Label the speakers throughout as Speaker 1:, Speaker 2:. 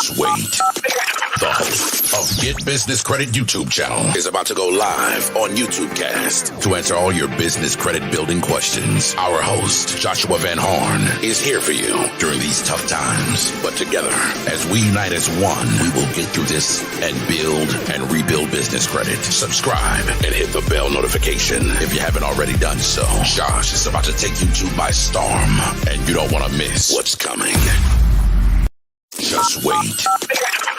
Speaker 1: Just wait. The host of Get Business Credit YouTube channel is about to go live on YouTube Cast to answer all your business credit building questions. Our host, Joshua Van Horn, is here for you during these tough times. But together, as we unite as one, we will get through this and build and rebuild business credit. Subscribe and hit the bell notification if you haven't already done so. Josh is about to take YouTube by storm, and you don't want to miss what's coming. Just wait.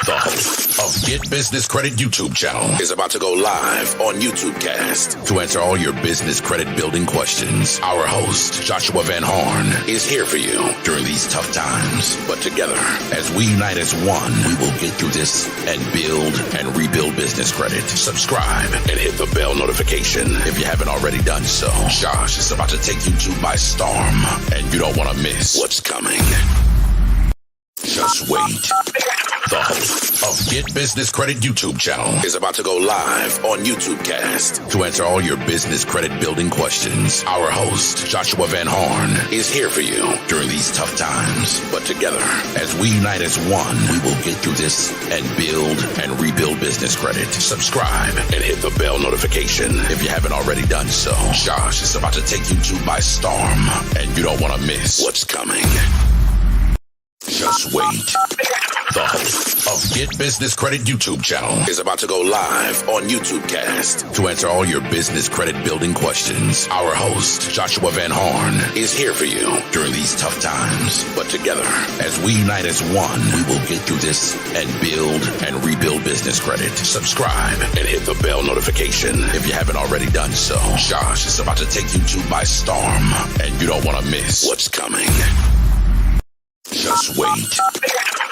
Speaker 1: The host of Get Business Credit YouTube channel is about to go live on YouTube Cast to answer all your business credit building questions. Our host, Joshua Van Horn, is here for you during these tough times. But together, as we unite as one, we will get through this and build and rebuild business credit. Subscribe and hit the bell notification if you haven't already done so. Josh is about to take YouTube by storm, and you don't want to miss what's coming. Just wait. The host of Get Business Credit YouTube channel is about to go live on YouTube Cast to answer all your business credit building questions. Our host, Joshua Van Horn, is here for you during these tough times. But together, as we unite as one, we will get through this and build and rebuild business credit. Subscribe and hit the bell notification if you haven't already done so. Josh is about to take YouTube by storm, and you don't want to miss what's coming. Just wait. The host of Get Business Credit YouTube channel is about to go live on YouTube Cast to answer all your business credit building questions. Our host, Joshua Van Horn, is here for you during these tough times. But together, as we unite as one, we will get through this and build and rebuild business credit. Subscribe and hit the bell notification if you haven't already done so. Josh is about to take YouTube by storm, and you don't want to miss what's coming. Just wait.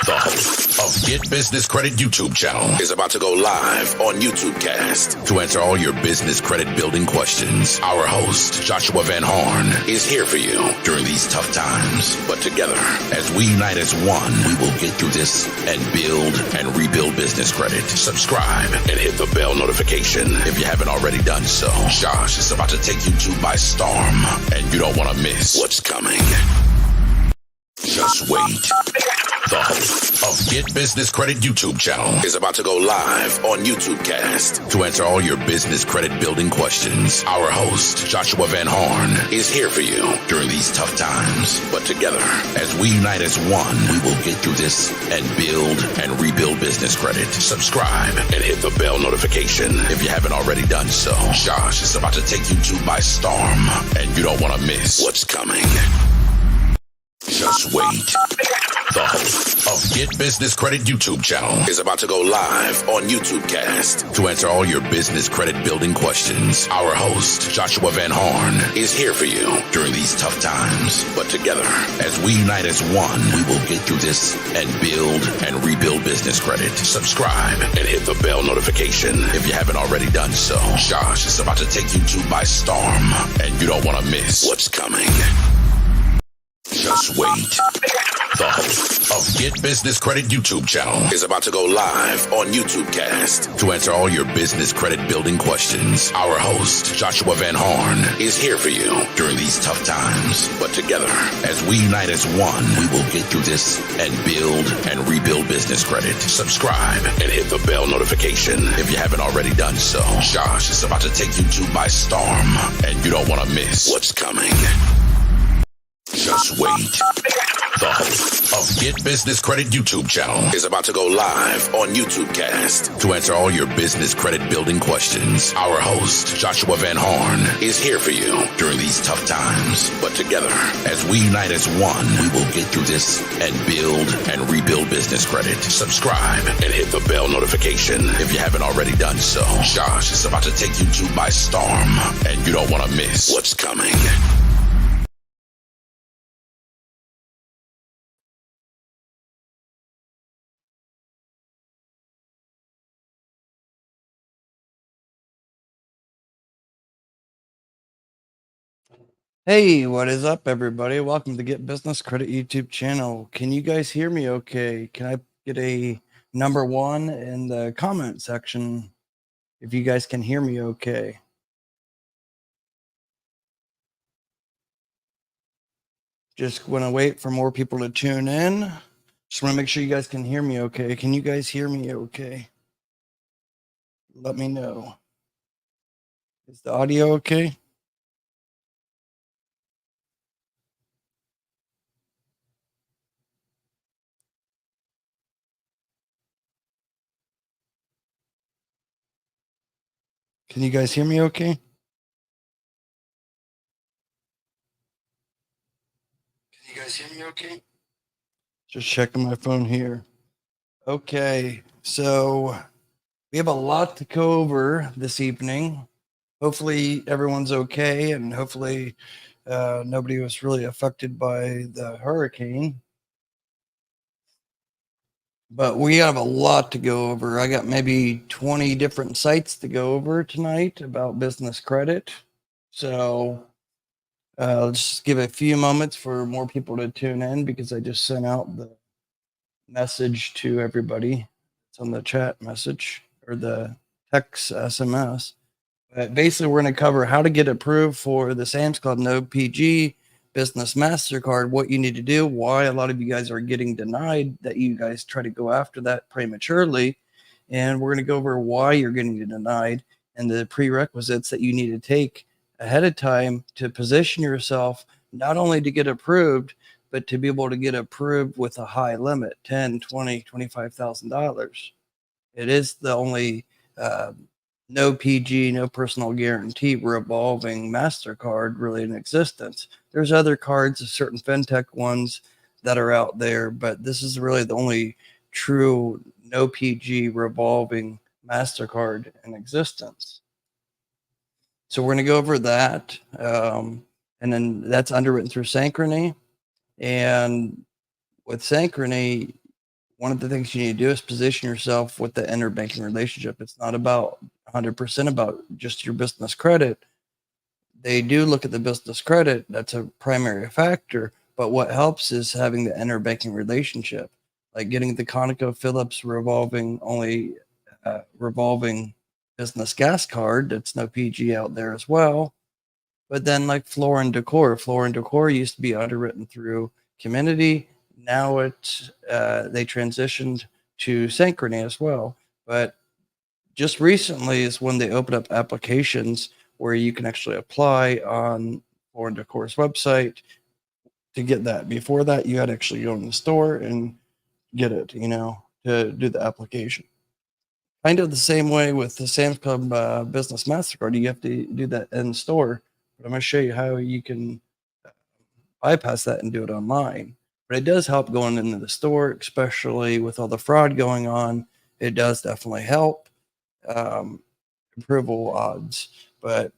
Speaker 1: The host of Get Business Credit YouTube channel is about to go live on YouTube Cast to answer all your business credit building questions. Our host, Joshua Van Horn, is here for you during these tough times. But together, as we unite as one, we will get through this and build and rebuild business credit. Subscribe and hit the bell notification if you haven't already done so. Josh is about to take YouTube by storm, and you don't want to miss what's coming. Just wait. The host of Get Business Credit YouTube channel is about to go live on YouTube Cast to answer all your business credit building questions. Our host, Joshua Van Horn, is here for you during these tough times. But together, as we unite as one, we will get through this and build and rebuild business credit. Subscribe and hit the bell notification if you haven't already done so. Josh is about to take YouTube by storm, and you don't want to miss what's coming. Just wait. The host of Get Business Credit YouTube channel is about to go live on YouTube Cast to answer all your business credit building questions. Our host, Joshua Van Horn, is here for you during these tough times. But together, as we unite as one, we will get through this and build and rebuild business credit. Subscribe and hit the bell notification if you haven't already done so. Josh is about to take YouTube by storm, and you don't want to miss what's coming. Just wait. The host of Get Business Credit YouTube channel is about to go live on YouTube Cast to answer all your business credit building questions. Our host, Joshua Van Horn, is here for you during these tough times. But together, as we unite as one, we will get through this and build and rebuild business credit. Subscribe and hit the bell notification if you haven't already done so. Josh is about to take YouTube by storm, and you don't want to miss what's coming. Just wait. The host of Get Business Credit YouTube channel is about to go live on YouTube Cast to answer all your business credit building questions. Our host, Joshua Van Horn, is here for you during these tough times. But together, as we unite as one, we will get through this and build and rebuild business credit. Subscribe and hit the bell notification if you haven't already done so. Josh is about to take YouTube by storm, and you don't want to miss what's coming.
Speaker 2: Hey, what is up, everybody? Welcome to Get Business Credit YouTube channel. Can you guys hear me okay? Can I get a number one in the comment section if you guys can hear me okay? Just want to wait for more people to tune in. Just want to make sure you guys can hear me okay. Can you guys hear me okay? Let me know. Is the audio okay? Can you guys hear me okay? Can you guys hear me okay? Just checking my phone here. Okay, so we have a lot to go over this evening. Hopefully everyone's okay, and hopefully nobody was really affected by the hurricane. But we have a lot to go over. I got maybe 20 different sites to go over tonight about business credit. So let's give a few moments for more people to tune in because I just sent out the message to everybody. It's on the chat message or the text SMS. But basically, we're going to cover how to get approved for the Sam's Club No PG Business MasterCard, what you need to do, why a lot of you guys are getting denied, that you guys try to go after that prematurely. And we're going to go over why you're getting denied and the prerequisites that you need to take ahead of time to position yourself not only to get approved, but to be able to get approved with a high limit, $10, $20, $25,000. It is the only no PG, no personal guarantee revolving MasterCard really in existence. There's other cards, certain fintech ones that are out there, but this is really the only true no PG revolving MasterCard in existence. So we're going to go over that. And then that's underwritten through Synchrony. And with Synchrony, one of the things you need to do is position yourself with the interbanking relationship. It's not about 100% about just your business credit. They do look at the business credit. That's a primary factor. But what helps is having the interbanking relationship, like getting the ConocoPhillips revolving business gas card. That's no PG out there as well. But then like Floor and Decor used to be underwritten through Community. Now they transitioned to Synchrony as well. But just recently is when they opened up applications where you can actually apply on Floor and Decor's website to get that. Before that, you had to actually go in the store and get it, to do the application. Kind of the same way with the Sam's Club Business MasterCard. You have to do that in store. But I'm going to show you how you can bypass that and do it online. But it does help going into the store, especially with all the fraud going on. It does definitely help approval odds. But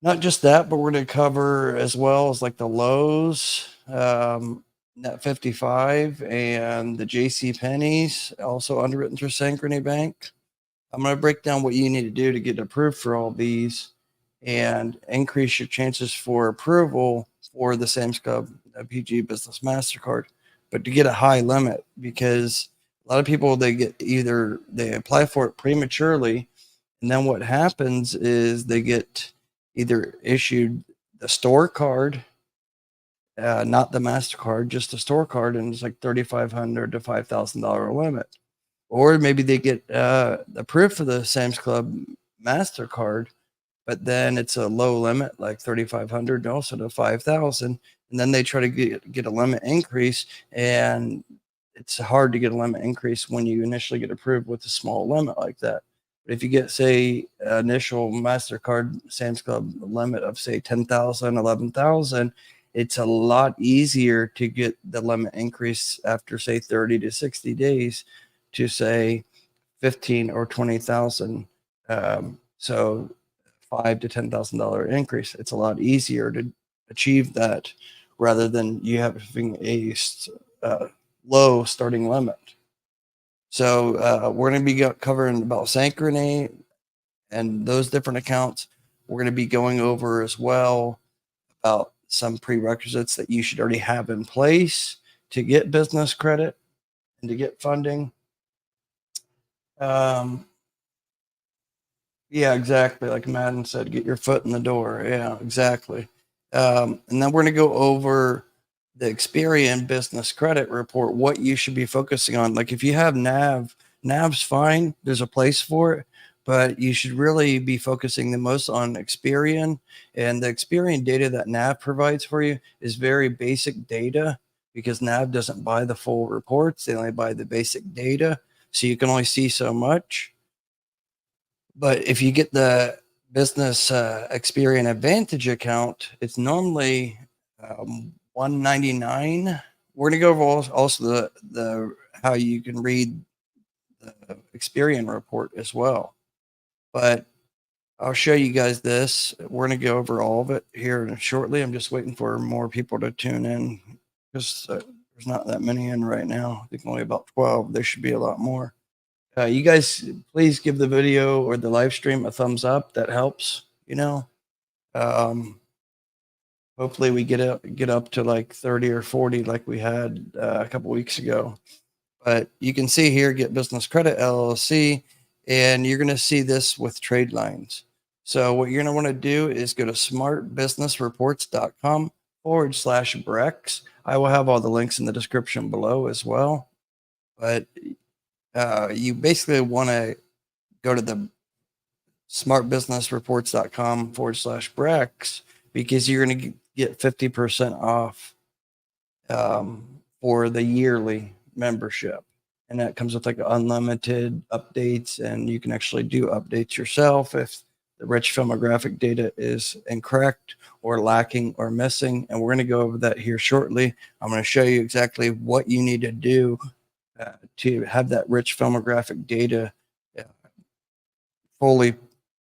Speaker 2: not just that, but we're going to cover as well as like the Lowe's, Net 55, and the JC Penney's, also underwritten through Synchrony Bank. I'm going to break down what you need to do to get approved for all these and increase your chances for approval for the Sam's Club PG Business MasterCard, but to get a high limit, because a lot of people, they apply for it prematurely, and then what happens is they get either issued the store card, not the MasterCard, just the store card, and it's like $3,500 to $5,000 limit. Or maybe they get approved for the Sam's Club MasterCard, but then it's a low limit, like $3,500, and also to $5,000, and then they try to get a limit increase, and it's hard to get a limit increase when you initially get approved with a small limit like that. But if you get, say, initial MasterCard Sam's Club limit of, say, 10,000, 11,000, it's a lot easier to get the limit increase after, say, 30 to 60 days to, say, 15 or 20,000. So $5,000 to $10,000 increase. It's a lot easier to achieve that rather than you having a low starting limit. So we're going to be covering about Synchrony and those different accounts. We're going to be going over as well about some prerequisites that you should already have in place to get business credit and to get funding. Yeah, exactly. Like Madden said, get your foot in the door. Yeah, exactly. And then we're going to go over the Experian business credit report, what you should be focusing on. Like if you have NAV's fine, there's a place for it, but you should really be focusing the most on Experian. And the Experian data that NAV provides for you is very basic data, because NAV doesn't buy the full reports. They only buy the basic data. So you can only see so much. But if you get the business Experian Advantage account, it's normally $199. We're going to go over also the how you can read the Experian report as well. But I'll show you guys this. We're going to go over all of it here shortly. I'm just waiting for more people to tune in, because there's not that many in right now. I think only about 12. There should be a lot more. You guys, please give the video or the live stream a thumbs up. That helps, hopefully we get up to like 30 or 40 like we had a couple weeks ago. But you can see here, Get Business Credit LLC, and you're going to see this with trade lines. So what you're going to want to do is go to smartbusinessreports.com/Brex. I will have all the links in the description below as well. But you basically want to go to the smartbusinessreports.com/Brex, because you're going to get 50% off for the yearly membership. And that comes with like unlimited updates, and you can actually do updates yourself if the rich filmographic data is incorrect or lacking or missing. And we're going to go over that here shortly. I'm going to show you exactly what you need to do to have that rich filmographic data fully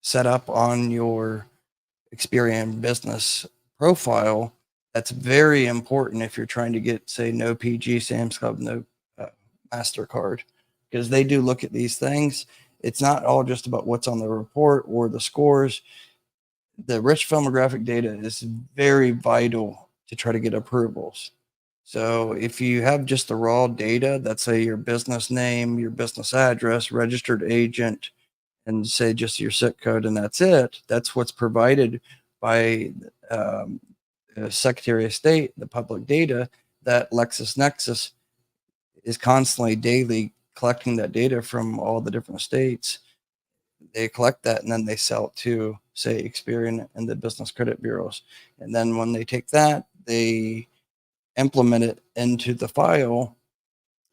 Speaker 2: set up on your Experian business profile. That's very important if you're trying to get, say, no PG, Sam's Club, no MasterCard, because they do look at these things. It's not all just about what's on the report or the scores. The rich filmographic data is very vital to try to get approvals. So if you have just the raw data, that's say your business name, your business address, registered agent, and say just your zip code, and that's it. That's what's provided by the Secretary of State, the public data, that LexisNexis is constantly daily collecting that data from all the different states. They collect that and then they sell it to, say, Experian and the business credit bureaus. And then when they take that, they implement it into the file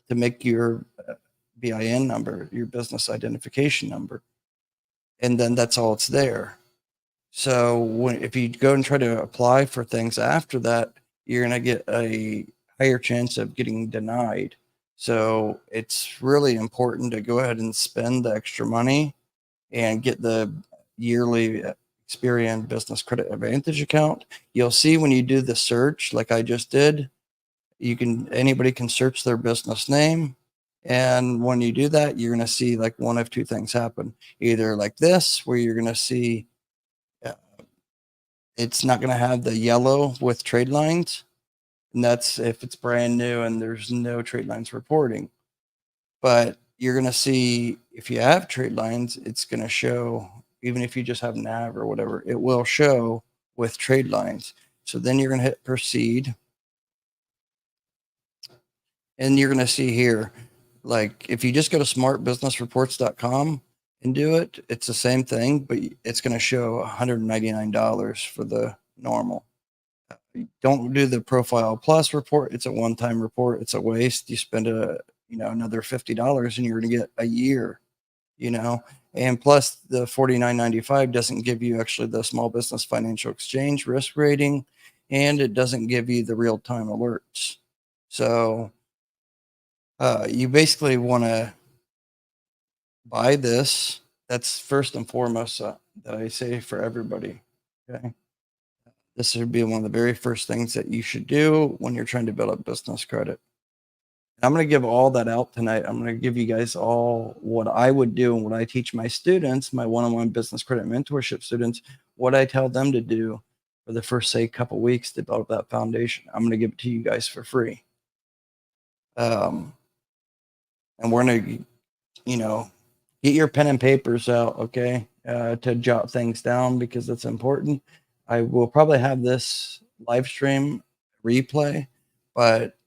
Speaker 2: to make your BIN number, your business identification number. And then that's all it's there. So if you go and try to apply for things after that, you're going to get a higher chance of getting denied. So it's really important to go ahead and spend the extra money and get the yearly Experian Business Credit Advantage account. You'll see when you do the search, like I just did, anybody can search their business name. And when you do that, you're going to see like one of two things happen. Either like this, where you're going to see it's not going to have the yellow with trade lines. And that's if it's brand new and there's no trade lines reporting. But you're going to see if you have trade lines, it's going to show, even if you just have NAV or whatever, it will show with trade lines. So then you're going to hit proceed. And you're going to see here, like if you just go to smartbusinessreports.com and do it, it's the same thing, but it's going to show $199 for the normal. Don't do the Profile Plus report. It's a one-time report. It's a waste. You spend another $50 and you're going to get a year, and plus the $49.95 doesn't give you actually the Small Business Financial Exchange risk rating, and it doesn't give you the real-time alerts. So you basically want to buy this. That's first and foremost that I say for everybody. Okay. This would be one of the very first things that you should do when you're trying to build up business credit. And I'm going to give all that out tonight. I'm going to give you guys all what I would do and what I teach my students, my one-on-one business credit mentorship students, what I tell them to do for the first, say, couple weeks to build up that foundation. I'm going to give it to you guys for free. And we're going to, get your pen and papers out, okay, to jot things down, because it's important. I will probably have this live stream replay but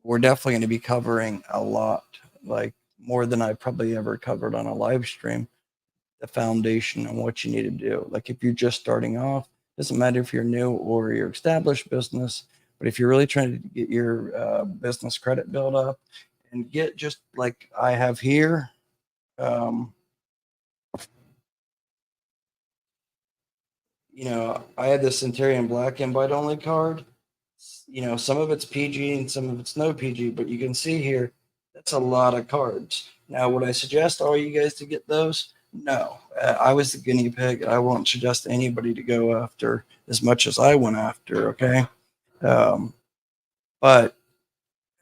Speaker 2: we're definitely going to be covering a lot, like more than I probably ever covered on a live stream. The foundation and what you need to do. Like if you're just starting off, doesn't matter if you're new or your established business, but if you're really trying to get your business credit built up and get just like I have here, I had the Centurion Black invite only card. Some of it's PG and some of it's no PG, but you can see here, that's a lot of cards. Now, would I suggest all you guys to get those? No. I was the guinea pig. I won't suggest anybody to go after as much as I went after, okay? Um, but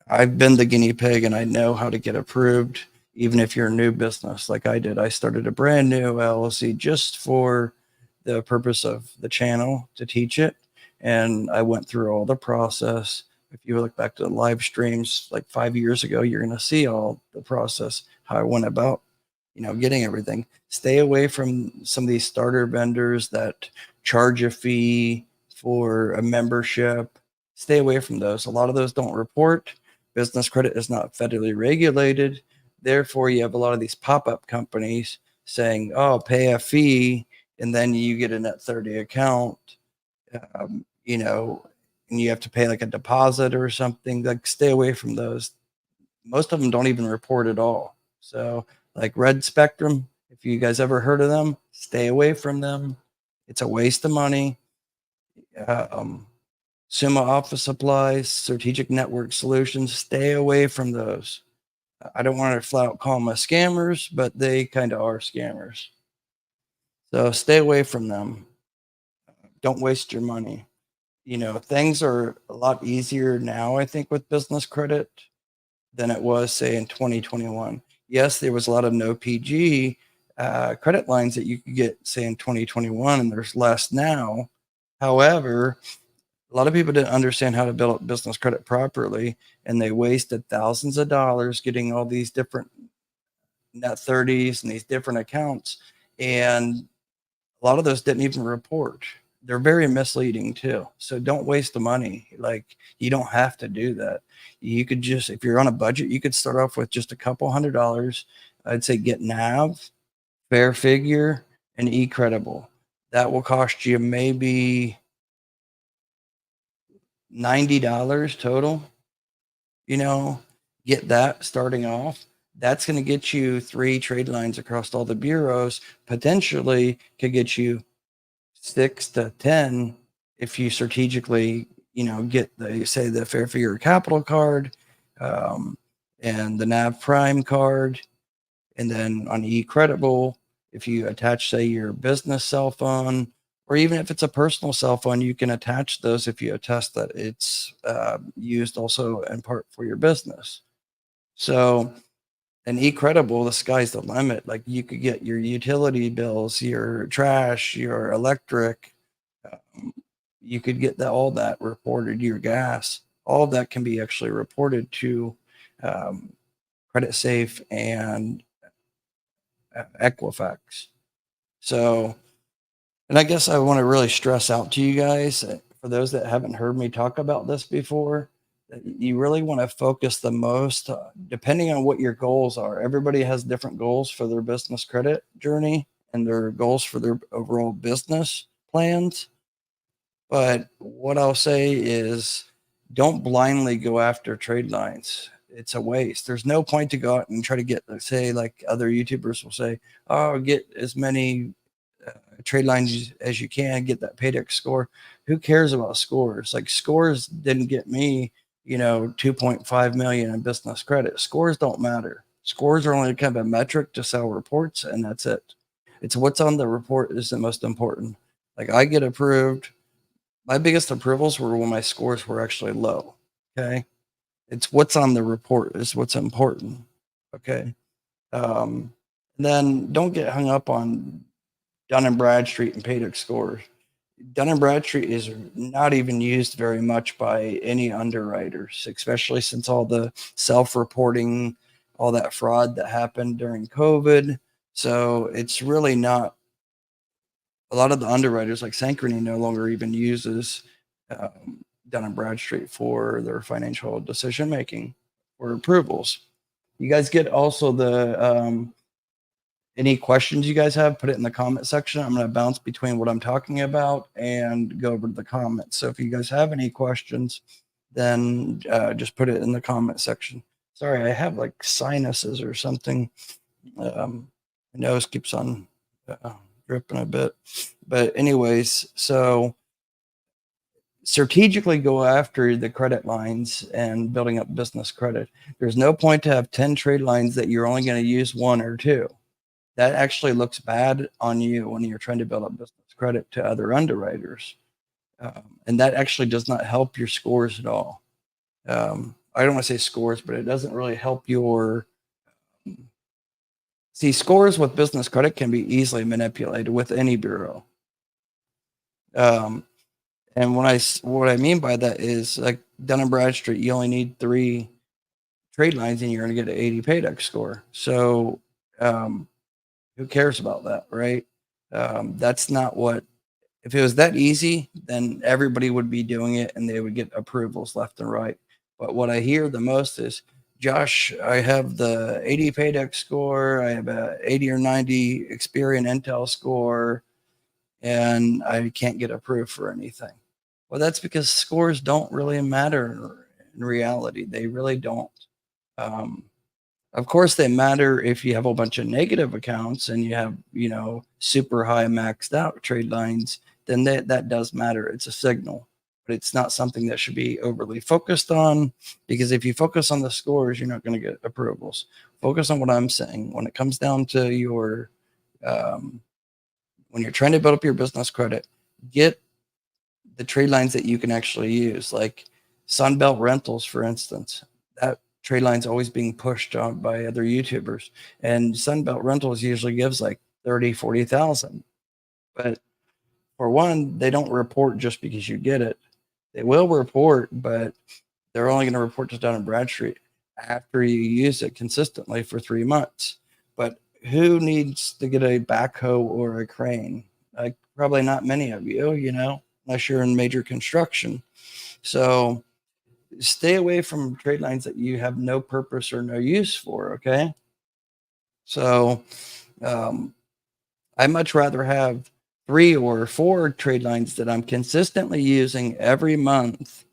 Speaker 2: I've been the guinea pig and I know how to get approved, even if you're a new business like I did. I started a brand new LLC just for the purpose of the channel to teach it. And I went through all the process. If you look back to the live streams like 5 years ago, you're going to see all the process, how I went about, getting everything. Stay away from some of these starter vendors that charge a fee for a membership. Stay away from those. A lot of those don't report. Business credit is not federally regulated. Therefore, you have a lot of these pop-up companies saying, oh, pay a fee, and then you get a net 30 account, and you have to pay like a deposit or something. Like, stay away from those. Most of them don't even report at all. So, like Red Spectrum, if you guys ever heard of them, stay away from them. It's a waste of money. Summa Office Supplies, Strategic Network Solutions, stay away from those. I don't want to flat out call them scammers, but they kind of are scammers. So stay away from them. Don't waste your money. Things are a lot easier now, I think, with business credit than it was, say, in 2021. Yes, there was a lot of no PG credit lines that you could get, say, in 2021, and there's less now. However, a lot of people didn't understand how to build up business credit properly, and they wasted thousands of dollars getting all these different net 30s and these different accounts. And a lot of those didn't even report. They're very misleading too. So don't waste the money. Like, you don't have to do that. You could just, if you're on a budget, you could start off with just a couple $100. I'd say get NAV, Fair Figure, and eCredible. That will cost you maybe $90 total. Get that starting off. That's going to get you 3 trade lines across all the bureaus. Potentially could get you 6 to 10 if you strategically, get the Fair Figure Capital card, and the NAV Prime card. And then on eCredible, if you attach, say, your business cell phone, or even if it's a personal cell phone, you can attach those if you attest that it's used also in part for your business. So, and eCredible, the sky's the limit. Like, you could get your utility bills, your trash, your electric. You could get all that reported, your gas. All of that can be actually reported to Credit Safe and Equifax. So, and I guess I want to really stress out to you guys, for those that haven't heard me talk about this before, that you really want to focus the most, depending on what your goals are. Everybody has different goals for their business credit journey and their goals for their overall business plans. But what I'll say is, don't blindly go after trade lines. It's a waste. There's no point to go out and try to get, say, like other YouTubers will say, oh, get as many trade lines as you can, get that Paydex score. Who cares about scores? Like, scores didn't get me, 2.5 million in business credit. Scores don't matter. Scores are only kind of a metric to sell reports, and that's it. It's what's on the report is the most important. Like, I get approved. My biggest approvals were when my scores were actually low. Okay. It's what's on the report is what's important. Okay. Then don't get hung up on Dun & Bradstreet and Paydex scores. Dun & Bradstreet is not even used very much by any underwriters, especially since all the self-reporting, all that fraud that happened during COVID. So it's really not. A lot of the underwriters, like Synchrony, no longer even uses Dun & Bradstreet for their financial decision making or approvals. You guys get also the any questions you guys have, put it in the comment section. I'm going to bounce between what I'm talking about and go over to the comments. So if you guys have any questions, then just put it in the comment section. Sorry, I have like sinuses or something. My nose keeps on dripping a bit. But anyways, so strategically go after the credit lines and building up business credit. There's no point to have 10 trade lines that you're only going to use 1 or 2. That actually looks bad on you when you're trying to build up business credit to other underwriters. And that actually does not help your scores at all. I don't want to say scores, but it doesn't really help your... See, scores with business credit can be easily manipulated with any bureau. And what I mean by that is, like Dun & Bradstreet, you only need 3 trade lines and you're going to get an 80 Paydex score. So who cares about that, right? That's not what... If it was that easy, then everybody would be doing it and they would get approvals left and right. But what I hear the most is, Josh, I have the 80 Paydex score, I have a 80 or 90 Experian Intel score, and I can't get approved for anything. Well, that's because scores don't really matter in reality. They really don't. Of course, they matter if you have a bunch of negative accounts and you have, super high maxed out trade lines, then that does matter. It's a signal, but it's not something that should be overly focused on, because if you focus on the scores, you're not going to get approvals. Focus on what I'm saying. When it comes down to your, when you're trying to build up your business credit, get the trade lines that you can actually use, like Sunbelt Rentals, for instance. That trade line's always being pushed on by other YouTubers, and Sunbelt Rentals usually gives like 30, 40,000. But for one, they don't report just because you get it. They will report, but they're only going to report to Dun & Bradstreet after you use it consistently for 3 months. But who needs to get a backhoe or a crane? Like, probably not many of you, unless you're in major construction. So stay away from trade lines that you have no purpose or no use for, okay? So I much rather have 3 or 4 trade lines that I'm consistently using every month,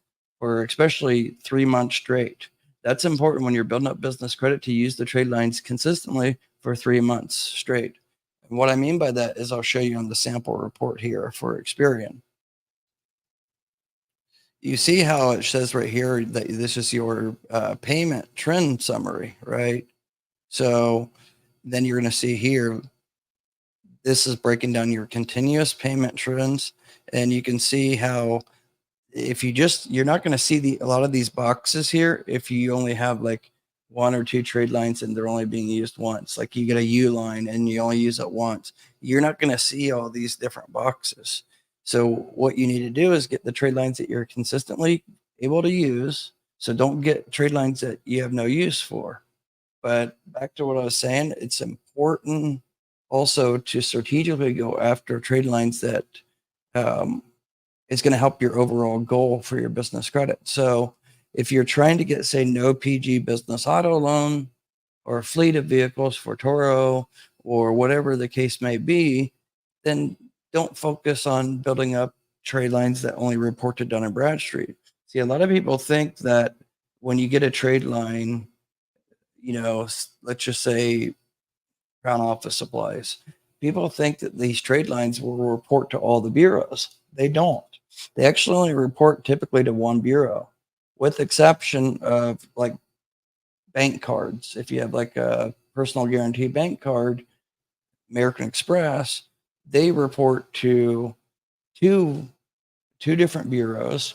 Speaker 2: or especially 3 months straight. That's important when you're building up business credit, to use the trade lines consistently for 3 months straight. And what I mean by that is, I'll show you on the sample report here for Experian. You see how it says right here that this is your payment trend summary, right? So then you're going to see here, this is breaking down your continuous payment trends. And you can see how, if you're not going to see a lot of these boxes here if you only have like 1 or 2 trade lines and they're only being used once. Like you get a U line and you only use it once. You're not going to see all these different boxes. So what you need to do is get the trade lines that you're consistently able to use. So don't get trade lines that you have no use for. But back to what I was saying, it's important also to strategically go after trade lines that is going to help your overall goal for your business credit. So if you're trying to get, say, no PG business auto loan or a fleet of vehicles for Toro or whatever the case may be, then don't focus on building up trade lines that only report to Dun & Bradstreet. See, a lot of people think that when you get a trade line, let's just say Crown Office Supplies, people think that these trade lines will report to all the bureaus. They don't. They actually only report typically to one bureau, with exception of like bank cards. If you have like a personal guarantee bank card, American Express, they report to two different bureaus,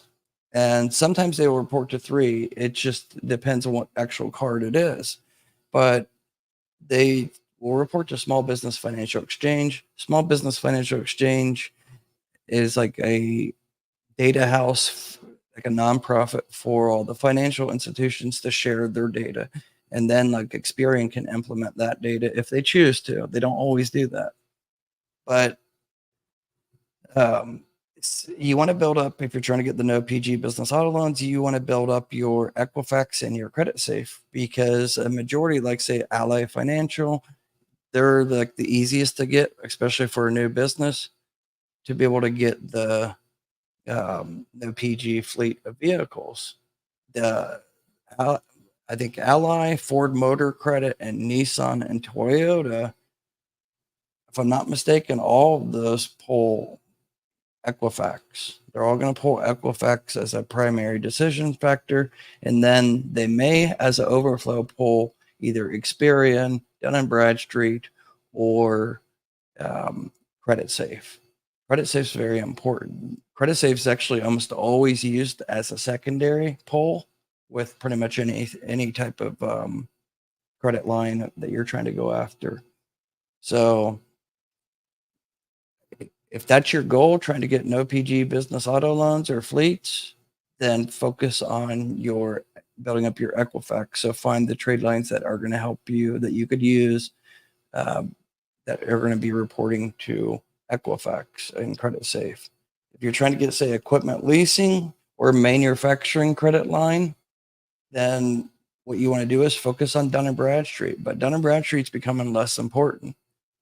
Speaker 2: and sometimes they will report to 3. It just depends on what actual card it is. But they will report to Small Business Financial Exchange. Small Business Financial Exchange is like a data house, like a nonprofit for all the financial institutions to share their data. And then like Experian can implement that data if they choose to. They don't always do that. But you want to build up, if you're trying to get the no PG business auto loans, you want to build up your Equifax and your credit safe, because a majority, like say Ally Financial, they're like the easiest to get, especially for a new business, to be able to get the no PG fleet of vehicles. The I think Ally, Ford Motor Credit, and Nissan and Toyota, if I'm not mistaken, all of those pull Equifax. They're all going to pull Equifax as a primary decision factor, and then they may, as an overflow, pull either Experian, Dun & Bradstreet, or Credit Safe. Credit Safe is very important. Credit Safe is actually almost always used as a secondary pull with pretty much any type of credit line that you're trying to go after. So if that's your goal, trying to get no PG business auto loans or fleets, then focus on your building up your Equifax. So find the trade lines that are going to help you, that you could use, that are going to be reporting to Equifax and Credit Safe. If you're trying to get, say, equipment leasing or manufacturing credit line, then what you want to do is focus on Dun & Bradstreet. But Dun & Bradstreet's becoming less important.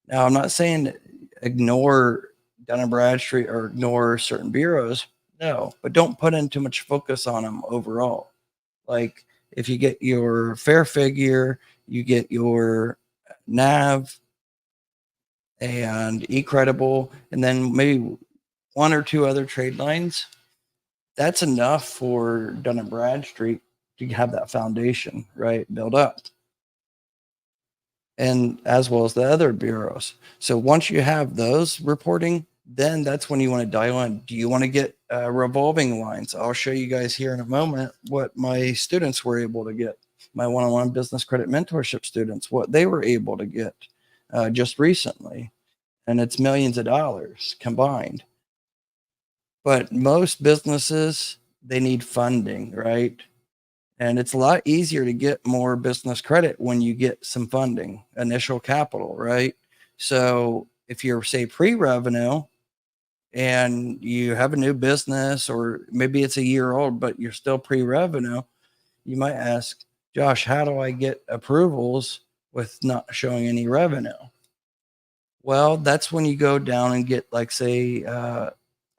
Speaker 2: Now, I'm not saying ignore Dun & Bradstreet or ignore certain bureaus. No, but don't put in too much focus on them overall. Like if you get your Fair Figure, you get your NAV and eCredible, and then maybe one or two other trade lines, that's enough for Dun & Bradstreet to have that foundation, right, build up. And as well as the other bureaus. So once you have those reporting, then that's when you want to dial in. Do you want to get revolving lines? I'll show you guys here in a moment what my students were able to get. My one-on-one business credit mentorship students, what they were able to get just recently. And it's millions of dollars combined. But most businesses, they need funding, right? And it's a lot easier to get more business credit when you get some funding, initial capital, right? So if you're, say, pre-revenue and you have a new business, or maybe it's a year old, but you're still pre-revenue, you might ask, Josh, how do I get approvals with not showing any revenue? Well, that's when you go down and get, like, say,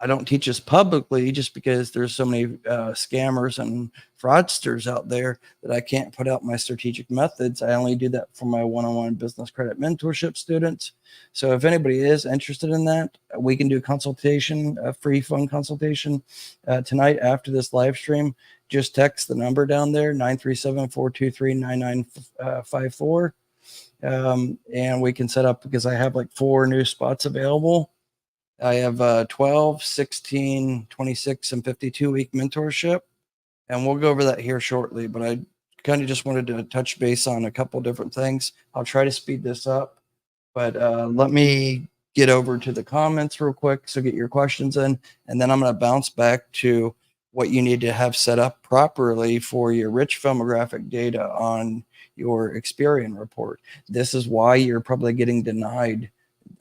Speaker 2: I don't teach this publicly just because there's so many scammers and fraudsters out there that I can't put out my strategic methods. I only do that for my one-on-one business credit mentorship students. So if anybody is interested in that, we can do a consultation, a free phone consultation tonight after this live stream. Just text the number down there, 937-423-9954. And we can set up, because I have like 4 new spots available. I have 12, 16, 26, and 52-week mentorship. And we'll go over that here shortly. But I kind of just wanted to touch base on a couple different things. I'll try to speed this up. But let me get over to the comments real quick. So get your questions in. And then I'm going to bounce back to what you need to have set up properly for your rich filmographic data on your Experian report. This is why you're probably getting denied.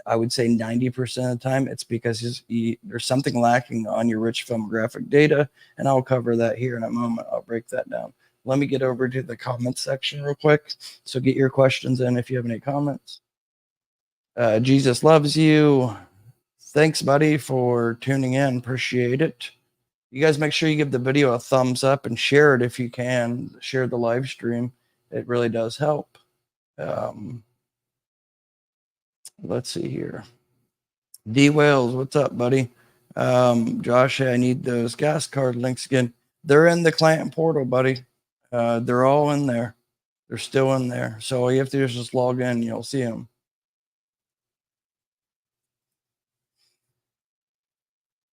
Speaker 2: I would say 90% of the time it's because there's something lacking on your rich filmographic data, and I'll cover that here in a moment. I'll break that down. Let me get over to the comments section real quick. So get your questions in if you have any comments. Jesus loves you. Thanks, buddy, for tuning in. Appreciate it. You guys make sure you give the video a thumbs up and share it if you can. Share the live stream. It really does help. Let's see here. D Wales, what's up, buddy? Josh, I need those gas card links again. They're in the client portal, buddy. They're all in there. They're still in there. So all you have to do is just log in. You'll see them.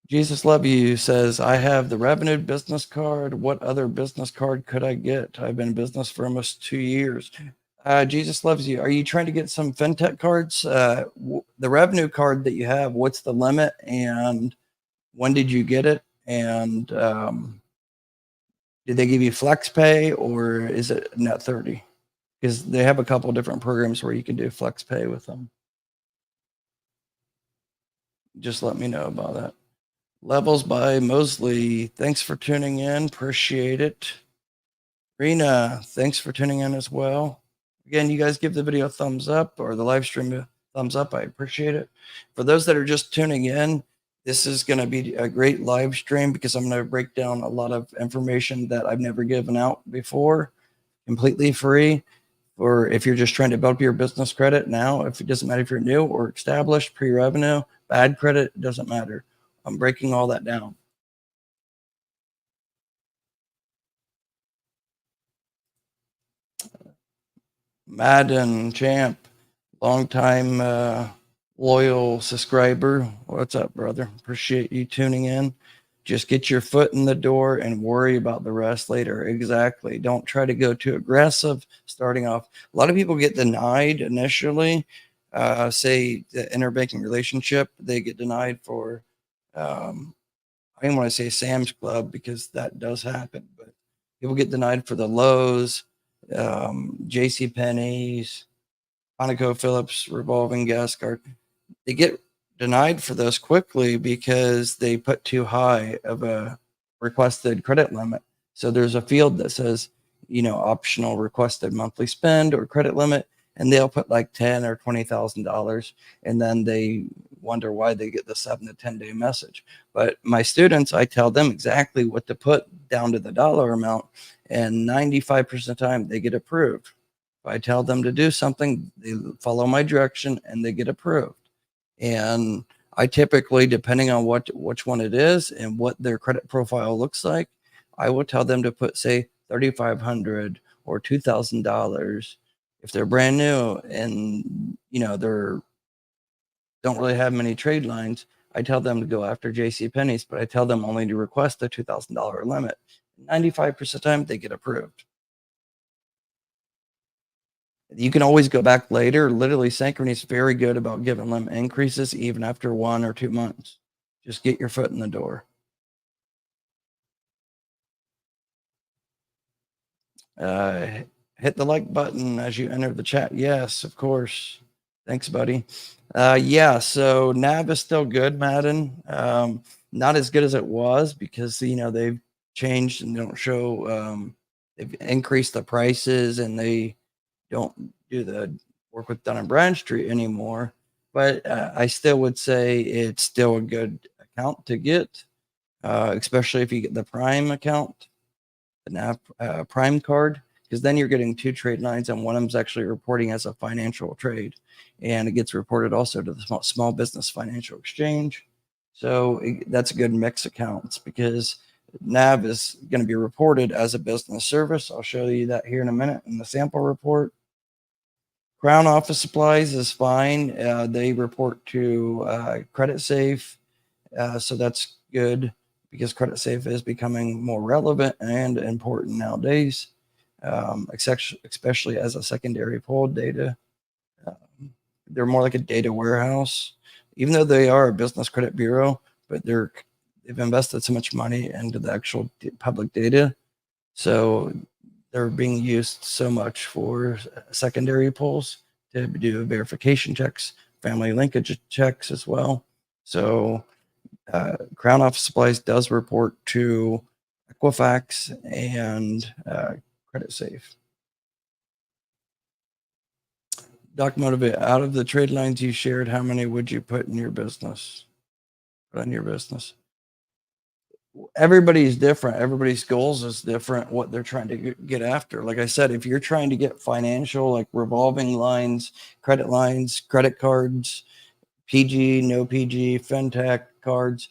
Speaker 2: Jesus Love You says, I have the Revenue business card. What other business card could I get? I've been in business for almost 2 years. Jesus Loves You. Are you trying to get some fintech cards? The Revenue card that you have, what's the limit, and when did you get it? And did they give you flex pay, or is it net 30? Because they have a couple different programs where you can do flex pay with them. Just let me know about that. Levels by Mosley. Thanks for tuning in. Appreciate it. Rena, thanks for tuning in as well. Again, you guys give the video a thumbs up or the live stream a thumbs up. I appreciate it. For those that are just tuning in, this is going to be a great live stream because I'm going to break down a lot of information that I've never given out before, completely free. Or if you're just trying to build up your business credit now, if it doesn't matter if you're new or established, pre-revenue, bad credit, it doesn't matter. I'm breaking all that down. Madden Champ, long time loyal subscriber. What's up, brother? Appreciate you tuning in. Just get your foot in the door and worry about the rest later. Exactly. Don't try to go too aggressive starting off. A lot of people get denied initially. Say the interbanking relationship, they get denied for, I didn't want to say Sam's Club because that does happen, but people get denied for the Lowe's, J.C. Penney's, ConocoPhillips revolving gas card. They get denied for those quickly because they put too high of a requested credit limit. So there's a field that says, optional requested monthly spend or credit limit, and they'll put like $10,000 or $20,000, and then they wonder why they get the 7 to 10 day message. But my students, I tell them exactly what to put down to the dollar amount, and 95% of the time they get approved. If I tell them to do something, they follow my direction and they get approved. And I typically, depending on which one it is and what their credit profile looks like, I will tell them to put, say, $3,500 or $2,000 if they're brand new and they're don't really have many trade lines. I tell them to go after J.C. Penney's, but I tell them only to request a $2,000 limit. 95% of the time, they get approved. You can always go back later. Literally, Synchrony is very good about giving limit increases even after 1 or 2 months. Just get your foot in the door. Hit the like button as you enter the chat. Yes, of course. Thanks, buddy. Yeah, so NAV is still good, Madden. Not as good as it was because they've changed and don't show. They've increased the prices and they don't do the work with Dun & Bradstreet anymore. But I still would say it's still a good account to get, especially if you get the Prime account, the NAV Prime card, because then you're getting 2 trade lines and one of them's actually reporting as a financial trade. And it gets reported also to the small business financial exchange. So that's a good mix accounts because NAV is going to be reported as a business service. I'll show you that here in a minute in the sample report. Crown Office Supplies is fine. They report to Credit Safe. So that's good because Credit Safe is becoming more relevant and important nowadays, especially as a secondary pull data. They're more like a data warehouse, even though they are a business credit bureau, but they've invested so much money into the actual public data. So they're being used so much for secondary pulls to do verification checks, family linkage checks as well. So Crown Office Supplies does report to Equifax and Credit Safe. Doc Motivate, out of the trade lines you shared, how many would you put in your business? Put on your business. Everybody's different. Everybody's goals is different. What they're trying to get after. Like I said, if you're trying to get financial, like revolving lines, credit cards, PG, no PG, fintech cards,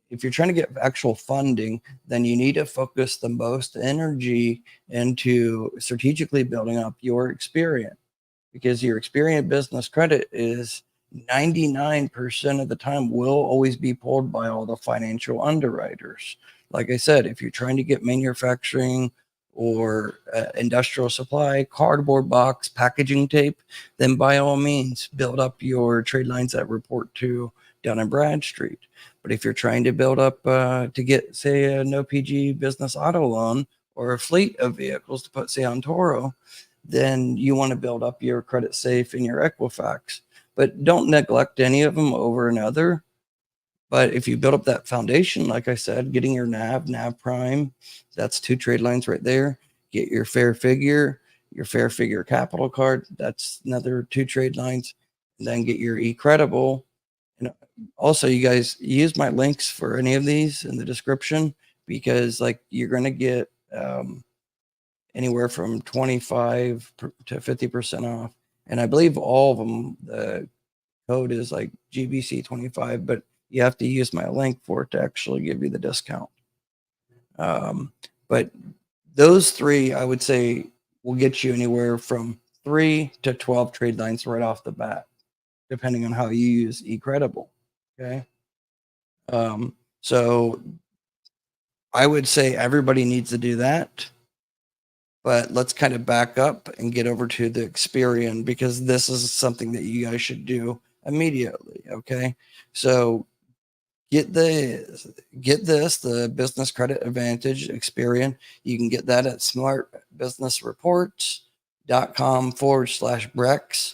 Speaker 2: if you're trying to get actual funding, then you need to focus the most energy into strategically building up your Experian, because your Experian business credit is 99% of the time will always be pulled by all the financial underwriters. Like I said, if you're trying to get manufacturing or industrial supply, cardboard box, packaging tape, then by all means build up your trade lines that report to Dun & Bradstreet. But if you're trying to build up to get, say, a no PG business auto loan or a fleet of vehicles to put, say, on Toro, then you want to build up your Credit Safe and your Equifax. But don't neglect any of them over another. But if you build up that foundation, like I said, getting your NAV prime, that's 2 trade lines right there. Get your fair figure capital card, that's another 2 trade lines. And then get your eCredible. And also, you guys use my links for any of these in the description, because like you're going to get anywhere from 25 to 50% off. And I believe all of them, the code is like GBC25, but you have to use my link for it to actually give you the discount. But those 3, I would say, will get you anywhere from 3 to 12 trade lines right off the bat, depending on how you use eCredible. Okay. So I would say everybody needs to do that. But let's kind of back up and get over to the Experian, because this is something that you guys should do immediately. Okay. So get this, the Business Credit Advantage Experian. You can get that at smartbusinessreports.com/Brex.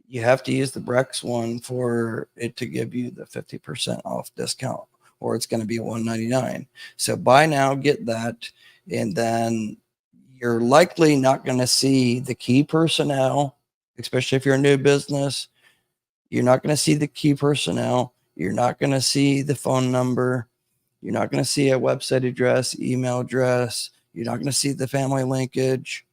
Speaker 2: You have to use the Brex one for it to give you the 50% off discount, or it's going to be $199. So buy now, get that, and then you're likely not going to see the key personnel, especially if you're a new business. You're not going to see the key personnel. You're not going to see the phone number. You're not going to see a website address, email address. You're not going to see the family linkage.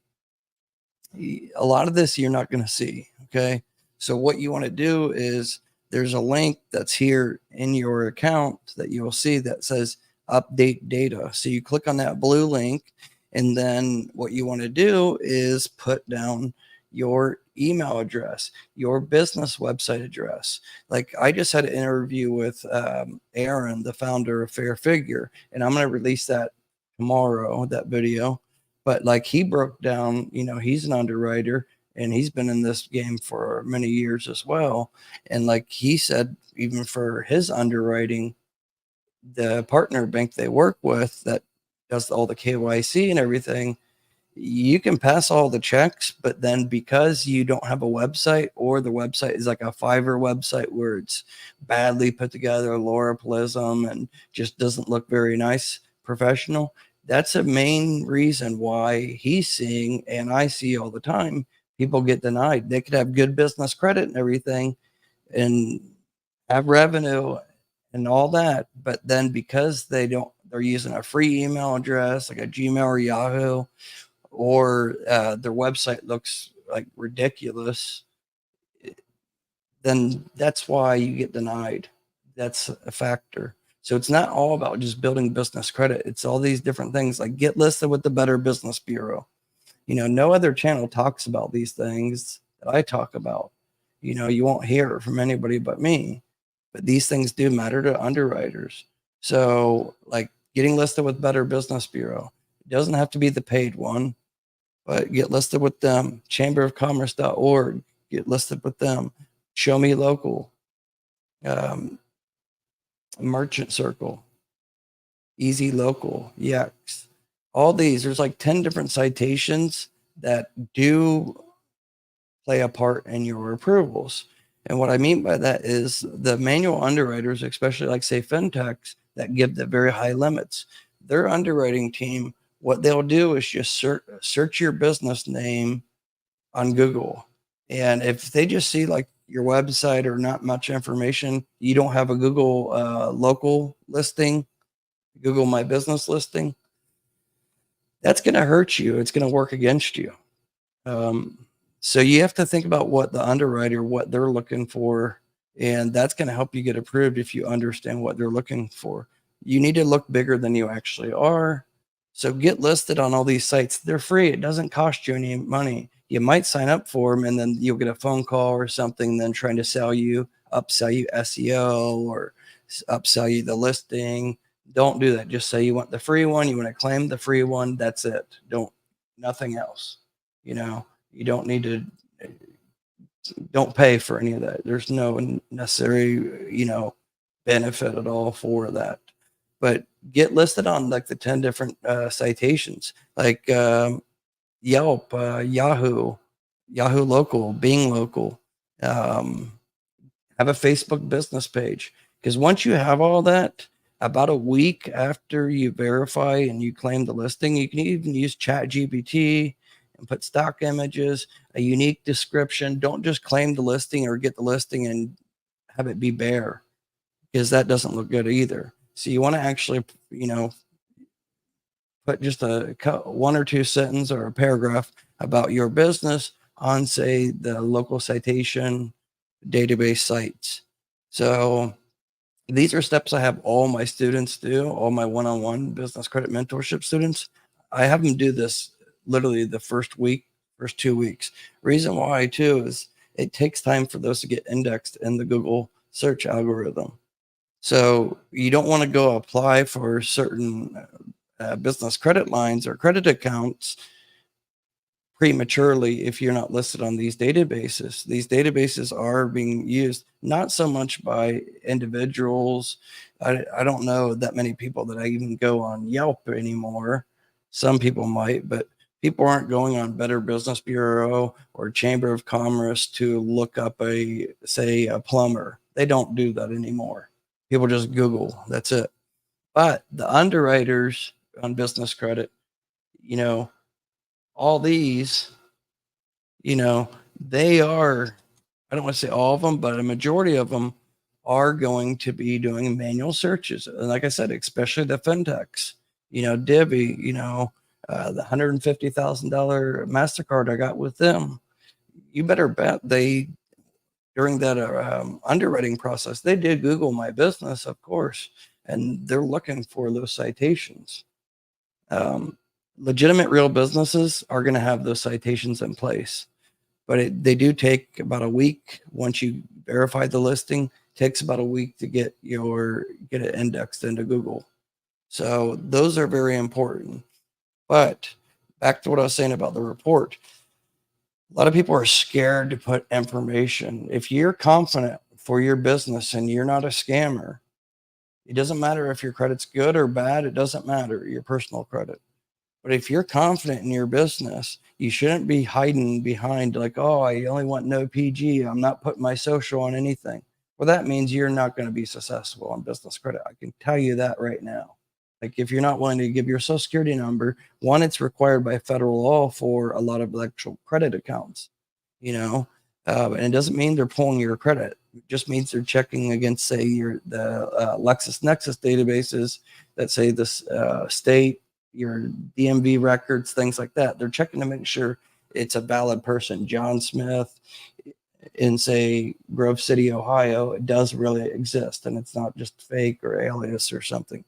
Speaker 2: A lot of this you're not going to see. Okay. So what you want to do is, there's a link that's here in your account that you'll see that says update data. So you click on that blue link, and then what you want to do is put down your email address, your business website address. Like I just had an interview with Aaron, the founder of Fair Figure, and I'm going to release that tomorrow, that video. But like he broke down, he's an underwriter and he's been in this game for many years as well. And like he said, even for his underwriting, the partner bank they work with that does all the KYC and everything, you can pass all the checks, but then because you don't have a website, or the website is like a Fiverr website where it's badly put together, loraplism, and just doesn't look very nice, professional, that's a main reason why he's seeing, and I see all the time, people get denied. They could have good business credit and everything and have revenue and all that, but then because they're using a free email address like a Gmail or Yahoo, or their website looks like ridiculous, then that's why you get denied. That's a factor. So it's not all about just building business credit. It's all these different things, like get listed with the Better Business Bureau. No other channel talks about these things that I talk about. You won't hear it from anybody but me. But these things do matter to underwriters. So like getting listed with Better Business Bureau, it doesn't have to be the paid one, but get listed with them. Chamberofcommerce.org, get listed with them. Show Me Local, Merchant Circle, Easy Local, Yext. All these, there's like 10 different citations that do play a part in your approvals. And what I mean by that is the manual underwriters, especially like say fintechs that give the very high limits, their underwriting team, what they'll do is just search your business name on Google. And if they just see like your website or not much information, you don't have a Google local listing, Google My Business listing, that's going to hurt you. It's going to work against you. So you have to think about what the underwriter, what they're looking for, and that's going to help you get approved if you understand what they're looking for. You need to look bigger than you actually are. So get listed on all these sites. They're free. It doesn't cost you any money. You might sign up for them and then you'll get a phone call or something, then trying to upsell you SEO or upsell you the listing. Don't do that. Just say you want the free one. You want to claim the free one. That's it. Nothing else. You don't need to, don't pay for any of that. There's no necessary, benefit at all for that. But get listed on like the 10 different citations, like Yelp, Yahoo Local, Bing Local. Have a Facebook business page, Because once you have all that, about a week after you verify and you claim the listing, you can even use ChatGPT and put stock images, a unique description. Don't just claim the listing or get the listing and have it be bare, because that doesn't look good either. So you want to actually, put just one or two sentence or a paragraph about your business on, say, the local citation database sites. So these are steps I have all my students do, all my one-on-one business credit mentorship students. I have them do this literally the first 2 weeks. Reason why too is it takes time for those to get indexed in the Google search algorithm. So you don't want to go apply for certain business credit lines or credit accounts prematurely if you're not listed on these databases. These databases are being used not so much by individuals. I don't know that many people that I even go on Yelp anymore. Some people might, but people aren't going on Better Business Bureau or Chamber of Commerce to look up a plumber. They don't do that anymore. People just Google. That's it. But the underwriters on business credit, all these, they are, I don't want to say all of them, but a majority of them are going to be doing manual searches. And like I said, especially the fintechs, Divvy, the $150,000 MasterCard I got with them. You better bet during that underwriting process, they did Google my business, of course, and they're looking for those citations. Legitimate real businesses are going to have those citations in place, but they do take about a week. Once you verify the listing, takes about a week to get it indexed into Google. So those are very important. But back to what I was saying about the report. A lot of people are scared to put information. If you're confident for your business and you're not a scammer, it doesn't matter if your credit's good or bad. It doesn't matter, your personal credit. But if you're confident in your business, you shouldn't be hiding behind like, oh, I only want no PG. I'm not putting my social on anything. Well, that means you're not going to be successful on business credit. I can tell you that right now. Like if you're not willing to give your social security number, one, it's required by federal law for a lot of electoral credit accounts, and it doesn't mean they're pulling your credit. It just means they're checking against, say, the LexisNexis databases that say this state, your DMV records, things like that. They're checking to make sure it's a valid person. John Smith in, say, Grove City, Ohio, it does really exist, and it's not just fake or alias or something.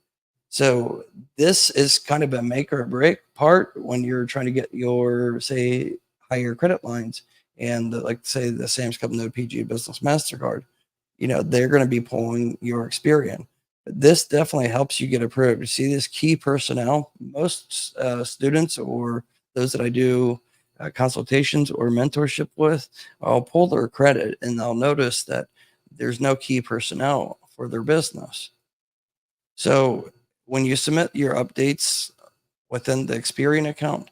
Speaker 2: So this is kind of a make or break part when you're trying to get your, say, higher credit lines. And say the Sam's Club No PG Business MasterCard, they're going to be pulling your Experian. This definitely helps you get approved. You see this key personnel, most students or those that I do consultations or mentorship with, I'll pull their credit and they'll notice that there's no key personnel for their business. So when you submit your updates within the Experian account,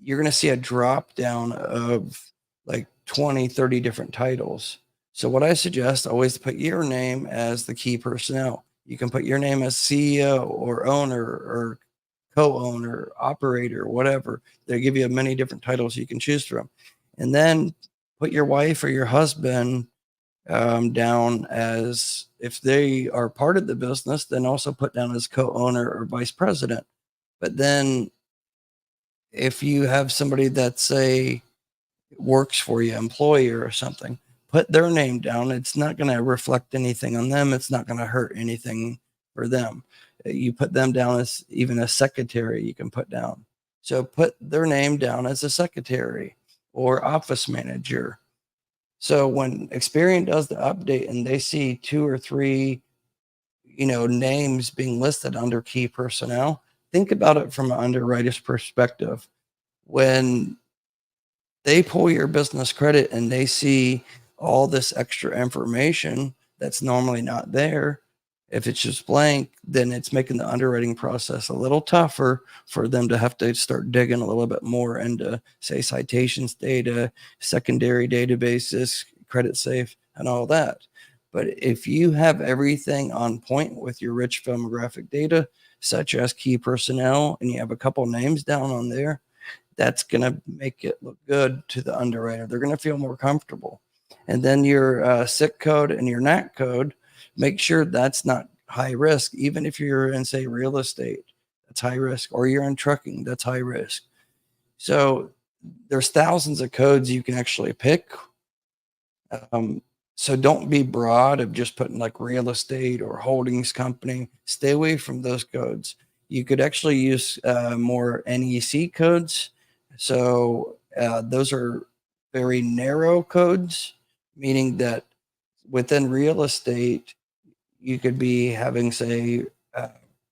Speaker 2: you're going to see a drop down of like 20, 30 different titles. So what I suggest, always put your name as the key personnel. You can put your name as CEO or owner or co-owner, operator, whatever. They give you many different titles you can choose from. And then put your wife or your husband down as, if they are part of the business, then also put down as co-owner or vice president. But then if you have somebody that, say, works for you, employer or something, put their name down. It's not going to reflect anything on them. It's not going to hurt anything for them. You put them down as even a secretary you can put down. So put their name down as a secretary or office manager. So when Experian does the update and they see 2 or 3, names being listed under key personnel, think about it from an underwriter's perspective. When they pull your business credit and they see all this extra information that's normally not there, if it's just blank, then it's making the underwriting process a little tougher for them to have to start digging a little bit more into, say, citations data, secondary databases, credit safe, and all that. But if you have everything on point with your rich filmographic data, such as key personnel, and you have a couple names down on there, that's going to make it look good to the underwriter. They're going to feel more comfortable. And then your SIC code and your NAC code, make sure that's not high risk. Even if you're in, say, real estate, that's high risk, or you're in trucking, that's high risk. So there's thousands of codes you can actually pick. So don't be broad of just putting like real estate or holdings company. Stay away from those codes. You could actually use more NEC codes. So those are very narrow codes, meaning that within real estate, you could be having, say,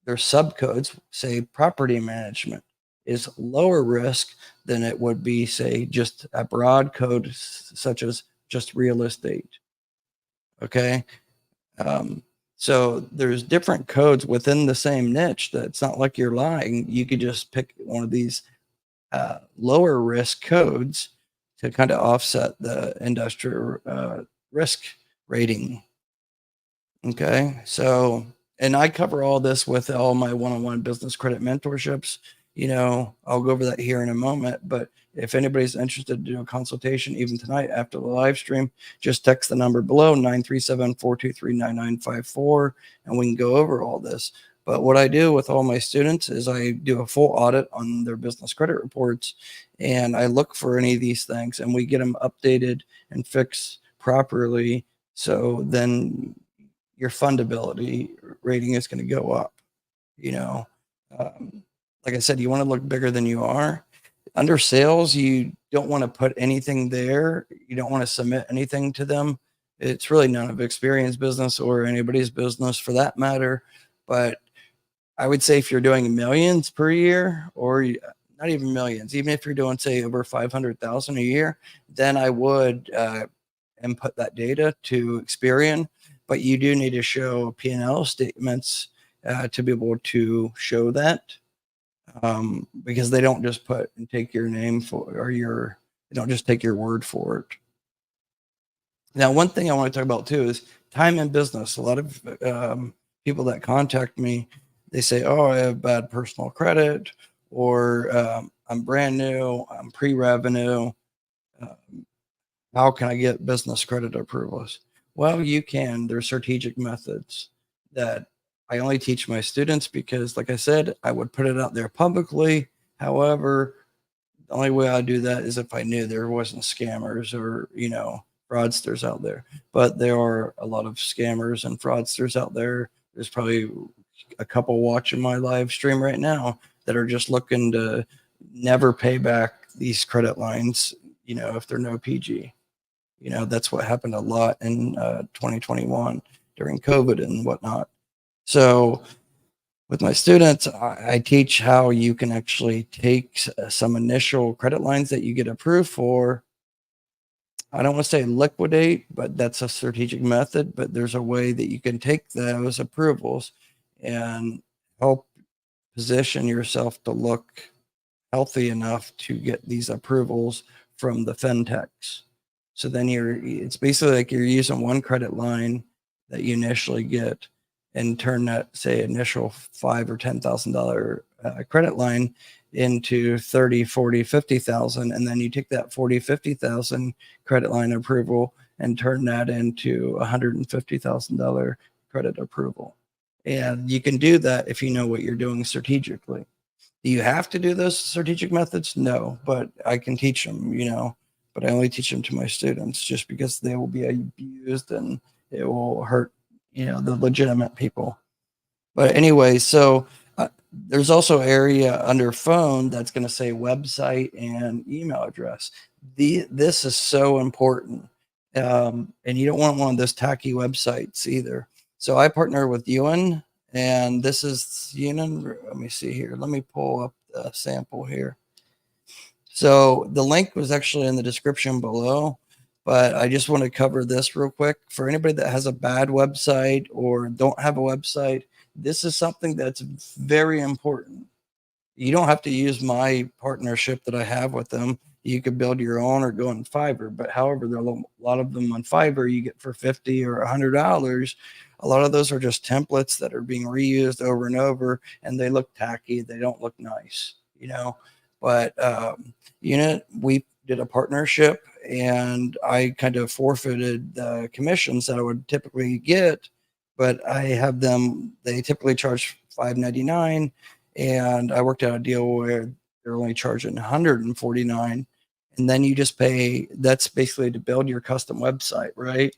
Speaker 2: their subcodes, say property management is lower risk than it would be, say, just a broad code such as just real estate. Okay. So there's different codes within the same niche. That's not like you're lying. You could just pick one of these lower risk codes to kind of offset the industrial risk rating. Okay. So, and I cover all this with all my one-on-one business credit mentorships. I'll go over that here in a moment, but if anybody's interested to do a consultation, even tonight after the live stream, just text the number below, 937-423-9954, and we can go over all this. But what I do with all my students is I do a full audit on their business credit reports, and I look for any of these things, and we get them updated and fixed properly. So then your fundability rating is going to go up. Like I said, you want to look bigger than you are. Under sales, you don't want to put anything there. You don't want to submit anything to them. It's really none of Experian's business or anybody's business for that matter. But I would say if you're doing millions per year, or not even millions, even if you're doing, say, over 500,000 a year, then I would input that data to Experian. But you do need to show P&L statements to be able to show that. Because they don't just put and take your name for, or they don't just take your word for it. Now, one thing I want to talk about too is time in business. A lot of people that contact me, they say, "Oh, I have bad personal credit," or "I'm brand new, I'm pre-revenue. How can I get business credit approvals?" Well, you can. There's strategic methods that I only teach my students because, like I said, I would put it out there publicly. However, the only way I do that is if I knew there wasn't scammers or, fraudsters out there. But there are a lot of scammers and fraudsters out there. There's probably a couple watching my live stream right now that are just looking to never pay back these credit lines, if they're no PG. That's what happened a lot in 2021 during COVID and whatnot. So with my students, I teach how you can actually take some initial credit lines that you get approved for. I don't want to say liquidate, but that's a strategic method. But there's a way that you can take those approvals and help position yourself to look healthy enough to get these approvals from the fintechs. So then it's basically like you're using one credit line that you initially get and turn that, say, initial $5,000 or $10,000 credit line into 30, 40, 50,000. And then you take that 40, 50,000 credit line approval and turn that into $150,000 credit approval. And you can do that if you know what you're doing strategically. Do you have to do those strategic methods? No, but I can teach them, but I only teach them to my students just because they will be abused and it will hurt the legitimate people. But anyway, so there's also area under phone that's going to say website and email address. This is so important. And you don't want one of those tacky websites either. So I partner with Ewan, and this is Ewan. Let me see here. Let me pull up the sample here. So the link was actually in the description below. But I just want to cover this real quick. For anybody that has a bad website or don't have a website, this is something that's very important. You don't have to use my partnership that I have with them. You could build your own or go on Fiverr. But however, there are a lot of them on Fiverr you get for $50 or $100. A lot of those are just templates that are being reused over and over, and they look tacky. They don't look nice, you know. But Unit, we did a partnership, and I kind of forfeited the commissions that I would typically get, but I have them. They typically charge $5.99, and I worked out a deal where they're only charging $149, and then you just pay. That's basically to build your custom website, right?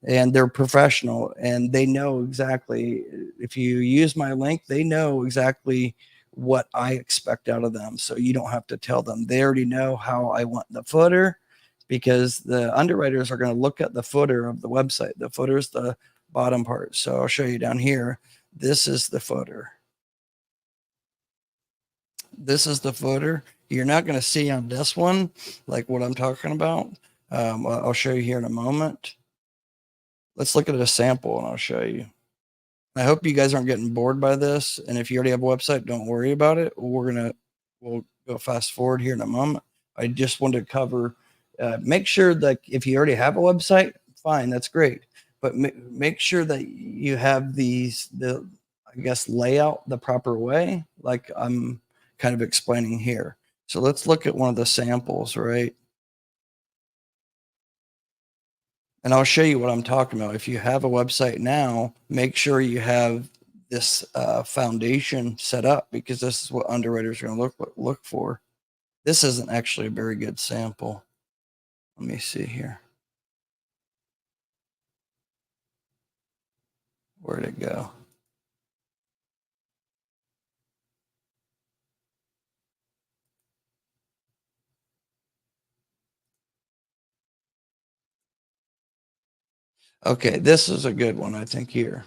Speaker 2: And they're professional, and they know exactly, if you use my link, they know exactly what I expect out of them. So you don't have to tell them. They already know how I want the footer, because the underwriters are going to look at the footer of the website. The footer is the bottom part. So I'll show you down here. This is the footer. This is the footer. You're not going to see on this one like what I'm talking about. I'll show you here in a moment. Let's look at a sample and I'll show you. I hope you guys aren't getting bored by this. And if you already have a website, don't worry about it. We'll go fast forward here in a moment. I just wanted to cover, make sure that if you already have a website, fine, that's great. But make sure that you have I guess, layout the proper way, like I'm kind of explaining here. So let's look at one of the samples, right? And I'll show you what I'm talking about. If you have a website now, make sure you have this foundation set up, because this is what underwriters are going to look for. This isn't actually a very good sample. Let me see here. Where'd it go? Okay, this is a good one, I think, here.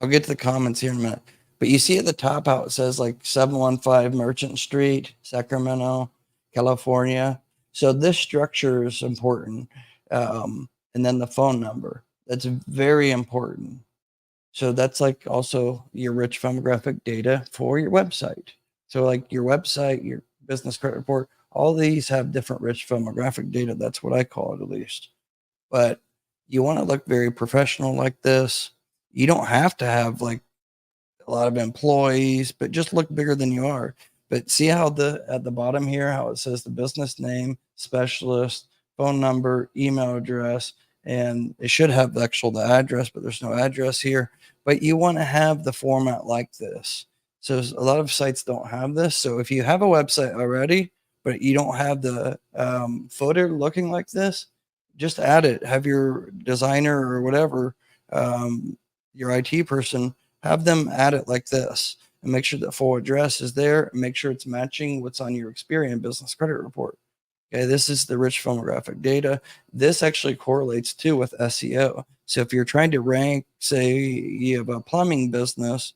Speaker 2: I'll get to the comments here in a minute. But you see at the top how it says like 715 Merchant Street, Sacramento, California. So this structure is important. And then the phone number. That's very important. So that's like also your rich firmographic data for your website. So like your website, your business credit report, all these have different rich firmographic data. That's what I call it, at least. But you want to look very professional like this. You don't have to have like a lot of employees, but just look bigger than you are. But see how at the bottom here, how it says the business name, specialist, phone number, email address, and it should have the address, but there's no address here. But you want to have the format like this. So a lot of sites don't have this. So if you have a website already, but you don't have the footer looking like this, just add it. Have your designer or whatever, your IT person, have them add it like this, and make sure the full address is there, and make sure it's matching what's on your Experian business credit report. Okay, this is the rich firmographic data. This actually correlates too with SEO. So if you're trying to rank, say you have a plumbing business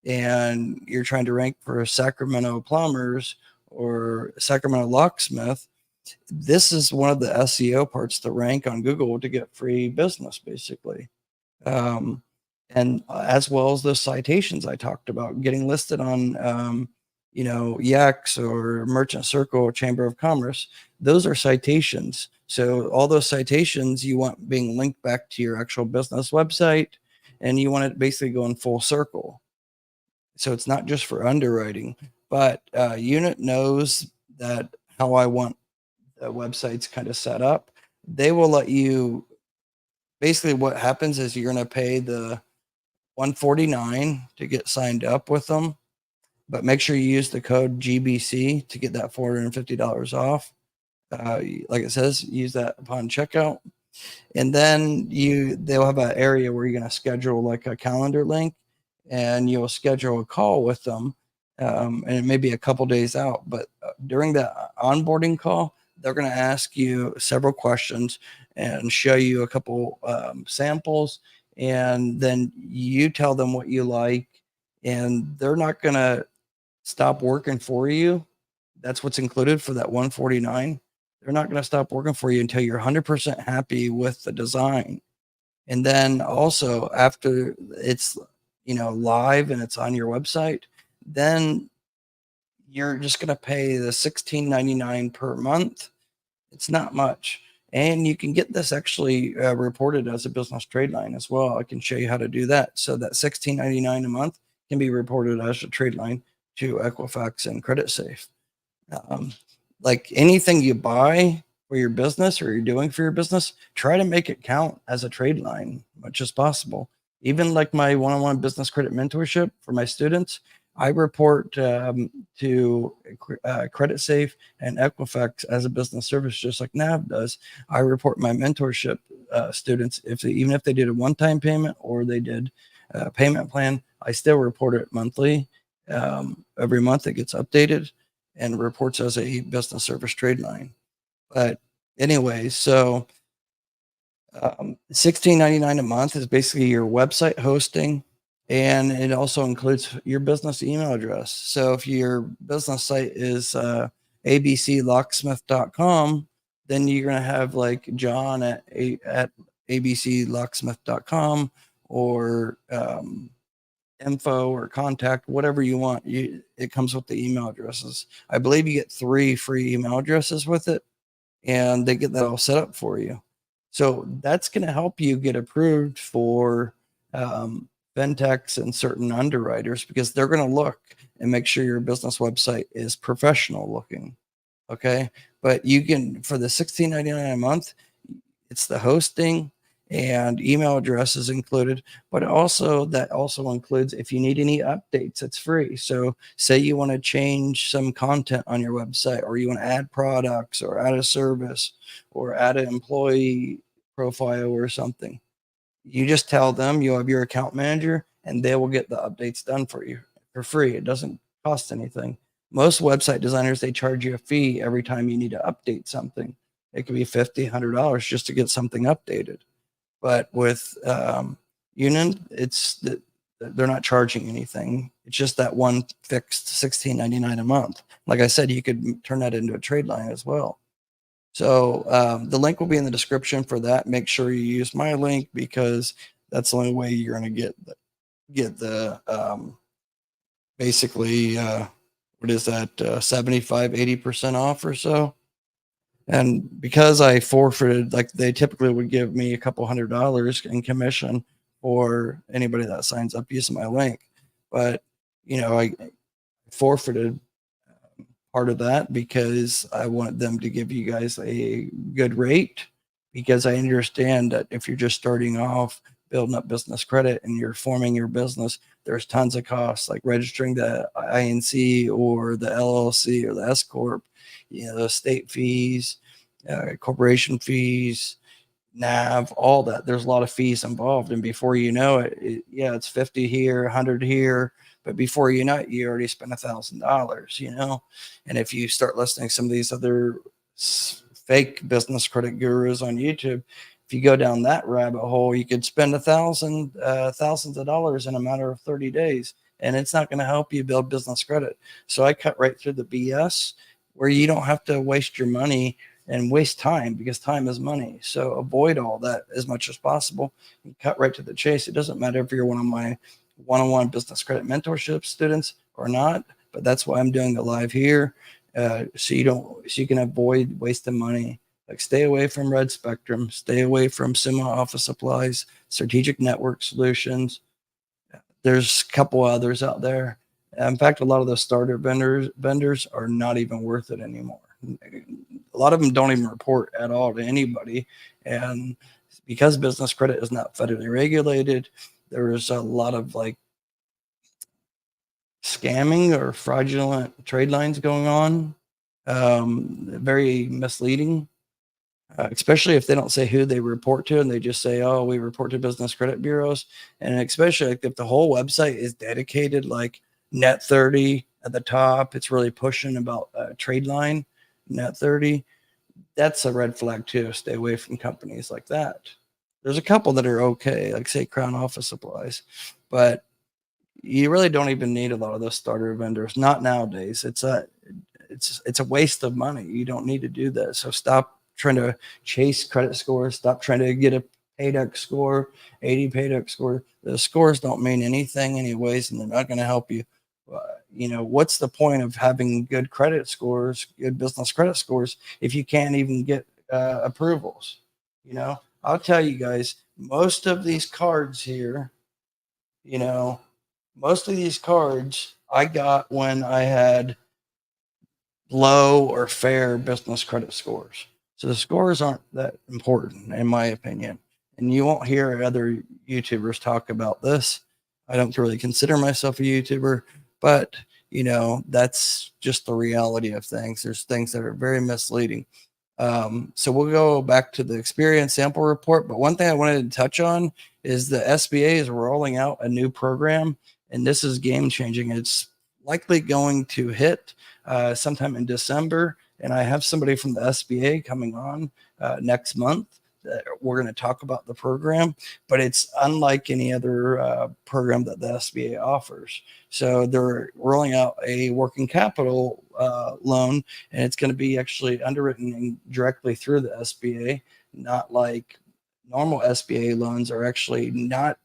Speaker 2: and you're trying to rank for Sacramento plumbers or Sacramento locksmith, this is one of the SEO parts to rank on Google to get free business, basically. And as well as those citations I talked about, getting listed on, Yext or Merchant Circle or Chamber of Commerce. Those are citations. So all those citations you want being linked back to your actual business website, and you want it basically going full circle. So it's not just for underwriting, but Unit knows that how I want the websites kind of set up. They will let you, basically what happens is you're going to pay the $149 to get signed up with them, but make sure you use the code GBC to get that $450 off. Like it says, use that upon checkout. And then they'll have an area where you're going to schedule like a calendar link, and you'll schedule a call with them. And it may be a couple days out, but during that onboarding call, they're going to ask you several questions and show you a couple samples, and then you tell them what you like, and they're not going to stop working for you. That's what's included for that $149. They're not going to stop working for you until you're 100% happy with the design. And then also after it's live and it's on your website, then you're just going to pay the $16.99 per month. It's not much. And you can get this actually reported as a business trade line as well. I can show you how to do that. So that $16.99 a month can be reported as a trade line to Equifax and CreditSafe. Like anything you buy for your business or you're doing for your business, try to make it count as a trade line much as possible. Even like my one-on-one business credit mentorship for my students, I report to CreditSafe and Equifax as a business service, just like NAV does. I report my mentorship students even if they did a one-time payment or they did a payment plan. I still report it monthly. Every month it gets updated and reports as a business service trade line. But anyway, so $16.99 a month is basically your website hosting, and it also includes your business email address. So if your business site is abclocksmith.com, then you're going to have like John at abclocksmith.com or info or contact, whatever you want. It comes with the email addresses. I believe you get 3 free email addresses with it, and they get that all set up for you. So that's going to help you get approved for fintechs and certain underwriters, because they're going to look and make sure your business website is professional looking. Okay. But you can, for the $16.99 a month, it's the hosting and email addresses included, but also that also includes if you need any updates, it's free. So say you want to change some content on your website, or you want to add products or add a service or add an employee profile or something. You just tell them you have your account manager and they will get the updates done for you for free. It doesn't cost anything. Most website designers, they charge you a fee every time you need to update something. It could be $50, $100 just to get something updated. But with Union, they're not charging anything. It's just that one fixed $16.99 a month. Like I said, you could turn that into a trade line as well. So the link will be in the description for that. Make sure you use my link, because that's the only way you're going to get the basically what is that 75, 80% off or so. And because I forfeited, like they typically would give me a couple $100 in commission for anybody that signs up using my link. But, I forfeited part of that because I want them to give you guys a good rate, because I understand that if you're just starting off building up business credit and you're forming your business, there's tons of costs, like registering the INC or the LLC or the S Corp, the state fees, corporation fees, NAV, all that. There's a lot of fees involved. And before you know it, it's 50 here, 100 here. But before you know it, you already spent $1,000, And if you start listening to some of these other fake business credit gurus on YouTube, if you go down that rabbit hole, you could spend thousands of dollars in a matter of 30 days, and it's not going to help you build business credit. So I cut right through the BS, where you don't have to waste your money and waste time, because time is money. So avoid all that as much as possible and cut right to the chase. It doesn't matter if you're one of my one-on-one business credit mentorship students or not, but that's why I'm doing it live here. So you can avoid wasting money. Like, stay away from Red Spectrum, stay away from Sima Office Supplies, Strategic Network Solutions. There's a couple others out there. In fact, a lot of the starter vendors are not even worth it anymore. A lot of them don't even report at all to anybody. And because business credit is not federally regulated, there's a lot of like scamming or fraudulent trade lines going on. Very misleading, especially if they don't say who they report to, and they just say, oh, we report to business credit bureaus. And especially like if the whole website is dedicated, like Net30 at the top, it's really pushing about trade line, Net30. That's a red flag too. Stay away from companies like that. There's a couple that are okay, like say Crown Office Supplies, but you really don't even need a lot of those starter vendors. Not nowadays. It's a waste of money. You don't need to do that. So stop trying to chase credit scores. Stop trying to get a paydex score, 80 paydex score. The scores don't mean anything anyways, and they're not going to help you What's the point of having good credit scores, good business credit scores, if you can't even get approvals? I'll tell you guys, most of these cards here, most of these cards I got when I had low or fair business credit scores. So the scores aren't that important, in my opinion. And you won't hear other YouTubers talk about this. I don't really consider myself a YouTuber, but that's just the reality of things. There's things that are very misleading. So we'll go back to the Experian sample report. But one thing I wanted to touch on is the SBA is rolling out a new program, and this is game changing. It's likely going to hit sometime in December. And I have somebody from the SBA coming on next month. We're going to talk about the program, but it's unlike any other program that the SBA offers. So they're rolling out a working capital loan, and it's going to be actually underwritten directly through the SBA, not like normal SBA loans are actually not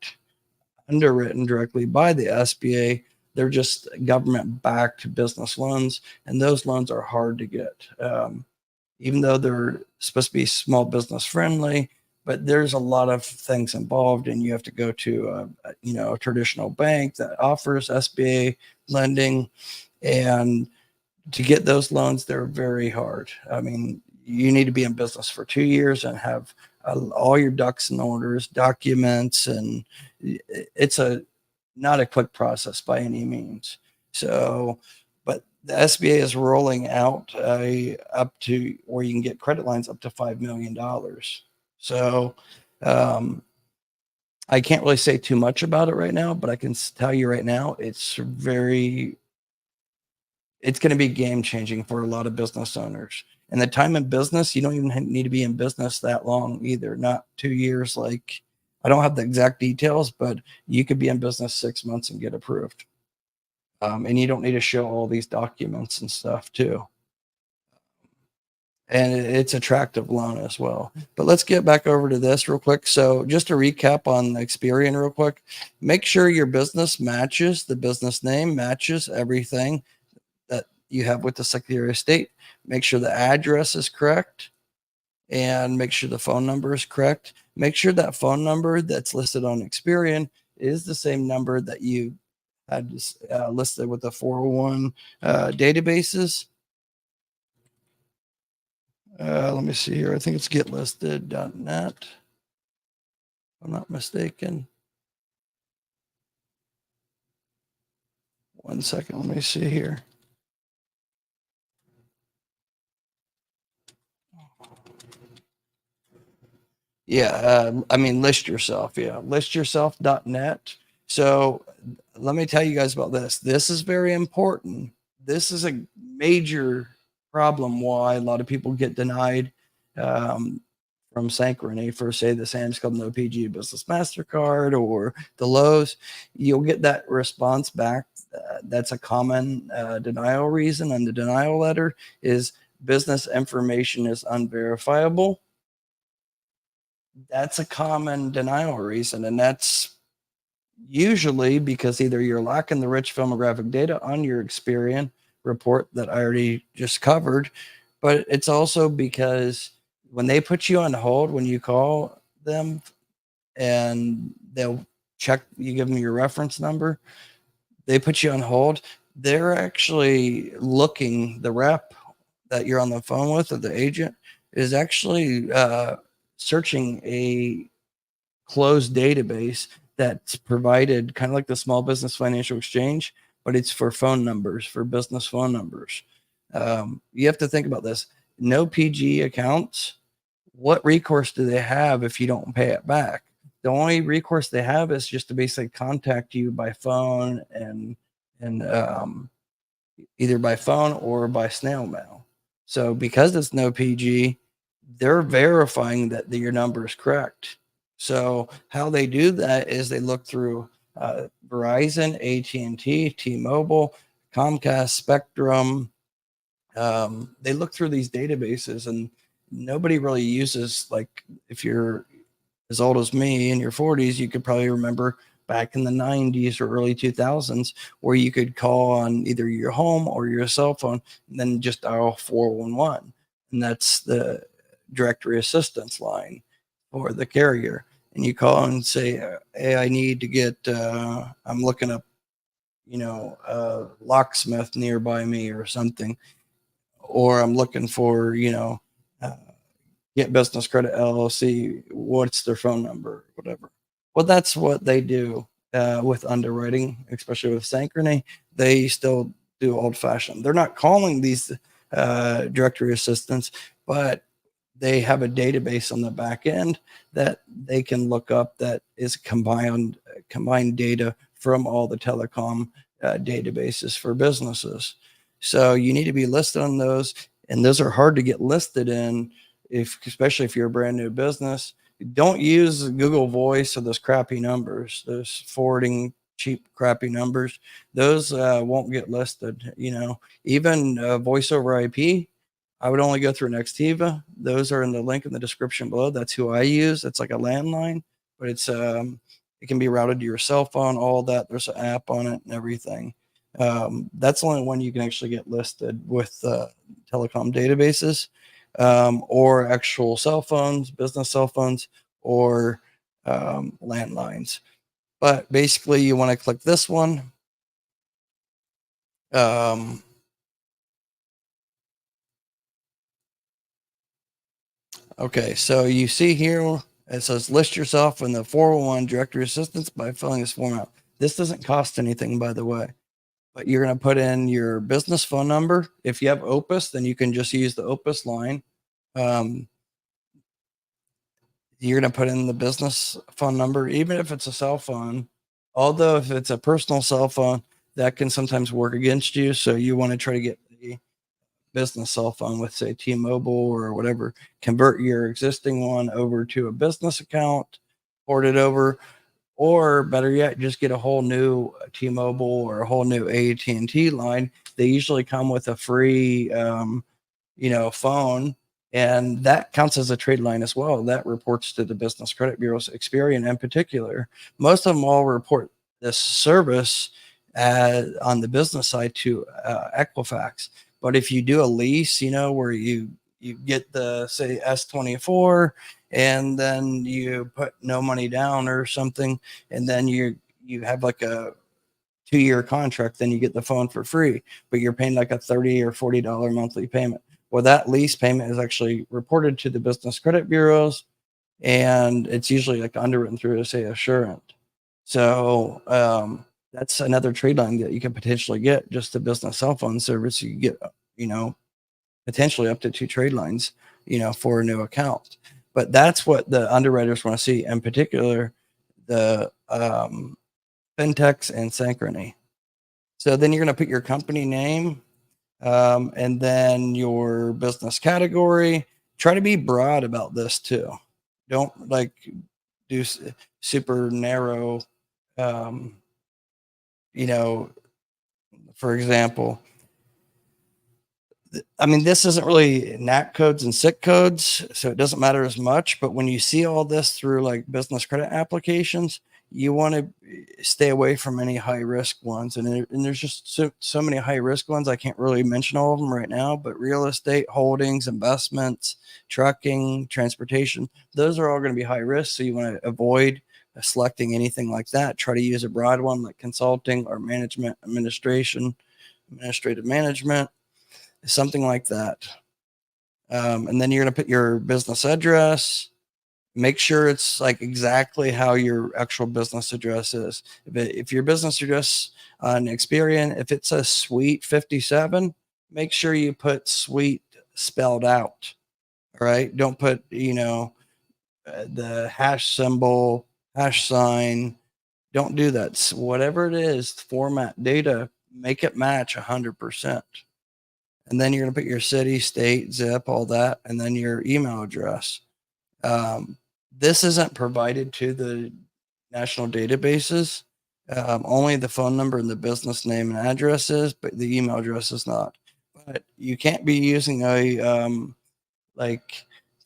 Speaker 2: underwritten directly by the SBA. They're just government-backed business loans, and those loans are hard to get. Even though they're supposed to be small business friendly, but there's a lot of things involved, and you have to go to a traditional bank that offers SBA lending, and to get those loans, they're very hard. I mean, you need to be in business for 2 years and have all your ducks in orders, documents, and it's not a quick process by any means. So, but the SBA is rolling out up to where you can get credit lines up to $5 million. So I can't really say too much about it right now, but I can tell you right now, it's going to be game changing for a lot of business owners. And the time in business, you don't even need to be in business that long either, not 2 years. Like, I don't have the exact details, but you could be in business 6 months and get approved. And you don't need to show all these documents and stuff too. And it's attractive loan as well. But let's get back over to this real quick. So just to recap on Experian real quick, make sure your business matches, the business name matches everything that you have with the Secretary of State. Make sure the address is correct, and make sure the phone number is correct. Make sure that phone number that's listed on Experian is the same number that you had listed with the 401 databases. Let me see here. I think it's getlisted.net, if I'm not mistaken. One second. Let me see here. Yeah, list yourself. Yeah, listyourself.net. So let me tell you guys about this. This is very important. This is a major problem why a lot of people get denied from Synchrony for, say, the Sam's Club No PG Business MasterCard or the Lowe's. You'll get that response back. That's a common denial reason. And the denial letter is business information is unverifiable. That's a common denial reason, and that's usually because either you're lacking the rich filmographic data on your Experian report that I already just covered, but it's also because when they put you on hold, when you call them and they'll check, you give them your reference number, they put you on hold, they're actually looking, the rep that you're on the phone with or the agent is actually searching a closed database that's provided kind of like the Small Business Financial Exchange, but it's for phone numbers, for business phone numbers. You have to think about this. No PG accounts, what recourse do they have if you don't pay it back? The only recourse they have is just to basically contact you by phone and either by phone or by snail mail. So because it's no PG, they're verifying that your number is correct. So how they do that is they look through Verizon, AT&T, T-Mobile, Comcast, Spectrum. They look through these databases, and nobody really uses, like, if you're as old as me in your 40s, you could probably remember back in the 90s or early 2000s, where you could call on either your home or your cell phone and then just dial 411. And that's the directory assistance line for the carrier. And you call and say, hey, I need to get, I'm looking up, a locksmith nearby me or something, or I'm looking for, Get Business Credit LLC, what's their phone number, whatever. Well, that's what they do with underwriting, especially with Synchrony. They still do old fashioned. They're not calling these directory assistants, but they have a database on the back end that they can look up that is combined data from all the telecom databases for businesses. So you need to be listed on those, and those are hard to get listed in, especially if you're a brand new business. Don't use Google Voice or those crappy numbers, those forwarding cheap crappy numbers. Those won't get listed. Even voice over IP, I would only go through Nextiva. Those are in the link in the description below. That's who I use. It's like a landline, but it can be routed to your cell phone, all that. There's an app on it and everything. That's the only one you can actually get listed with telecom databases, or actual cell phones, business cell phones, or landlines. But basically, you want to click this one. Okay, so you see here, it says list yourself in the 401 directory assistance by filling this form out. This doesn't cost anything, by the way, but you're going to put in your business phone number. If you have Opus, then you can just use the Opus line. You're going to put in the business phone number, even if it's a cell phone. Although if it's a personal cell phone, that can sometimes work against you. So you want to try to get the business cell phone with, say, T-Mobile or whatever. Convert your existing one over to a business account, port it over, or better yet, just get a whole new T-Mobile or a whole new AT&T line. They usually come with a free, phone, and that counts as a trade line as well. That reports to the Business Credit Bureau's Experian in particular. Most of them all report this service on the business side to Equifax. But if you do a lease, where you get the, say, S24, and then you put no money down or something, and then you have like a 2-year contract, then you get the phone for free, but you're paying like a $30 or $40 monthly payment. Well, that lease payment is actually reported to the Business Credit Bureaus, and it's usually like underwritten through, say, Assurant. So that's another trade line that you can potentially get, just a business cell phone service. You get, potentially up to 2 trade lines, for a new account. But that's what the underwriters want to see, in particular, the Fintechs and Synchrony. So then you're going to put your company name, and then your business category. Try to be broad about this too. Don't do super narrow. For example, this isn't really NAC codes and SIC codes, so it doesn't matter as much. But when you see all this through like business credit applications, you want to stay away from any high risk ones. And there's just so many high risk ones. I can't really mention all of them right now, but real estate, holdings, investments, trucking, transportation, those are all going to be high risk. So you want to avoid selecting anything like that. Try to use a broad one like consulting or management, administrative management, something like that. And then you're going to put your business address. Make sure it's like exactly how your actual business address is. If your business address on Experian, if it says Suite 57, make sure you put Suite spelled out. All right. Don't put, the hash symbol, hash sign. Don't do that. Whatever it is, format data, make it match 100%. And then you're going to put your city, state, zip, all that, and then your email address. This isn't provided to the national databases. Only the phone number and the business name and address is, but the email address is not. But you can't be using a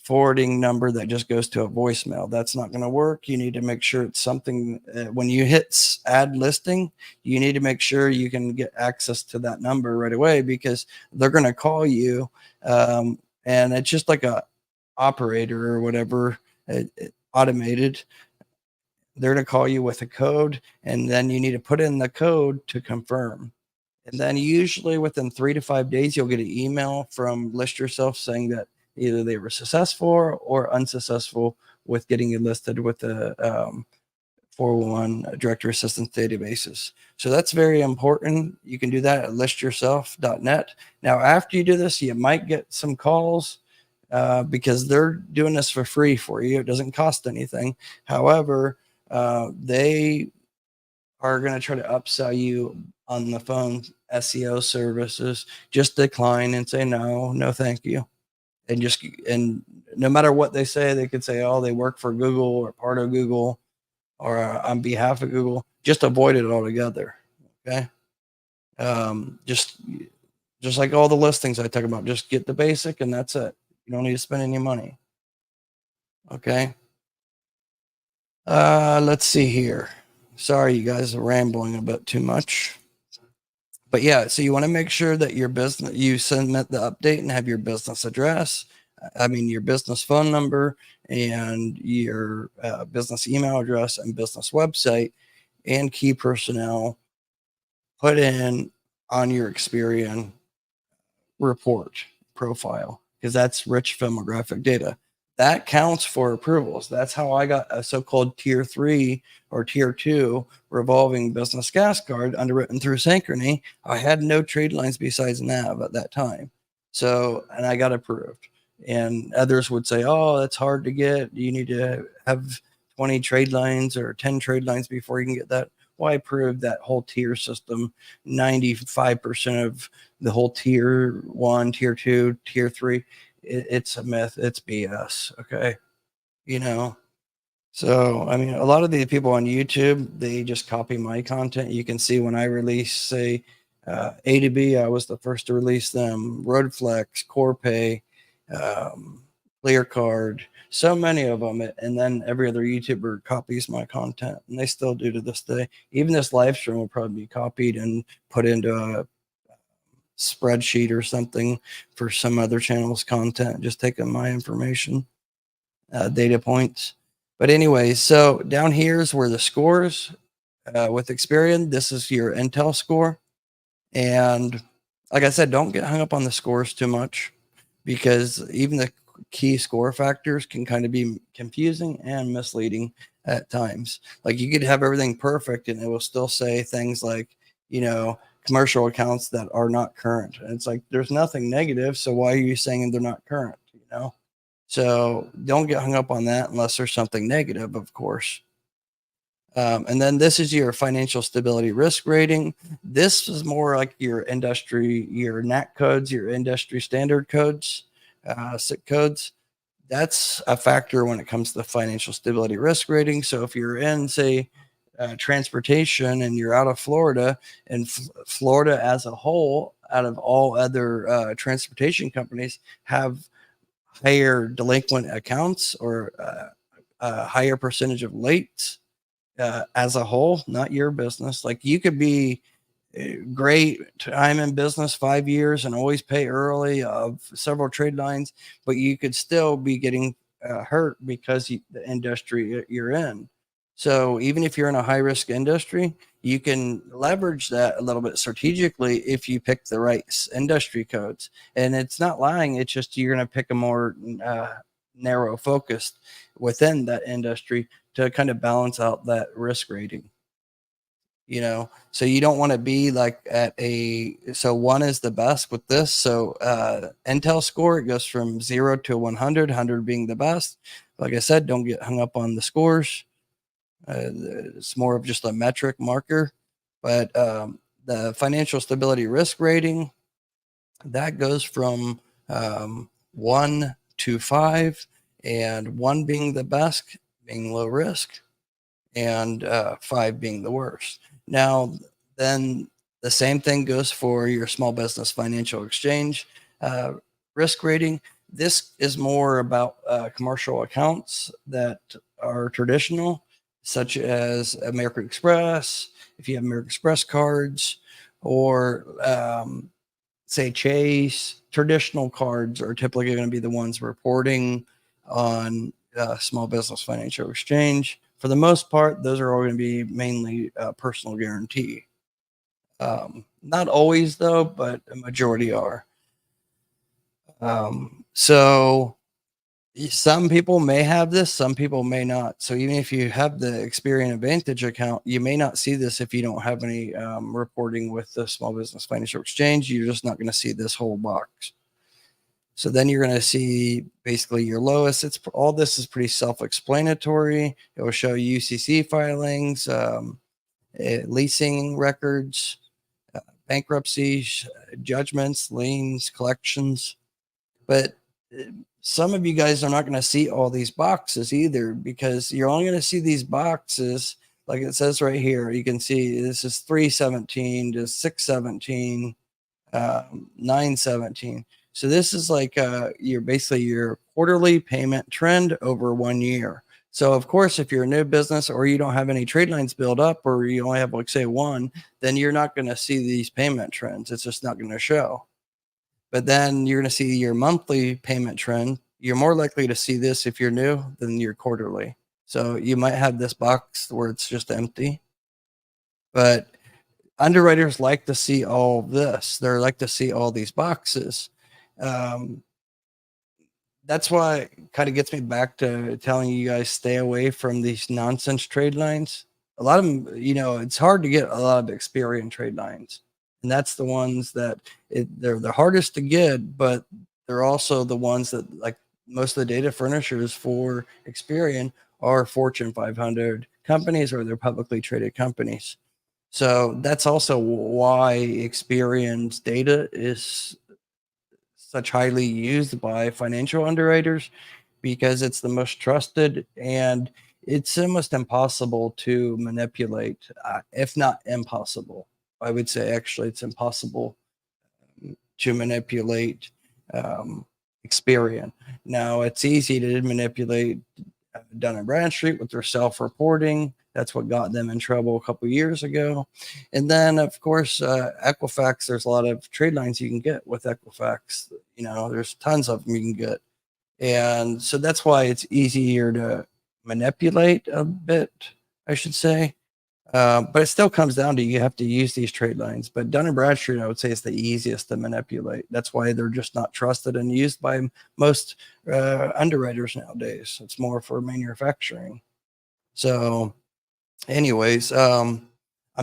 Speaker 2: forwarding number that just goes to a voicemail. That's not going to work. You need to make sure it's something when you hit add listing, you need to make sure you can get access to that number right away, because they're going to call you. And it's just like a operator or whatever, automated. They're going to call you with a code, and then you need to put in the code to confirm. And then usually within 3 to 5 days, you'll get an email from List Yourself saying that either they were successful or unsuccessful with getting you listed with the 401 directory assistance databases. So that's very important. You can do that at listyourself.net. Now, after you do this, you might get some calls because they're doing this for free for you. It doesn't cost anything. However, they are going to try to upsell you on the phone SEO services. Just decline and say no, thank you. And no matter what they say, they could say, oh, they work for Google or part of Google or on behalf of Google. Just avoid it altogether. Okay. Just like all the listings I talk about, just get the basic and that's it. You don't need to spend any money. Okay. Let's see here. Sorry, you guys are rambling a bit too much. But yeah, so you want to make sure that your business, you submit the update and have your business address, your business phone number and your business email address and business website and key personnel put in on your Experian report profile, because that's rich filmographic data. That counts for approvals. That's how I got a so-called tier 3 or tier 2 revolving business gas card underwritten through Synchrony. I had no trade lines besides NAV at that time. So, and I got approved. And others would say, oh, that's hard to get. You need to have 20 trade lines or 10 trade lines before you can get that. Well, I proved that whole tier system, 95% of the whole tier 1, tier 2, tier 3, it's a myth. It's BS. Okay. So, a lot of the people on YouTube, they just copy my content. You can see when I release, say, A to B, I was the first to release them, Roadflex, Corpay, ClearCard, so many of them. And then every other YouTuber copies my content, and they still do to this day. Even this live stream will probably be copied and put into a spreadsheet or something for some other channel's content, just taking my information, data points. But anyway, so down here is where the scores with Experian. This is your Intel score. And like I said, don't get hung up on the scores too much, because even the key score factors can kind of be confusing and misleading at times. Like you could have everything perfect and it will still say things like, commercial accounts that are not current. And it's like, there's nothing negative. So why are you saying they're not current? So don't get hung up on that unless there's something negative, of course. And then this is your financial stability risk rating. This is more like your industry, your NAC codes, your industry standard codes, SIC codes. That's a factor when it comes to the financial stability risk rating. So if you're in, say, transportation and you're out of Florida, and Florida as a whole, out of all other transportation companies, have higher delinquent accounts or a higher percentage of late as a whole, not your business. Like you could be great time in business, 5 years, and always pay early of several trade lines, but you could still be getting hurt because the industry you're in. So even if you're in a high risk industry, you can leverage that a little bit strategically if you pick the right industry codes. And it's not lying. It's just you're going to pick a more narrow focused within that industry to kind of balance out that risk rating. So you don't want to be like so 1 is the best with this. So Intel score, it goes from 0 to 100, 100 being the best. Like I said, don't get hung up on the scores. It's more of just a metric marker. But the financial stability risk rating, that goes from 1 to 5, and 1 being the best, being low risk, and 5 being the worst. Now, then the same thing goes for your small business financial exchange risk rating. This is more about commercial accounts that are traditional, such as American Express, if you have American Express cards, or say Chase. Traditional cards are typically going to be the ones reporting on Small Business Financial Exchange. For the most part, those are all going to be mainly personal guarantee. Not always, though, but a majority are. So some people may have this, some people may not. So even if you have the Experian Advantage account, you may not see this if you don't have any reporting with the Small Business Financial Exchange. You're just not going to see this whole box. So then you're going to see basically your lowest. It's all this is pretty self-explanatory. It will show UCC filings, leasing records, bankruptcies, judgments, liens, collections. But some of you guys are not going to see all these boxes either, because you're only going to see these boxes like it says right here. You can see this is 317 to 617, 917. So this is like your basically your quarterly payment trend over 1 year. So of course, if you're a new business or you don't have any trade lines built up, or you only have like say one, then you're not going to see these payment trends. It's just not going to show. But then you're going to see your monthly payment trend. You're more likely to see this if you're new than your quarterly. So you might have this box where it's just empty. But underwriters like to see all this. They like to see all these boxes. That's why it kind of gets me back to telling you guys stay away from these nonsense trade lines. A lot of them, it's hard to get a lot of Experian trade lines. And that's the ones that they're the hardest to get, but they're also the ones that, like most of the data furnishers for Experian, are Fortune 500 companies or they're publicly traded companies. So that's also why Experian's data is such highly used by financial underwriters, because it's the most trusted and it's almost impossible to manipulate, if not impossible. I would say actually it's impossible to manipulate Experian. Now, it's easy to manipulate Dun & Bradstreet with their self-reporting. That's what got them in trouble a couple years ago. And then, of course, Equifax, there's a lot of trade lines you can get with Equifax. There's tons of them you can get. And so that's why it's easier to manipulate a bit, I should say. But it still comes down to you have to use these trade lines. But Dun & Bradstreet, I would say, is the easiest to manipulate. That's why they're just not trusted and used by most underwriters nowadays. It's more for manufacturing. So anyways, I'm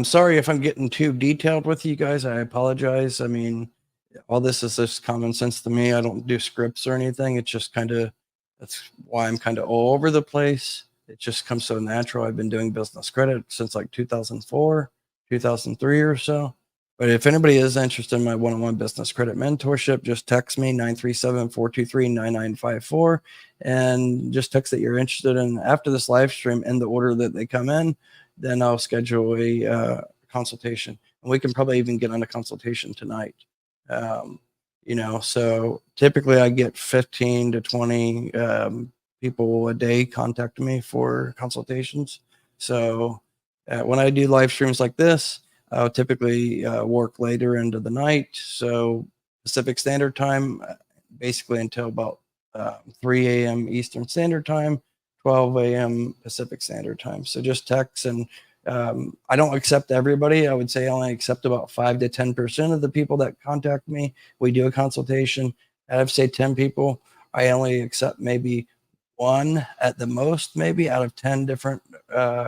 Speaker 2: sorry if I'm getting too detailed with you guys. I apologize. I mean, all this is just common sense to me. I don't do scripts or anything. It's just that's why I'm kind of all over the place. It just comes so natural. I've been doing business credit since like 2004, 2003 or so. But if anybody is interested in my one-on-one business credit mentorship, just text me 937-423-9954 and just text that you're interested in. After this live stream, in the order that they come in, then I'll schedule a consultation. And we can probably even get on a consultation tonight. So typically I get 15 to 20 people a day contact me for consultations. So when I do live streams like this, I'll typically work later into the night. So Pacific Standard Time, basically until about 3 a.m. Eastern Standard Time, 12 a.m. Pacific Standard Time. So just text, and I don't accept everybody. I would say I only accept about 5 to 10% of the people that contact me. We do a consultation. Out of say 10 people, I only accept maybe one at the most, maybe out of 10 different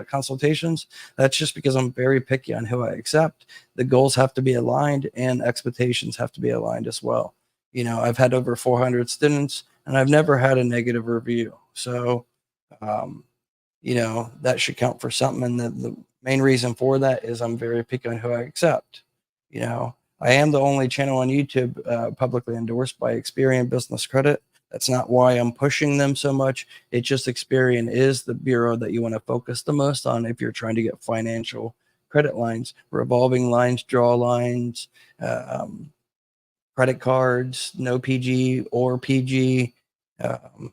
Speaker 2: consultations. That's just because I'm very picky on who I accept. The goals have to be aligned and expectations have to be aligned as well. I've had over 400 students and I've never had a negative review. So, that should count for something. And the main reason for that is I'm very picky on who I accept. I am the only channel on YouTube publicly endorsed by Experian Business Credit. That's not why I'm pushing them so much. It's just Experian is the bureau that you want to focus the most on if you're trying to get financial credit lines, revolving lines, draw lines, credit cards, no PG or PG, um,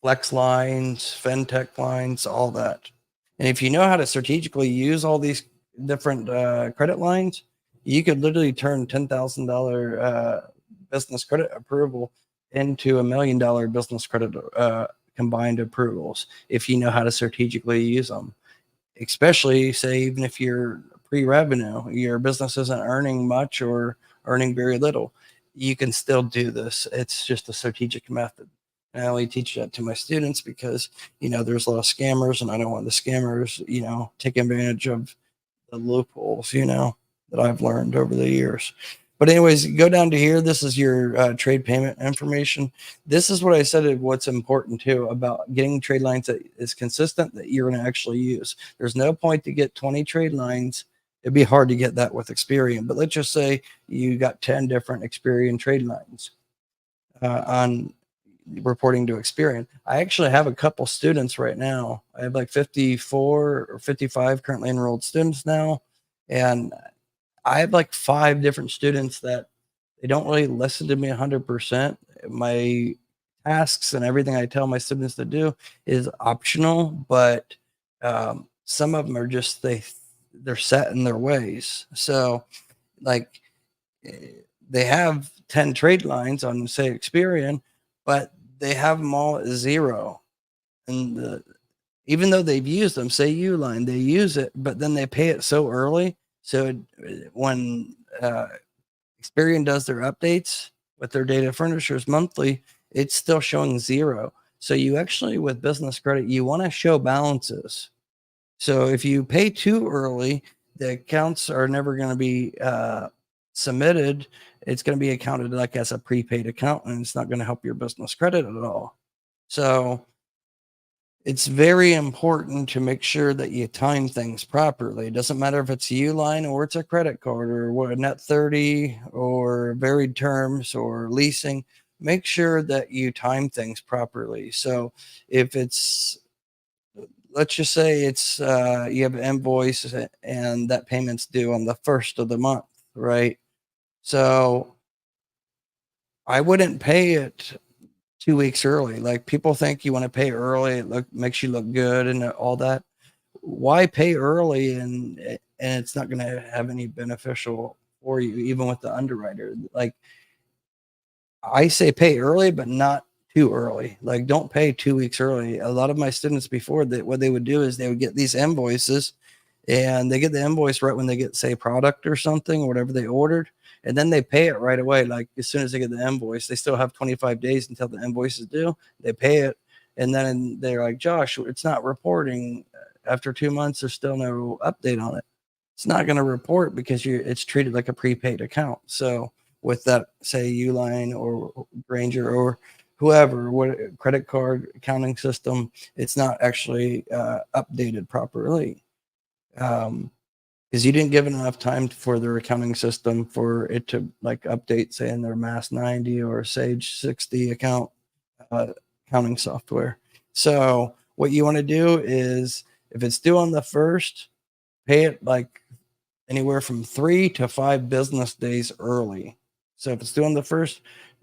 Speaker 2: flex lines, fintech lines, all that. And if you know how to strategically use all these different credit lines, you could literally turn $10,000 business credit approval into $1 million business credit combined approvals if you know how to strategically use them. Especially, say, even if you're pre-revenue, your business isn't earning much or earning very little, you can still do this. It's just a strategic method. And I only teach that to my students because, there's a lot of scammers, and I don't want the scammers, take advantage of the loopholes, that I've learned over the years. But anyways, go down to here. This is your trade payment information. This is what I said, what's important too about getting trade lines that is consistent that you're going to actually use. There's no point to get 20 trade lines. It'd be hard to get that with Experian, but let's just say you got 10 different Experian trade lines on reporting to Experian. I actually have a couple students right now. I have like 54 or 55 currently enrolled students now. And I have like 5 different students that they don't really listen to me 100%. My tasks and everything I tell my students to do is optional, but some of them are just, they're set in their ways. So like they have 10 trade lines on, say, Experian, but they have them all at 0. And even though they've used them, say Uline, they use it, but then they pay it so early. So when Experian does their updates with their data furnishers monthly, it's still showing 0. So you actually, with business credit, you want to show balances. So if you pay too early, the accounts are never going to be submitted. It's going to be accounted like as a prepaid account, and it's not going to help your business credit at all. So it's very important to make sure that you time things properly. It doesn't matter if it's Uline or it's a credit card or what, a net 30 or varied terms or leasing. Make sure that you time things properly. So if it's, let's just say it's you have an invoice and that payment's due on the 1st of the month, right? So I wouldn't pay it 2 weeks early. Like, people think you want to pay early, it makes you look good and all that. Why pay early and it's not going to have any beneficial for you, even with the underwriter? Like, I say pay early, but not too early. Like, don't pay 2 weeks early. A lot of my students before that, what they would do is they would get these invoices, and they get the invoice right when they get, say, product or something or whatever they ordered, and then they pay it right away. Like, as soon as they get the invoice, they still have 25 days until the invoice is due. They pay it, and then they're like, Josh, it's not reporting. After 2 months, there's still no update on it. It's not going to report because it's treated like a prepaid account. So with that, say, Uline or Granger or whoever, what credit card accounting system, it's not actually updated properly. Because you didn't give it enough time for their accounting system for it to like update, say, in their Mass 90 or Sage 60 accounting software. So what you want to do is, if it's due on the 1st, pay it like anywhere from 3 to 5 business days early. So if it's due on the 1st,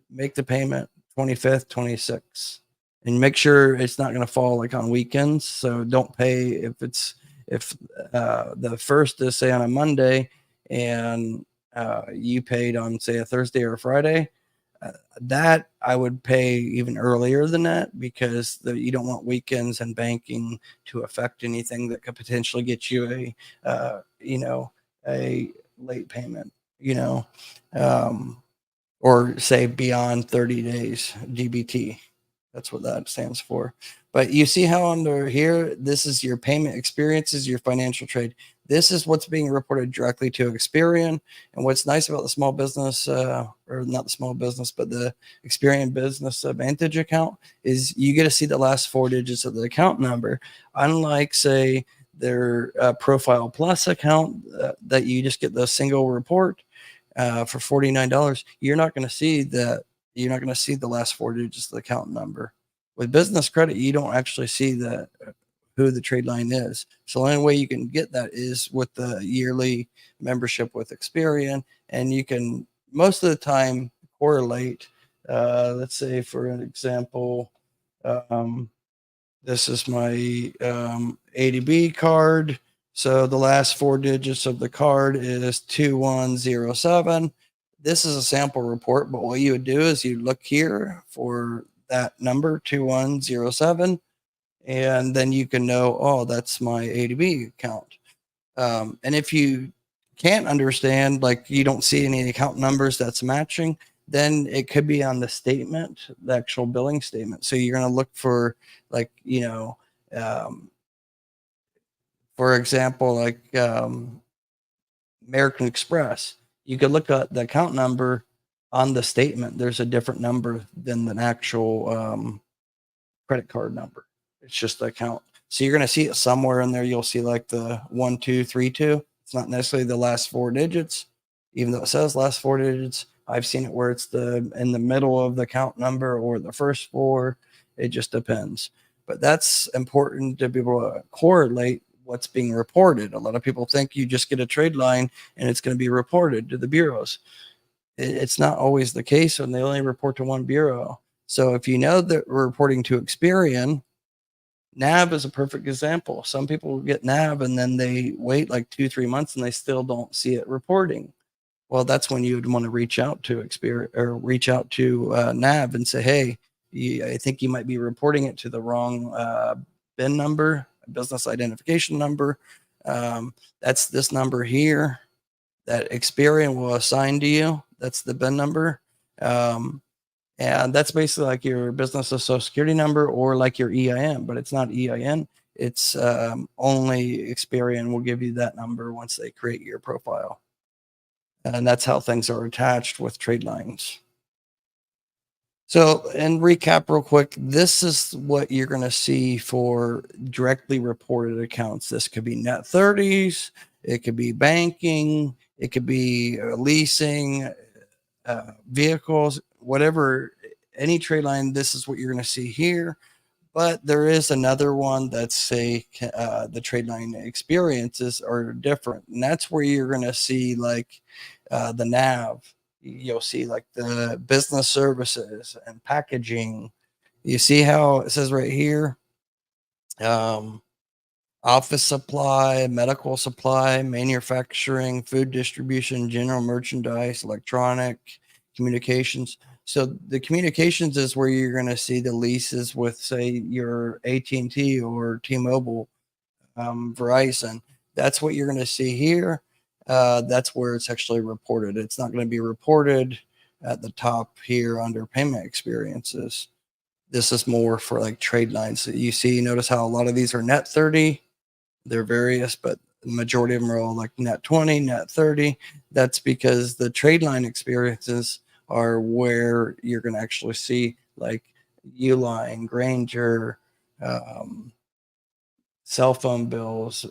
Speaker 2: make the payment 25th, 26th, and make sure it's not going to fall like on weekends. So don't pay if the 1st is, say, on a Monday, and you paid on, say, a Thursday or a Friday. That I would pay even earlier than that, because you don't want weekends and banking to affect anything that could potentially get you a late payment, or say beyond 30 days GBT. That's what that stands for. But you see how under here, this is your payment experiences, your financial trade. This is what's being reported directly to Experian. And what's nice about the small business, or not the small business, but the Experian Business Advantage account, is you get to see the last 4 digits of the account number. Unlike, say, their Profile Plus account that you just get the single report for $49, you're not going to see that. You're not going to see the last 4 digits of the account number. With business credit, you don't actually see who the trade line is. So the only way you can get that is with the yearly membership with Experian, and you can most of the time correlate. Let's say, for an example, this is my ADB card. So the last 4 digits of the card is 2107. This is a sample report, but what you would do is you look here for that number 2107, and then you can know, oh, that's my ADB account. And if you can't understand, like you don't see any account numbers that's matching, then it could be on the statement, the actual billing statement. So you're going to look for, like, for example, like American Express. You could look at the account number on the statement. There's a different number than the actual credit card number. It's just the account. So you're going to see it somewhere in there. You'll see like the 1232. It's not necessarily the last 4 digits, even though it says last 4 digits. I've seen it where it's in the middle of the account number or the first 4. It just depends. But that's important to be able to correlate what's being reported. A lot of people think you just get a trade line and it's going to be reported to the bureaus. It's not always the case, and they only report to one bureau. So if you know that we're reporting to Experian, NAV is a perfect example. Some people get NAV and then they wait like 2-3 months and they still don't see it reporting. Well, that's when you would want to reach out to Experian or reach out to NAV and say, hey, I think you might be reporting it to the wrong BIN number, business identification number. That's this number here that Experian will assign to you. That's the BIN number. And that's basically like your business social security number or like your EIN, but it's not EIN. It's only Experian will give you that number once they create your profile. And that's how things are attached with trade lines. So, and recap real quick, this is what you're going to see for directly reported accounts. This could be net 30s, it could be banking, it could be leasing, vehicles, whatever, any trade line. This is what you're going to see here. But there is another one that's say the trade line experiences are different, and that's where you're going to see like the NAV. You'll see like the business services and packaging. You see how it says right here, office supply, medical supply, manufacturing, food distribution, general merchandise, electronic, communications. So the communications is where you're going to see the leases with, say, your AT&T or T-Mobile, Verizon. That's what you're going to see here. That's where it's actually reported. It's not going to be reported at the top here under payment experiences. This is more for like trade lines. So you see, notice how a lot of these are net 30. They're various, but the majority of them are all like net 20, net 30. That's because the trade line experiences are where you're going to actually see like Uline, Granger, cell phone bills,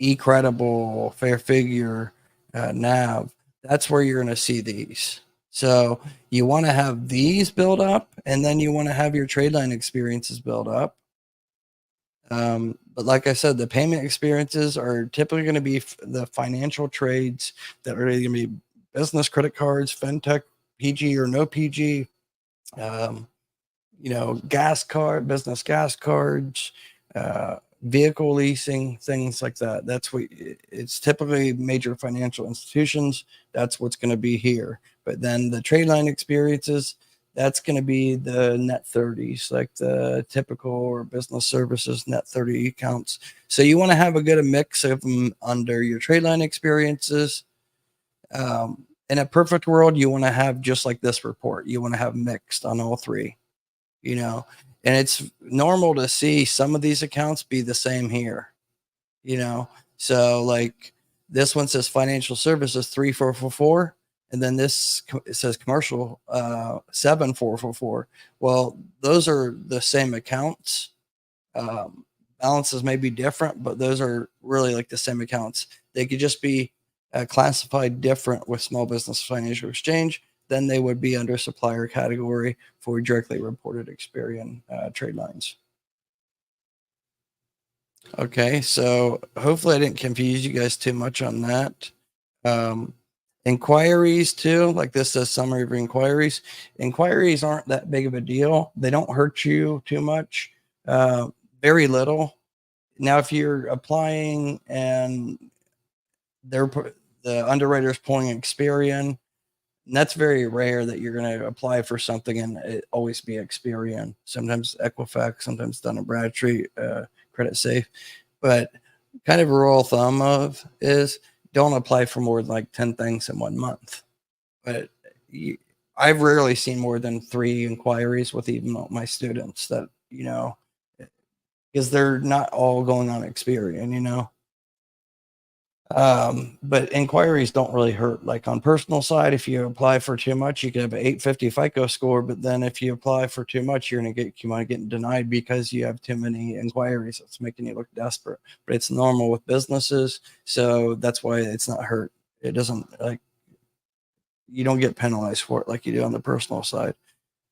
Speaker 2: eCredible, Fair Figure, NAV. That's where you're going to see these. So you want to have these build up, and then you want to have your trade line experiences build up. But like I said, the payment experiences are typically going to be the financial trades that are going to be business credit cards, fintech, PG or no PG, gas card, business gas cards, vehicle leasing, things like that. That's what it's typically major financial institutions. That's what's going to be here. But then the trade line experiences, that's going to be the net 30s, like the typical or business services net 30 accounts. So you want to have a good mix of them under your trade line experiences. In a perfect world, you want to have just like this report. You want to have mixed on all three, and it's normal to see some of these accounts be the same here, So like this one says financial services 3444. And then this it says commercial 7444. Well, those are the same accounts. Balances may be different, but those are really like the same accounts. They could just be classified different with Small Business Financial Exchange. Then they would be under supplier category for directly reported Experian trade lines. Okay, so hopefully I didn't confuse you guys too much on that. Inquiries too, like this says summary of inquiries. Inquiries aren't that big of a deal. They don't hurt you too much, very little. Now, if you're applying and the underwriter's pulling Experian, and that's very rare that you're going to apply for something and it always be Experian. Sometimes Equifax, sometimes Dun& Bradstreet, Credit Safe. But kind of a rule of thumb of is don't apply for more than like 10 things in 1 month. But I've rarely seen more than 3 inquiries with even my students that, because they're not all going on Experian. But inquiries don't really hurt. Like on personal side, if you apply for too much, you could have an 850 FICO score, but then if you apply for too much, you might get denied because you have too many inquiries. It's making you look desperate, but it's normal with businesses. So that's why it's not hurt. It doesn't, like, you don't get penalized for it like you do on the personal side.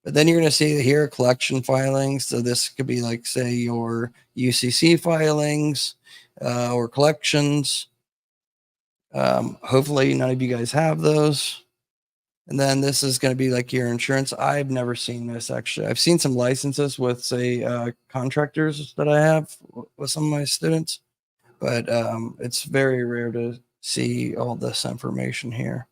Speaker 2: But then you're going to see here collection filings. So this could be like, say, your UCC filings or collections. Hopefully none of you guys have those. And then this is going to be like your insurance. I've never seen this actually. I've seen some licenses with, say, contractors that I have with some of my students, but it's very rare to see all this information here.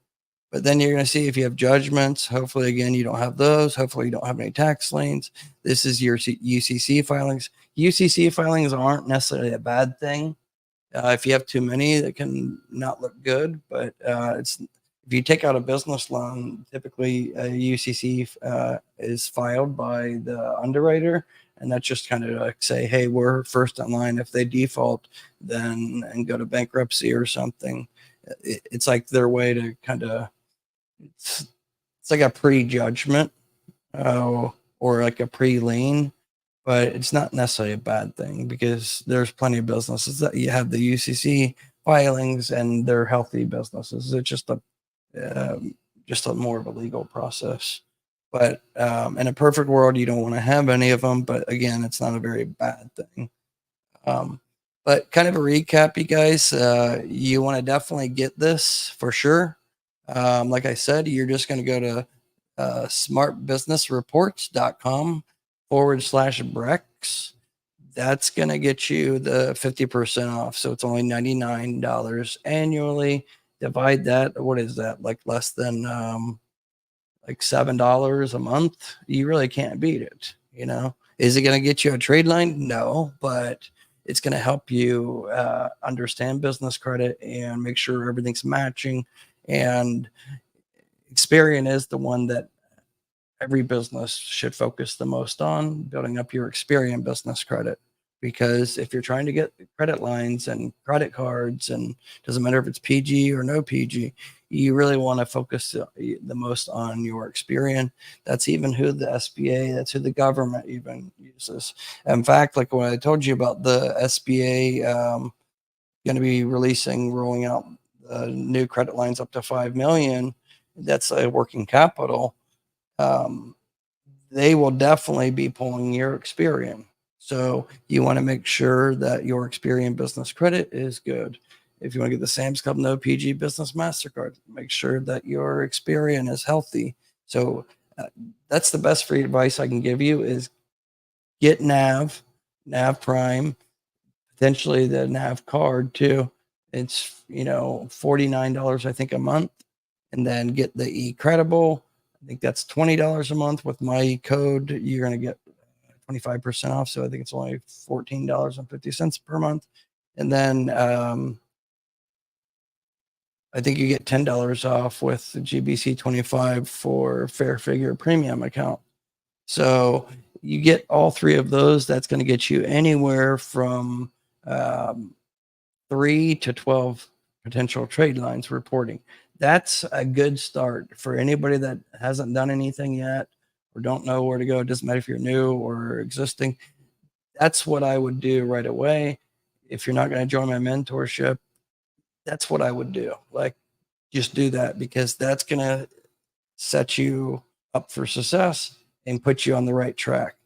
Speaker 2: But then you're going to see if you have judgments. Hopefully, again, you don't have those. Hopefully, you don't have any tax liens. This is your UCC filings. UCC filings aren't necessarily a bad thing. If you have too many, that can not look good. But if you take out a business loan, typically a UCC is filed by the underwriter, and that's just kind of like say, hey, we're first in line. If they default, then and go to bankruptcy or something, it's like their way to kind of it's like a pre-judgment or like a pre-lien. But it's not necessarily a bad thing because there's plenty of businesses that you have the UCC filings and they're healthy businesses. It's just a more of a legal process. But in a perfect world, you don't want to have any of them. But again, it's not a very bad thing. But kind of a recap, you guys, you want to definitely get this for sure. Like I said, you're just going to go to smartbusinessreports.com/Brex. That's going to get you the 50% off. So it's only $99 annually. Divide that. What is that? Like less than like $7 a month. You really can't beat it. Is it going to get you a trade line? No, but it's going to help you understand business credit and make sure everything's matching. And Experian is the one that every business should focus the most on, building up your Experian business credit. Because if you're trying to get credit lines and credit cards, and doesn't matter if it's PG or no PG, you really want to focus the most on your Experian. That's even who the SBA, that's who the government even uses. In fact, like what I told you about the SBA going to be rolling out new credit lines up to $5 million. That's a working capital. They will definitely be pulling your Experian. So you want to make sure that your Experian business credit is good. If you want to get the Sam's Club No PG Business MasterCard, make sure that your Experian is healthy. So that's the best free advice I can give you is get NAV Prime, potentially the NAV card too. It's, $49, I think, a month. And then get the eCredible. I think that's $20 a month. With my code, you're going to get 25% off. So I think it's only $14.50 per month. And then I think you get $10 off with the GBC 25 for Fair Figure Premium account. So you get all 3 of those. That's going to get you anywhere from 3 to 12 potential trade lines reporting. That's a good start for anybody that hasn't done anything yet or don't know where to go. It doesn't matter if you're new or existing. That's what I would do right away. If you're not going to join my mentorship, that's what I would do. Like, just do that, because that's going to set you up for success and put you on the right track.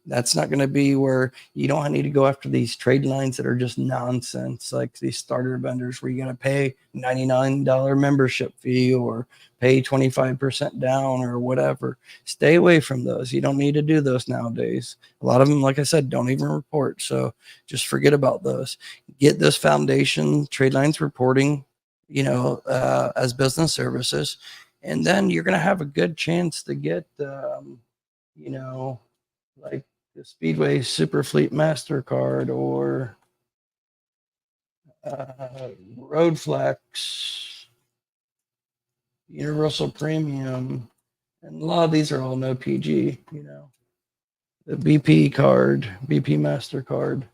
Speaker 2: That's not going to be where you don't need to go after these trade lines that are just nonsense, like these starter vendors where you got to pay $99 membership fee or pay 25% down or whatever. Stay away from those. You don't need to do those nowadays. A lot of them, like I said, don't even report. So just forget about those. Get this foundation trade lines reporting, as business services. And then you're going to have a good chance to get, like the Speedway Superfleet MasterCard or Roadflex, Universal Premium, and a lot of these are all no PG, the BP card, BP MasterCard.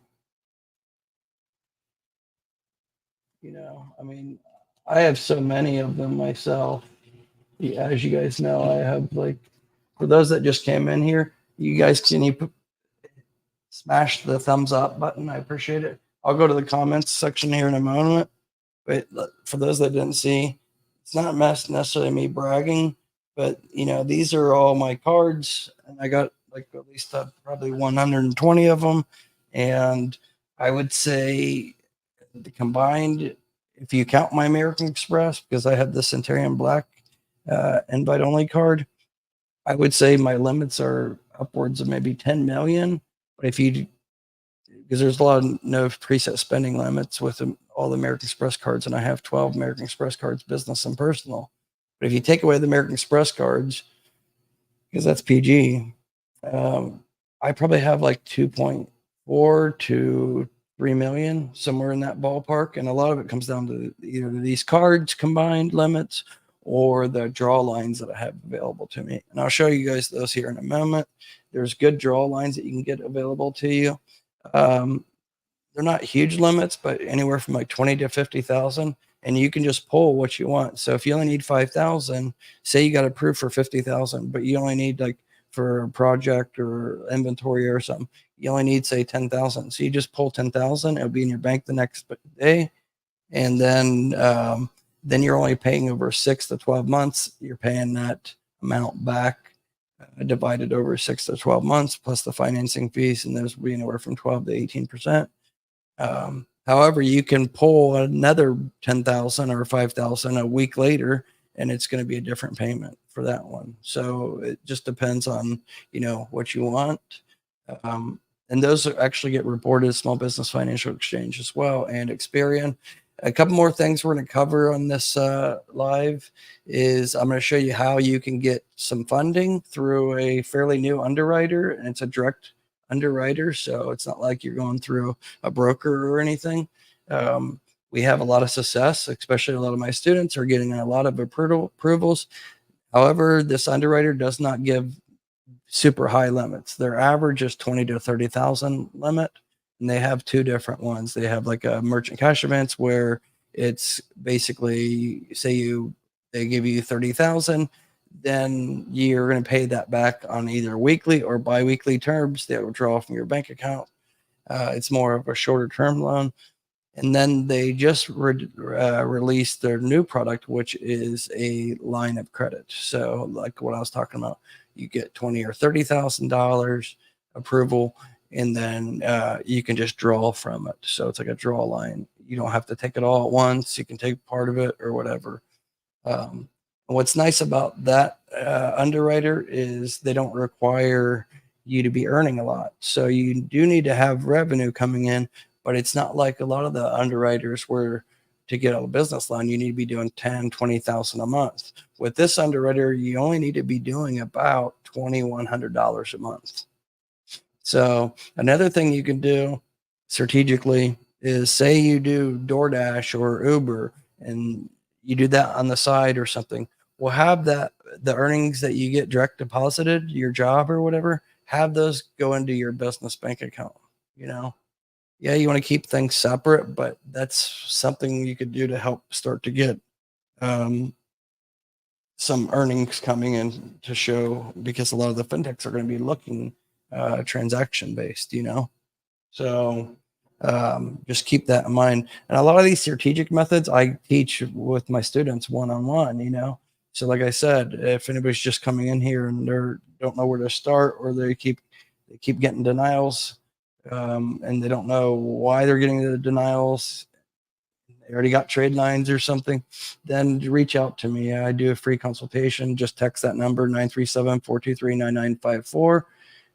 Speaker 2: I have so many of them myself. As you guys know, I have for those that just came in here, you guys smash the thumbs up button. I appreciate it. I'll go to the comments section here in a moment. But for those that didn't see, it's not necessarily me bragging, but these are all my cards, and I got at least probably 120 of them. And I would say the combined, if you count my American Express, because I have the Centurion Black invite only card, I would say my limits are upwards of maybe 10 million. But because there's a lot of no preset spending limits with all the American Express cards, and I have 12 American Express cards, business and personal. But if you take away the American Express cards, because that's PG, I probably have 2.4 to 3 million, somewhere in that ballpark. And a lot of it comes down to either these cards combined limits or the draw lines that I have available to me. And I'll show you guys those here in a moment. There's good draw lines that you can get available to you. They're not huge limits, but anywhere from 20 to 50,000, and you can just pull what you want. So if you only need 5,000, say you got approved for 50,000, but you only need for a project or inventory or something, you only need say 10,000. So you just pull 10,000, it'll be in your bank the next day. And then you're only paying over 6 to 12 months. You're paying that amount back divided over 6 to 12 months plus the financing fees, and those will be anywhere from 12 to 18%. However, you can pull another 10,000 or 5,000 a week later, and it's going to be a different payment for that one. So it just depends on what you want. And those actually get reported Small Business Financial Exchange as well, and Experian. A couple more things we're going to cover on this live is I'm going to show you how you can get some funding through a fairly new underwriter, and it's a direct underwriter, so it's not like you're going through a broker or anything. We have a lot of success, especially a lot of my students are getting a lot of approvals. However, this underwriter does not give super high limits. Their average is 20 to 30,000 limit. And they have two different ones. They have a merchant cash advance where it's basically they give you 30,000, then you're going to pay that back on either weekly or biweekly terms. They will draw from your bank account. It's more of a shorter term loan. And then they just released their new product, which is a line of credit. So like what I was talking about, you get $20,000 or $30,000 approval, and then you can just draw from it. So it's like a draw line. You don't have to take it all at once. You can take part of it or whatever. What's nice about that underwriter is they don't require you to be earning a lot. So you do need to have revenue coming in, but it's not like a lot of the underwriters where to get a business loan, you need to be doing 10, 20,000 a month. With this underwriter, you only need to be doing about $2,100 a month. So another thing you can do strategically is say you do DoorDash or Uber and you do that on the side or something. We'll have the earnings that you get direct deposited, your job or whatever, have those go into your business bank account. Yeah, you want to keep things separate, but that's something you could do to help start to get some earnings coming in to show, because a lot of the fintechs are going to be looking transaction based, so just keep that in mind. And a lot of these strategic methods I teach with my students one-on-one, so like I said, if anybody's just coming in here and they don't know where to start, or they keep they keep getting denials, and they don't know why they're getting the denials. They already got trade lines or something, then reach out to me. I do a free consultation. Just text that number 937-423-9954.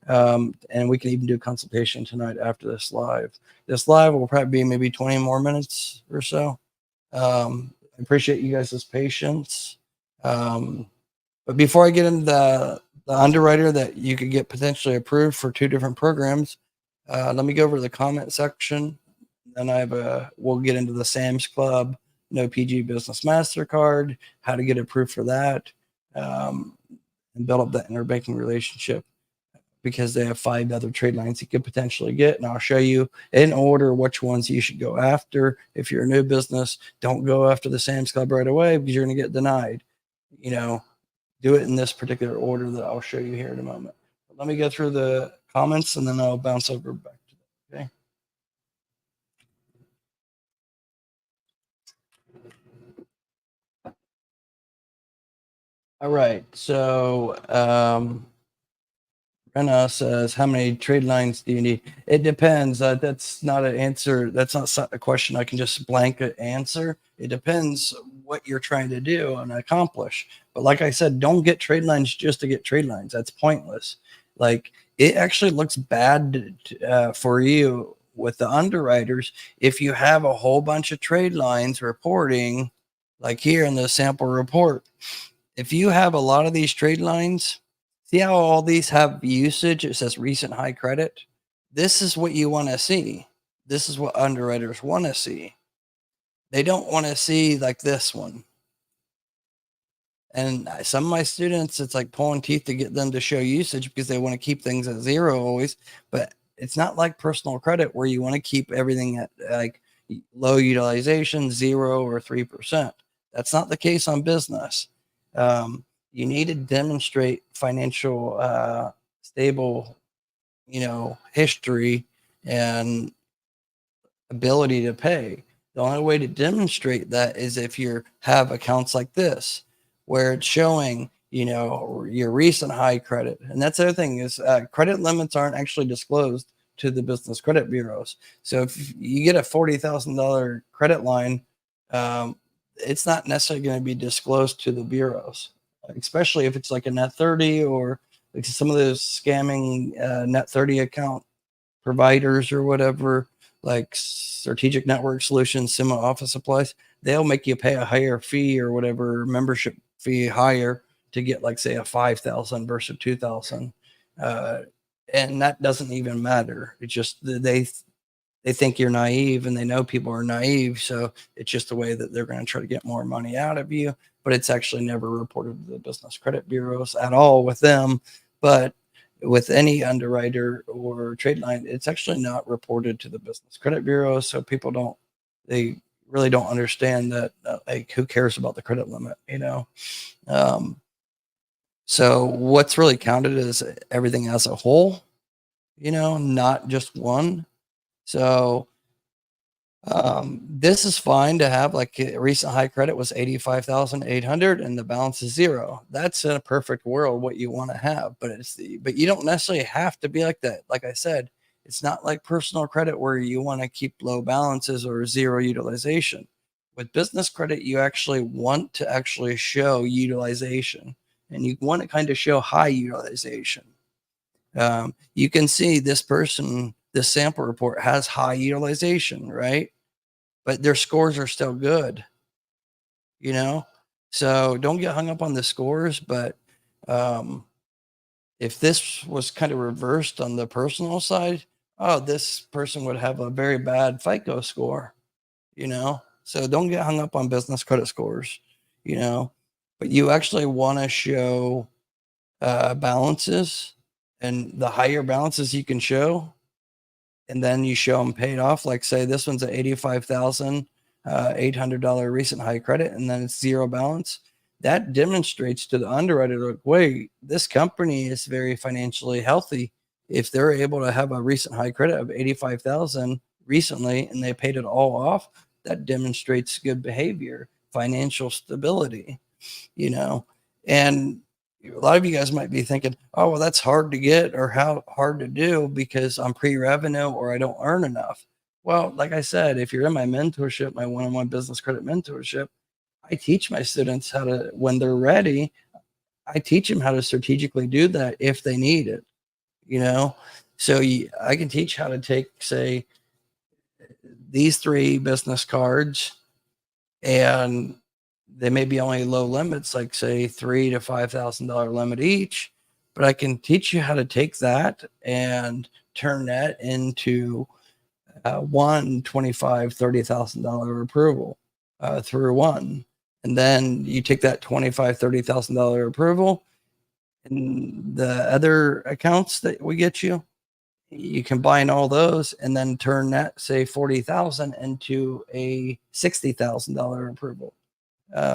Speaker 2: And we can even do a consultation tonight after this live. This live will probably be maybe 20 more minutes or so. I appreciate you guys' patience. But before I get into the underwriter that you could get potentially approved for 2 different programs, let me go over to the comment section. Then we'll get into the Sam's Club, No PG Business MasterCard, how to get approved for that, and build up that interbanking relationship, because they have 5 other trade lines you could potentially get. And I'll show you in order which ones you should go after. If you're a new business, don't go after the Sam's Club right away because you're going to get denied. Do it in this particular order that I'll show you here in a moment. But let me go through the comments and then I'll bounce over back to that. Okay. All right. So, Rena says, how many trade lines do you need? It depends. That's not an answer. That's not a question I can just blanket answer. It depends what you're trying to do and accomplish. But like I said, don't get trade lines just to get trade lines. That's pointless. Like, it actually looks bad for you with the underwriters if you have a whole bunch of trade lines reporting, like here in the sample report. If you have a lot of these trade lines, see how all these have usage? It says recent high credit. This is what you want to see. This is what underwriters want to see. They don't want to see like this one. And some of my students, it's like pulling teeth to get them to show usage because they want to keep things at 0 always. But it's not like personal credit where you want to keep everything at like low utilization, 0 or 3%. That's not the case on business. You need to demonstrate financial stable, history and ability to pay. The only way to demonstrate that is if you have accounts like this, where it's showing, your recent high credit. And that's the other thing is credit limits aren't actually disclosed to the business credit bureaus. So if you get a $40,000 credit line, it's not necessarily going to be disclosed to the bureaus, especially if it's like a net 30 or like some of those scamming net 30 account providers or whatever, like Strategic Network Solutions, Sima Office Supplies. They'll make you pay a higher fee or whatever membership fee higher to get like say a 5,000 versus 2,000, and that doesn't even matter. It's just they think you're naive and they know people are naive. So it's just a way that they're going to try to get more money out of you, but it's actually never reported to the business credit bureaus at all with them. But with any underwriter or trade line, it's actually not reported to the business credit bureau. So people they really don't understand that, like, who cares about the credit limit, so what's really counted is everything as a whole, not just one. So this is fine to have, like, a recent high credit was 85,800 and the balance is 0. That's in a perfect world what you want to have, but but you don't necessarily have to be like that. Like I said, it's not like personal credit where you want to keep low balances or 0 utilization. With business credit, you actually want to actually show utilization, and you want to kind of show high utilization. You can see this sample report has high utilization, right? But their scores are still good, so don't get hung up on the scores. But if this was kind of reversed on the personal side, this person would have a very bad FICO score, so don't get hung up on business credit scores, but you actually want to show balances, and the higher balances you can show, and then you show them paid off. Like, say this one's an $85,800 recent high credit, and then it's 0 balance. That demonstrates to the underwriter, like, wait, this company is very financially healthy. If they're able to have a recent high credit of 85,000 recently, and they paid it all off, that demonstrates good behavior, financial stability, and a lot of you guys might be thinking, oh, well, that's hard to get or how hard to do because I'm pre-revenue or I don't earn enough. Well, like I said, if you're in my mentorship, my one-on-one business credit mentorship, I teach my students how to, when they're ready, I teach them how to strategically do that if they need it, you know? So I can teach how to take, say, these 3 business cards, and they may be only low limits, like say $3,000 to $5,000 limit each, but I can teach you how to take that and turn that into one $25,000, $30,000 approval through one. And then you take that $25,000, $30,000 approval and the other accounts that we get you, you combine all those and then turn that, say 40,000 into a $60,000 approval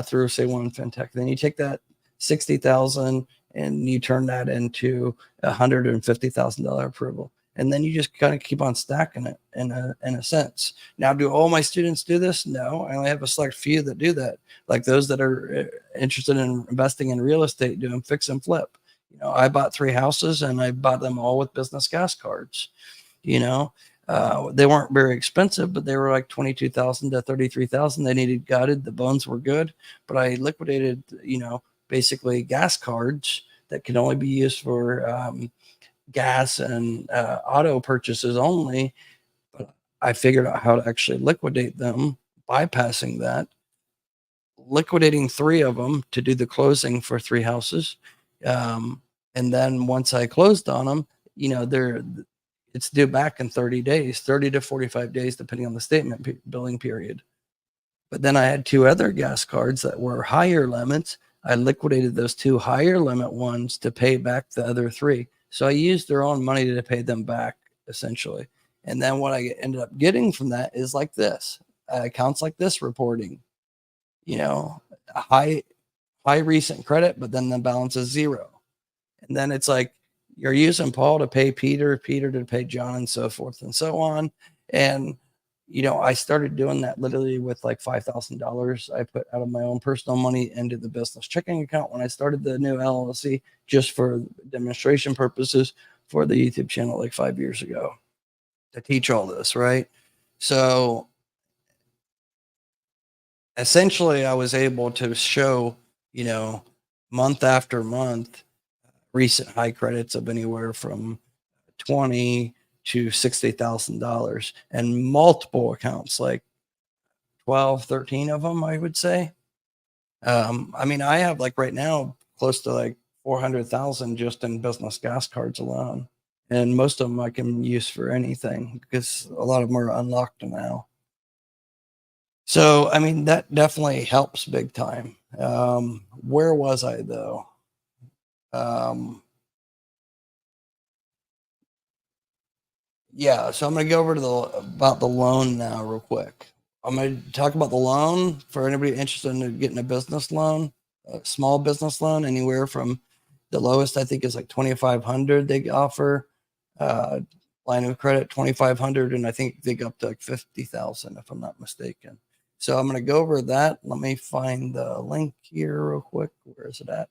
Speaker 2: through, say, one fintech. Then you take that 60,000 and you turn that into $150,000 approval. And then you just kind of keep on stacking it in a sense. Now, do all my students do this? No, I only have a select few that do that, like those that are interested in investing in real estate, doing fix and flip. You know, I bought 3 houses and I bought them all with business gas cards. You know, they weren't very expensive, but they were like 22,000 to 33,000. They needed gutted. The bones were good, but I liquidated, you know, basically gas cards that could only be used for gas and auto purchases only. But I figured out how to actually liquidate them, bypassing that, liquidating 3 of them to do the closing for 3 houses. And then once I closed on them, you know, it's due back in 30 days, 30 to 45 days, depending on the statement billing period. But then I had 2 other gas cards that were higher limits. I liquidated those 2 higher limit ones to pay back the other 3. So I used their own money to pay them back, essentially. And then what I ended up getting from that is like this, accounts like this reporting, you know, a high recent credit, but then the balance is 0. And then it's like, you're using Paul to pay Peter, Peter to pay John, and so forth and so on. And, you know, I started doing that literally with like $5,000 I put out of my own personal money into the business checking account when I started the new LLC, just for demonstration purposes for the YouTube channel like 5 years ago to teach all this, right? So essentially I was able to show, you know, month after month, recent high credits of anywhere from 20 to $60,000 and multiple accounts, like 12, 13 of them, I would say. I mean, I have like right now close to like 400,000 just in business gas cards alone. And most of them I can use for anything because a lot of them are unlocked now. So, I mean, that definitely helps big time. Where was I though? Yeah, so I'm going to go over to about the loan now real quick. I'm going to talk about the loan for anybody interested in getting a business loan, a small business loan, anywhere from the lowest I think is like 2,500 they offer, line of credit 2,500, and I think they go up to like 50,000 if I'm not mistaken. So I'm going to go over that. Let me find the link here real quick. Where is it at?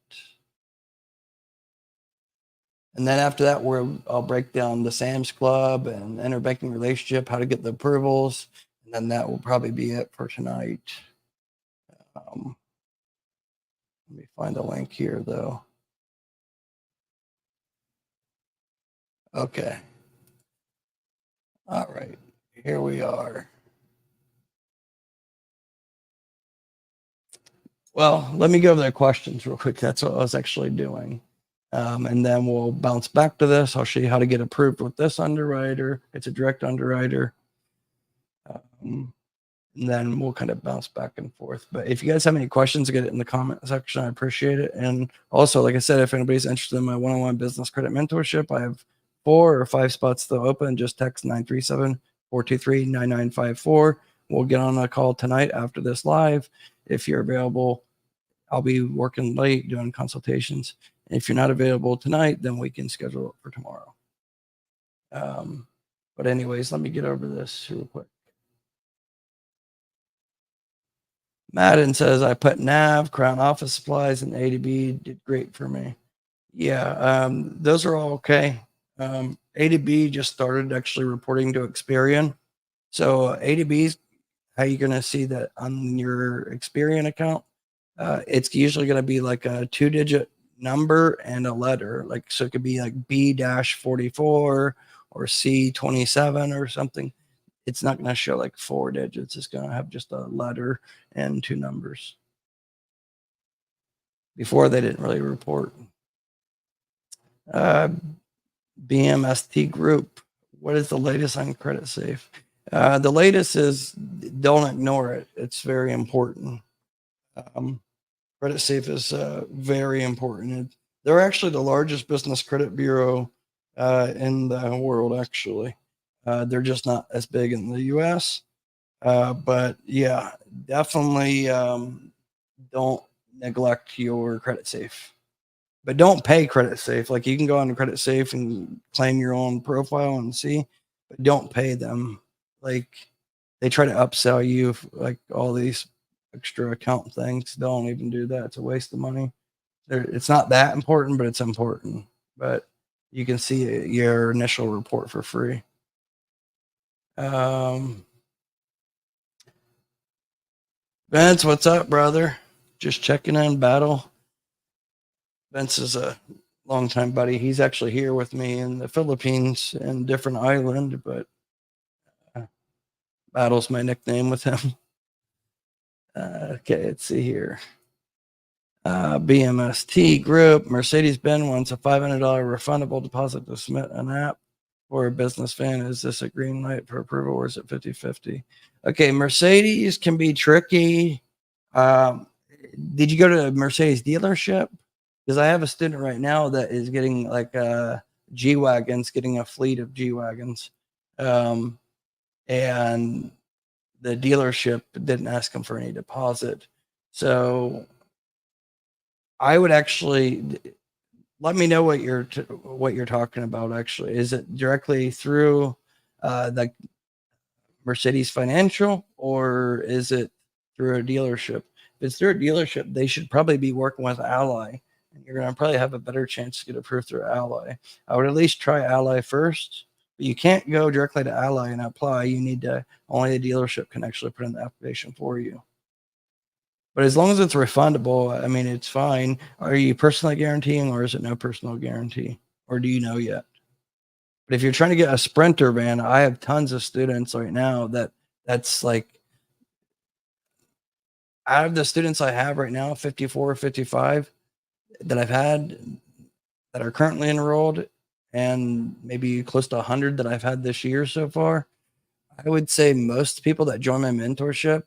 Speaker 2: And then after that, I'll break down the Sam's Club and interbanking relationship, how to get the approvals. And then that will probably be it for tonight. Let me find the link here, though. Okay. All right. Here we are. Well, let me go over the questions real quick. That's what I was actually doing. And then we'll bounce back to this. I'll show you how to get approved with this underwriter. It's a direct underwriter. And then we'll kind of bounce back and forth. But if you guys have any questions, get it in the comment section. I appreciate it. And also, like I said, if anybody's interested in my one-on-one business credit mentorship, I have 4 or 5 spots still open. Just text 937-423-9954. We'll get on a call tonight after this live. If you're available, I'll be working late doing consultations. And if you're not available tonight, then we can schedule it for tomorrow. But anyways, let me get over this real quick. Madden says, I put NAV, Crown Office Supplies, and ADB did great for me. Yeah, those are all okay. A to B just started actually reporting to Experian. So A to B's, how you going to see that on your Experian account? It's usually going to be like a 2-digit number and a letter. Like, so it could be like B-44 or C27 or something. It's not going to show like 4 digits. It's going to have just a letter and 2 numbers. Before they didn't really report. Uh, BMST Group. What is the latest on Credit Safe? The latest is don't ignore it. It's very important. Credit Safe is very important. They're actually the largest business credit bureau in the world, actually. They're just not as big in the US. But yeah, definitely don't neglect your Credit Safe. But don't pay Credit Safe. Like, you can go on Credit Safe and claim your own profile and see, but don't pay them. Like, they try to upsell you like all these extra account things. Don't even do that. It's a waste of money. It's not that important, but it's important. But you can see your initial report for free. Vince, what's up, brother? Just checking in, battle. Vince is a longtime buddy. He's actually here with me in the Philippines in a different island, but Battle's my nickname with him. Okay, let's see here. BMST Group, Mercedes-Benz wants a $500 refundable deposit to submit an app for a business fan. Is this a green light for approval or is it 50-50? Okay, Mercedes can be tricky. Did you go to a Mercedes dealership? Because I have a student right now that is getting like G-Wagons, getting a fleet of G-Wagons. And the dealership didn't ask him for any deposit. So I would actually let me know what you're talking about. Actually, is it directly through the Mercedes Financial or is it through a dealership? If it's through a dealership, they should probably be working with Ally, and you're going to probably have a better chance to get approved through Ally. I would at least try Ally first. But you can't go directly to Ally and apply. You need to only the dealership can actually put in the application for you. But as long as it's refundable, I mean, it's fine. Are you personally guaranteeing or is it no personal guarantee? Or do you know yet? But if you're trying to get a Sprinter van, I have tons of students right now that's like out of the students I have right now, 54 or 55 that I've had that are currently enrolled and maybe close to 100 that I've had this year so far. I would say most people that join my mentorship,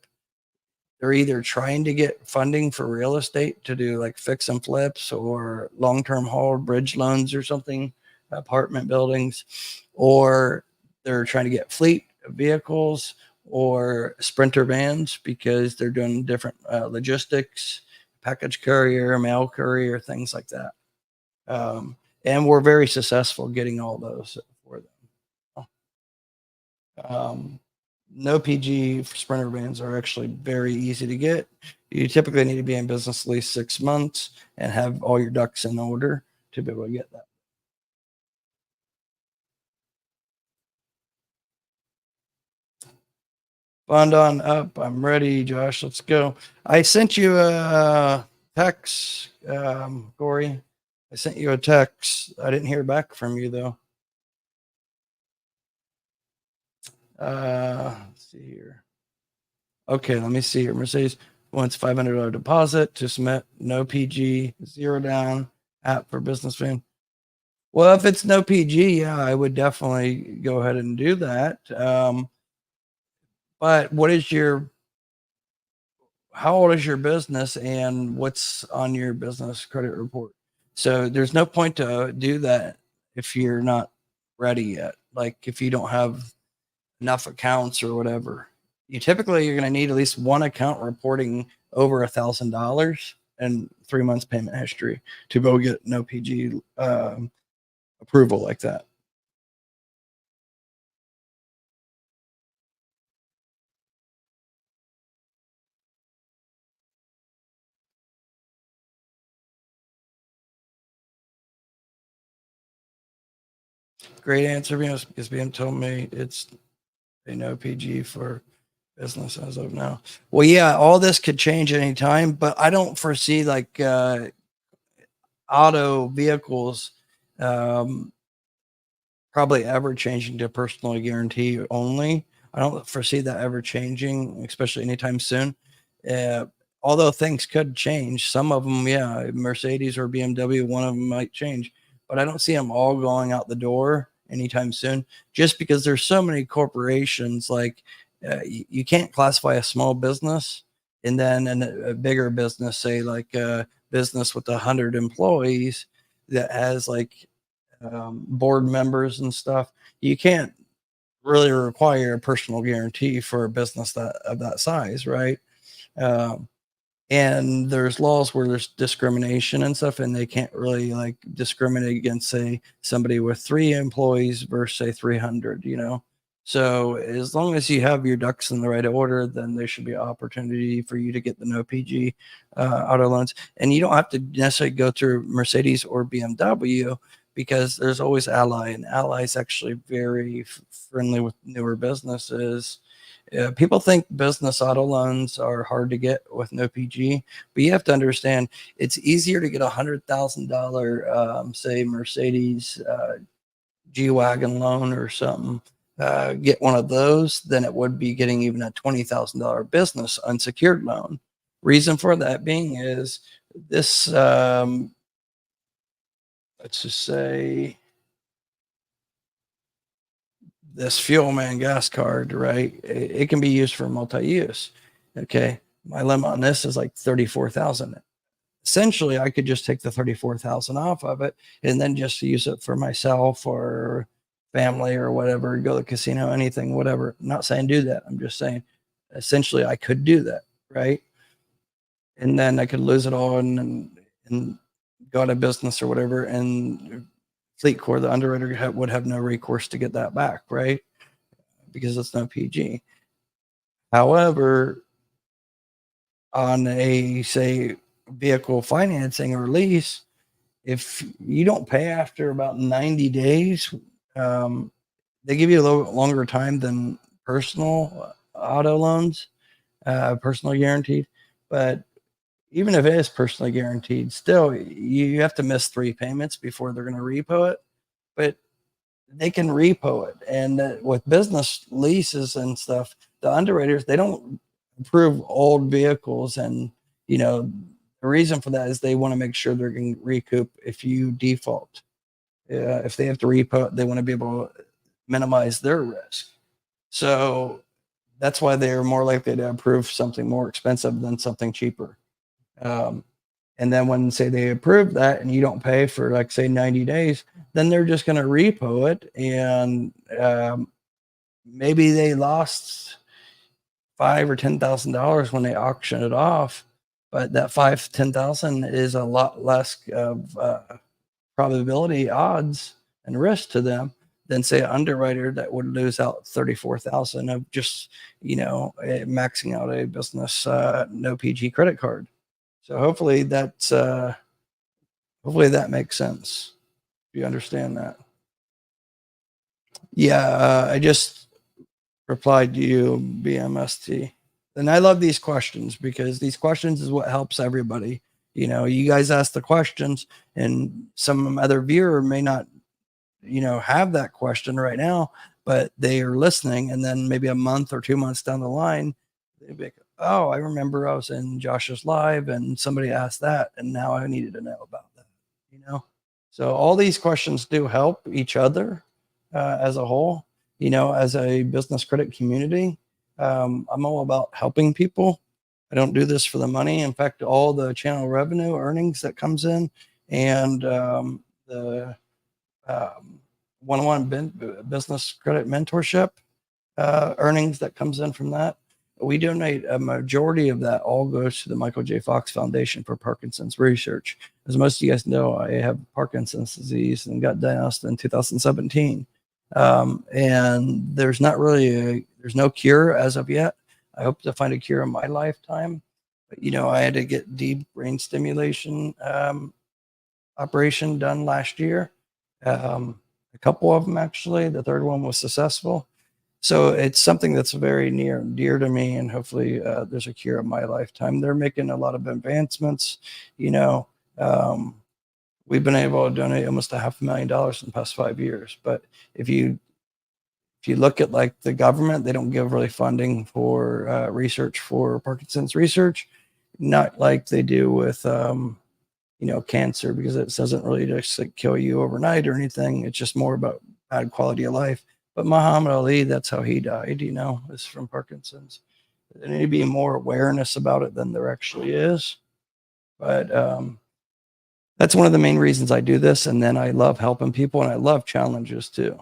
Speaker 2: they're either trying to get funding for real estate to do like fix and flips or long-term hold bridge loans or something, apartment buildings, or they're trying to get fleet vehicles or Sprinter vans because they're doing different logistics, package courier, mail courier, things like that. And we're very successful getting all those for them. No PG Sprinter vans are actually very easy to get. You typically need to be in business at least 6 months and have all your ducks in order to be able to get that. Fund on up. I'm ready, Josh. Let's go. I sent you a text, Corey. I sent you a text. I didn't hear back from you though. Let's see here. Okay, let me see here. Mercedes wants $500 deposit to submit. No PG, zero down. App for business fan. Well, if it's no PG, yeah, I would definitely go ahead and do that. But how old is your business and what's on your business credit report? So there's no point to do that if you're not ready yet. Like if you don't have enough accounts or whatever. You're going to need at least one account reporting over $1,000 and 3 months payment history to go get no PG approval like that. Great answer, because BM told me it's a no PG for business as of now. Well, yeah, all this could change anytime, but I don't foresee like auto vehicles probably ever changing to personal guarantee only. I don't foresee that ever changing, especially anytime soon. Uh, Although things could change, some of them, yeah, Mercedes or BMW, one of them might change, but I don't see them all going out the door anytime soon. Just because there's so many corporations, like you can't classify a small business and then a bigger business, say like a business with 100 employees that has like board members and stuff. You can't really require a personal guarantee for a business that of that size, right? Um, and there's laws where there's discrimination and stuff, and they can't really like discriminate against, say, somebody with 3 employees versus say 300. So as long as you have your ducks in the right order, then there should be an opportunity for you to get the no PG auto loans, and you don't have to necessarily go through Mercedes or BMW, because there's always Ally, and Ally is actually very friendly with newer businesses. People think business auto loans are hard to get with no PG, but you have to understand it's easier to get $100,000, say Mercedes G Wagon loan or something. Get one of those than it would be getting even a $20,000 business unsecured loan. Reason for that being is this, let's just say, this Fuel Man gas card, right? It can be used for multi-use. Okay. My limit on this is like 34,000. Essentially, I could just take the 34,000 off of it and then just use it for myself or family or whatever, go to the casino, anything, whatever. I'm not saying do that. I'm just saying essentially I could do that, right? And then I could lose it all and go out of business or whatever. And FleetCor, the underwriter, would have no recourse to get that back, right? Because it's no PG. However, on a, say, vehicle financing or lease, if you don't pay after about 90 days, they give you a little longer time than personal auto loans, personal guaranteed. But even if it is personally guaranteed, still you have to miss 3 payments before they're going to repo it. But they can repo it. And with business leases and stuff, the underwriters, they don't approve old vehicles. And, the reason for that is they want to make sure they're going to recoup if you default. If they have to repo, they want to be able to minimize their risk. So that's why they're more likely to approve something more expensive than something cheaper. And then when, say, they approve that and you don't pay for, like, say, 90 days, then they're just going to repo it. And maybe they lost $5,000 or $10,000 when they auction it off, but that 5,000 to 10,000 is a lot less of probability odds and risk to them than, say, an underwriter that would lose out 34,000 of just, maxing out a business no PG credit card. So hopefully that makes sense. You understand that? Yeah, I just replied to you, BMST. And I love these questions because these questions is what helps everybody. You guys ask the questions, and some other viewer may not, have that question right now, but they are listening. And then maybe a month or 2 months down the line, they'd be like, oh, I remember I was in Josh's live and somebody asked that, and now I needed to know about that. So all these questions do help each other as a whole. As a business credit community, I'm all about helping people. I don't do this for the money. In fact, all the channel revenue earnings that comes in and the one-on-one business credit mentorship earnings that comes in from that, we donate a majority of that. All goes to the Michael J. Fox Foundation for Parkinson's research. As most of you guys know, I have Parkinson's disease and got diagnosed in 2017. And there's not really there's no cure as of yet. I hope to find a cure in my lifetime. But, I had to get deep brain stimulation operation done last year. a couple of them actually. The third one was successful. So it's something that's very near and dear to me, and hopefully there's a cure in my lifetime. They're making a lot of advancements. You know, we've been able to donate almost $500,000 in the past 5 years. But if you look at like the government, they don't give really funding for research for Parkinson's research, not like they do with cancer, because it doesn't really just like kill you overnight or anything. It's just more about bad quality of life. But Muhammad Ali, that's how he died, is from Parkinson's. There need to be more awareness about it than there actually is. But that's one of the main reasons I do this. And then I love helping people, and I love challenges too.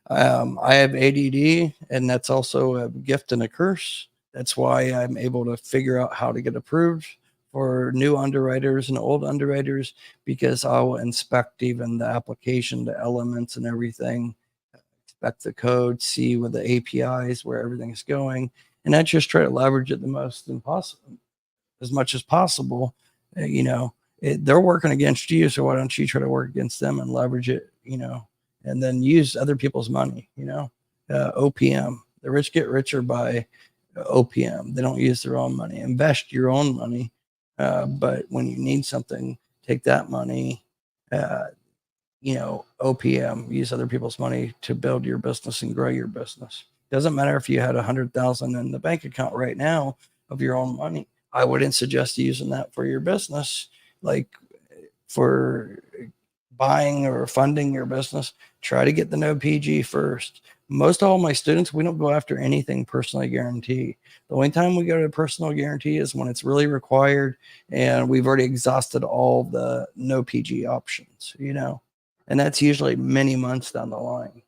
Speaker 2: I have ADD, and that's also a gift and a curse. That's why I'm able to figure out how to get approved for new underwriters and old underwriters, because I'll inspect even the application, the elements and everything, inspect the code, see with the APIs where everything is going. And I just try to leverage it the most impossible, as much as possible. They're working against you, so why don't you try to work against them and leverage it, and then use other people's money, OPM. The rich get richer by OPM. They don't use their own money. Invest your own money. But when you need something, take that money, OPM, use other people's money to build your business and grow your business. Doesn't matter if you had 100,000 in the bank account right now of your own money. I wouldn't suggest using that for your business, like for buying or funding your business. Try to get the no PG first. Most all my students, we don't go after anything personally guaranteed. The only time we go to personal guarantee is when it's really required and we've already exhausted all the no PG options, and that's usually many months down the line.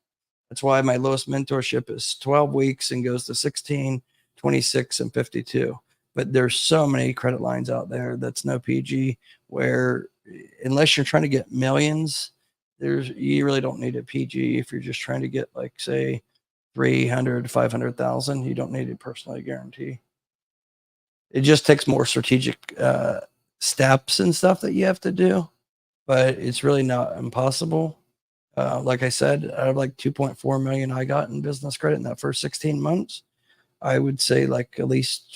Speaker 2: That's why my lowest mentorship is 12 weeks and goes to 16, 26, and 52. But there's so many credit lines out there that's no PG, where unless you're trying to get millions, you really don't need a PG. If you're just trying to get, like, say, 300 to 500,000, you don't need a personally guarantee. It just takes more strategic steps and stuff that you have to do, but it's really not impossible. Like I said, out of like 2.4 million I got in business credit in that first 16 months, I would say like at least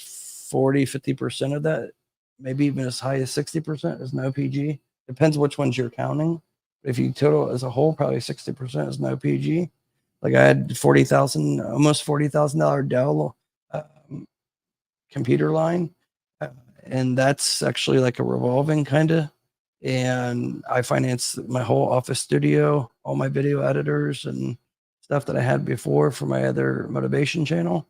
Speaker 2: 40-50% of that, maybe even as high as 60%, is no PG. Depends which ones you're counting. If you total as a whole, probably 60% is no PG. Like I had almost $40,000 Dell computer line, and that's actually like a revolving kind of. And I financed my whole office studio, all my video editors and stuff that I had before for my other motivation channel.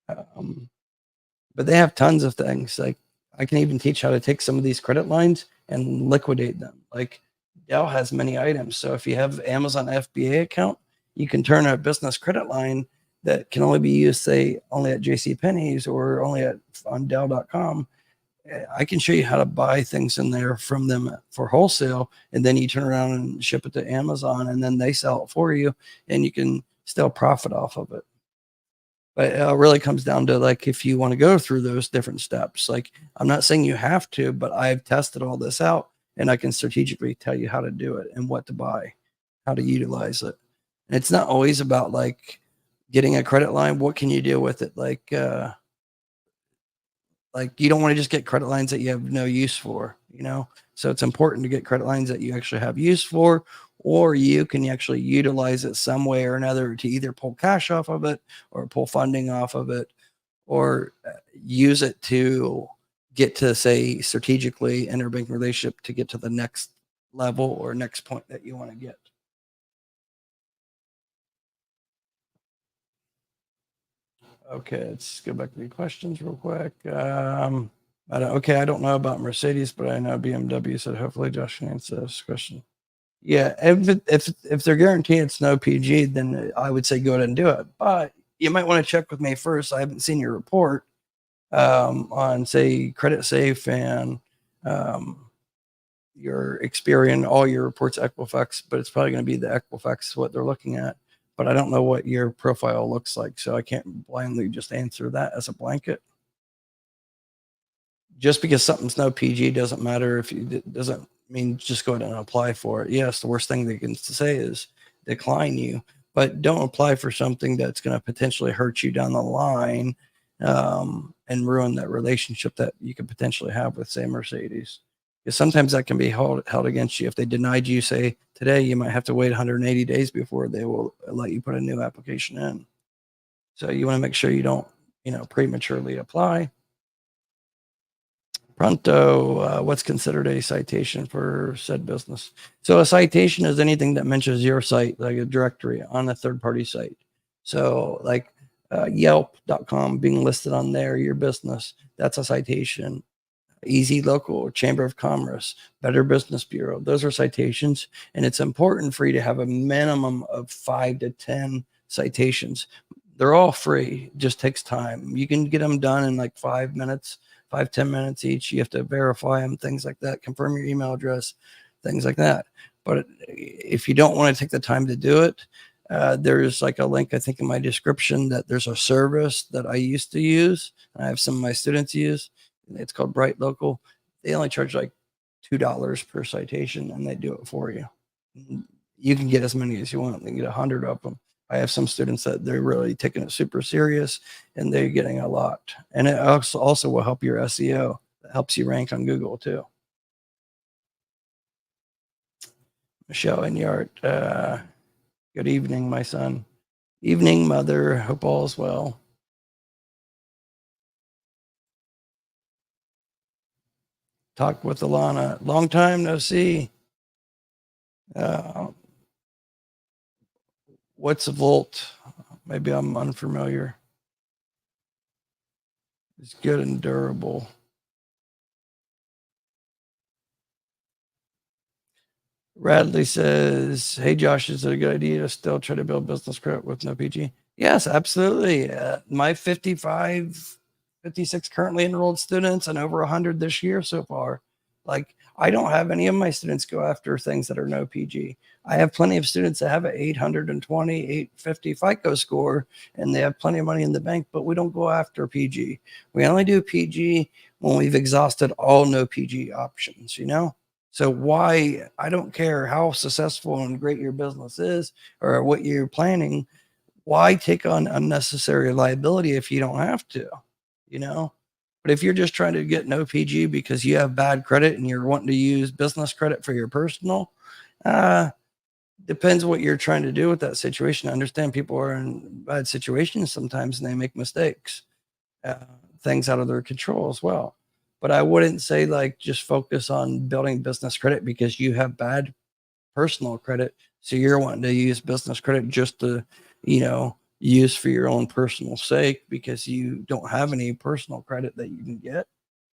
Speaker 2: But they have tons of things. Like I can even teach how to take some of these credit lines and liquidate them. Like Dell has many items. So if you have Amazon FBA account, you can turn a business credit line that can only be used, say, only at JCPenney's or only on Dell.com. I can show you how to buy things in there from them for wholesale, and then you turn around and ship it to Amazon, and then they sell it for you, and you can still profit off of it. But it really comes down to, like, if you want to go through those different steps. Like, I'm not saying you have to, but I've tested all this out, and I can strategically tell you how to do it and what to buy, how to utilize it. And it's not always about like getting a credit line. What can you do with it? Like you don't want to just get credit lines that you have no use for, So it's important to get credit lines that you actually have use for, or you can actually utilize it some way or another to either pull cash off of it or pull funding off of it, or use it to get to, say, strategically interbank relationship to get to the next level or next point that you want to get. Okay, let's go back to the questions real quick. I don't know about Mercedes, but I know BMW said hopefully Josh can answer this question. Yeah, if they're guaranteed it's no PG, then I would say go ahead and do it. But you might want to check with me first. I haven't seen your report on, say, Credit Safe and your Experian, all your reports Equifax, but it's probably going to be the Equifax what they're looking at. But I don't know what your profile looks like, so I can't blindly just answer that as a blanket. Just because something's no PG doesn't matter. It doesn't mean just go ahead and apply for it. Yes, the worst thing they can say is decline you. But don't apply for something that's going to potentially hurt you down the line, and ruin that relationship that you could potentially have with, say, Mercedes. Because sometimes that can be held against you. If they denied you, say, today, you might have to wait 180 days before they will let you put a new application in. So you want to make sure you don't, prematurely apply. Pronto, what's considered a citation for said business? So a citation is anything that mentions your site, like a directory on a third-party site. So like Yelp.com being listed on there, your business, that's a citation. Easy Local, Chamber of Commerce, Better Business Bureau, those are citations. And it's important for you to have a minimum of 5 to 10 citations. They're all free, just takes time. You can get them done in like 5 minutes. 5-10 minutes each. You have to verify them, things like that, confirm your email address, things like that. But if you don't want to take the time to do it, there's like a link, I think, in my description that there's a service that I used to use. I have some of my students use. It's called Bright Local. They only charge like $2 per citation, and they do it for you. You can get as many as you want. They can get 100 of them. I have some students that they're really taking it super serious, and they're getting a lot. And it also will help your SEO. It helps you rank on Google too. Michelle Inyart, good evening, my son. Evening, mother. Hope all is well. Talk with Alana. Long time no see. What's a volt? Maybe I'm unfamiliar. It's good and durable. Radley says, hey, Josh, is it a good idea to still try to build business credit with no PG? Yes, absolutely. My 56 currently enrolled students and over 100 this year so far. Like, I don't have any of my students go after things that are no PG. I have plenty of students that have an 820, 850 FICO score, and they have plenty of money in the bank, but we don't go after PG. We only do PG when we've exhausted all no PG options, So why, I don't care how successful and great your business is or what you're planning, why take on unnecessary liability if you don't have to, But if you're just trying to get no PG because you have bad credit and you're wanting to use business credit for your personal, depends what you're trying to do with that situation. I understand people are in bad situations sometimes and they make mistakes, things out of their control as well. But I wouldn't say like just focus on building business credit because you have bad personal credit. So you're wanting to use business credit just to, use for your own personal sake because you don't have any personal credit that you can get.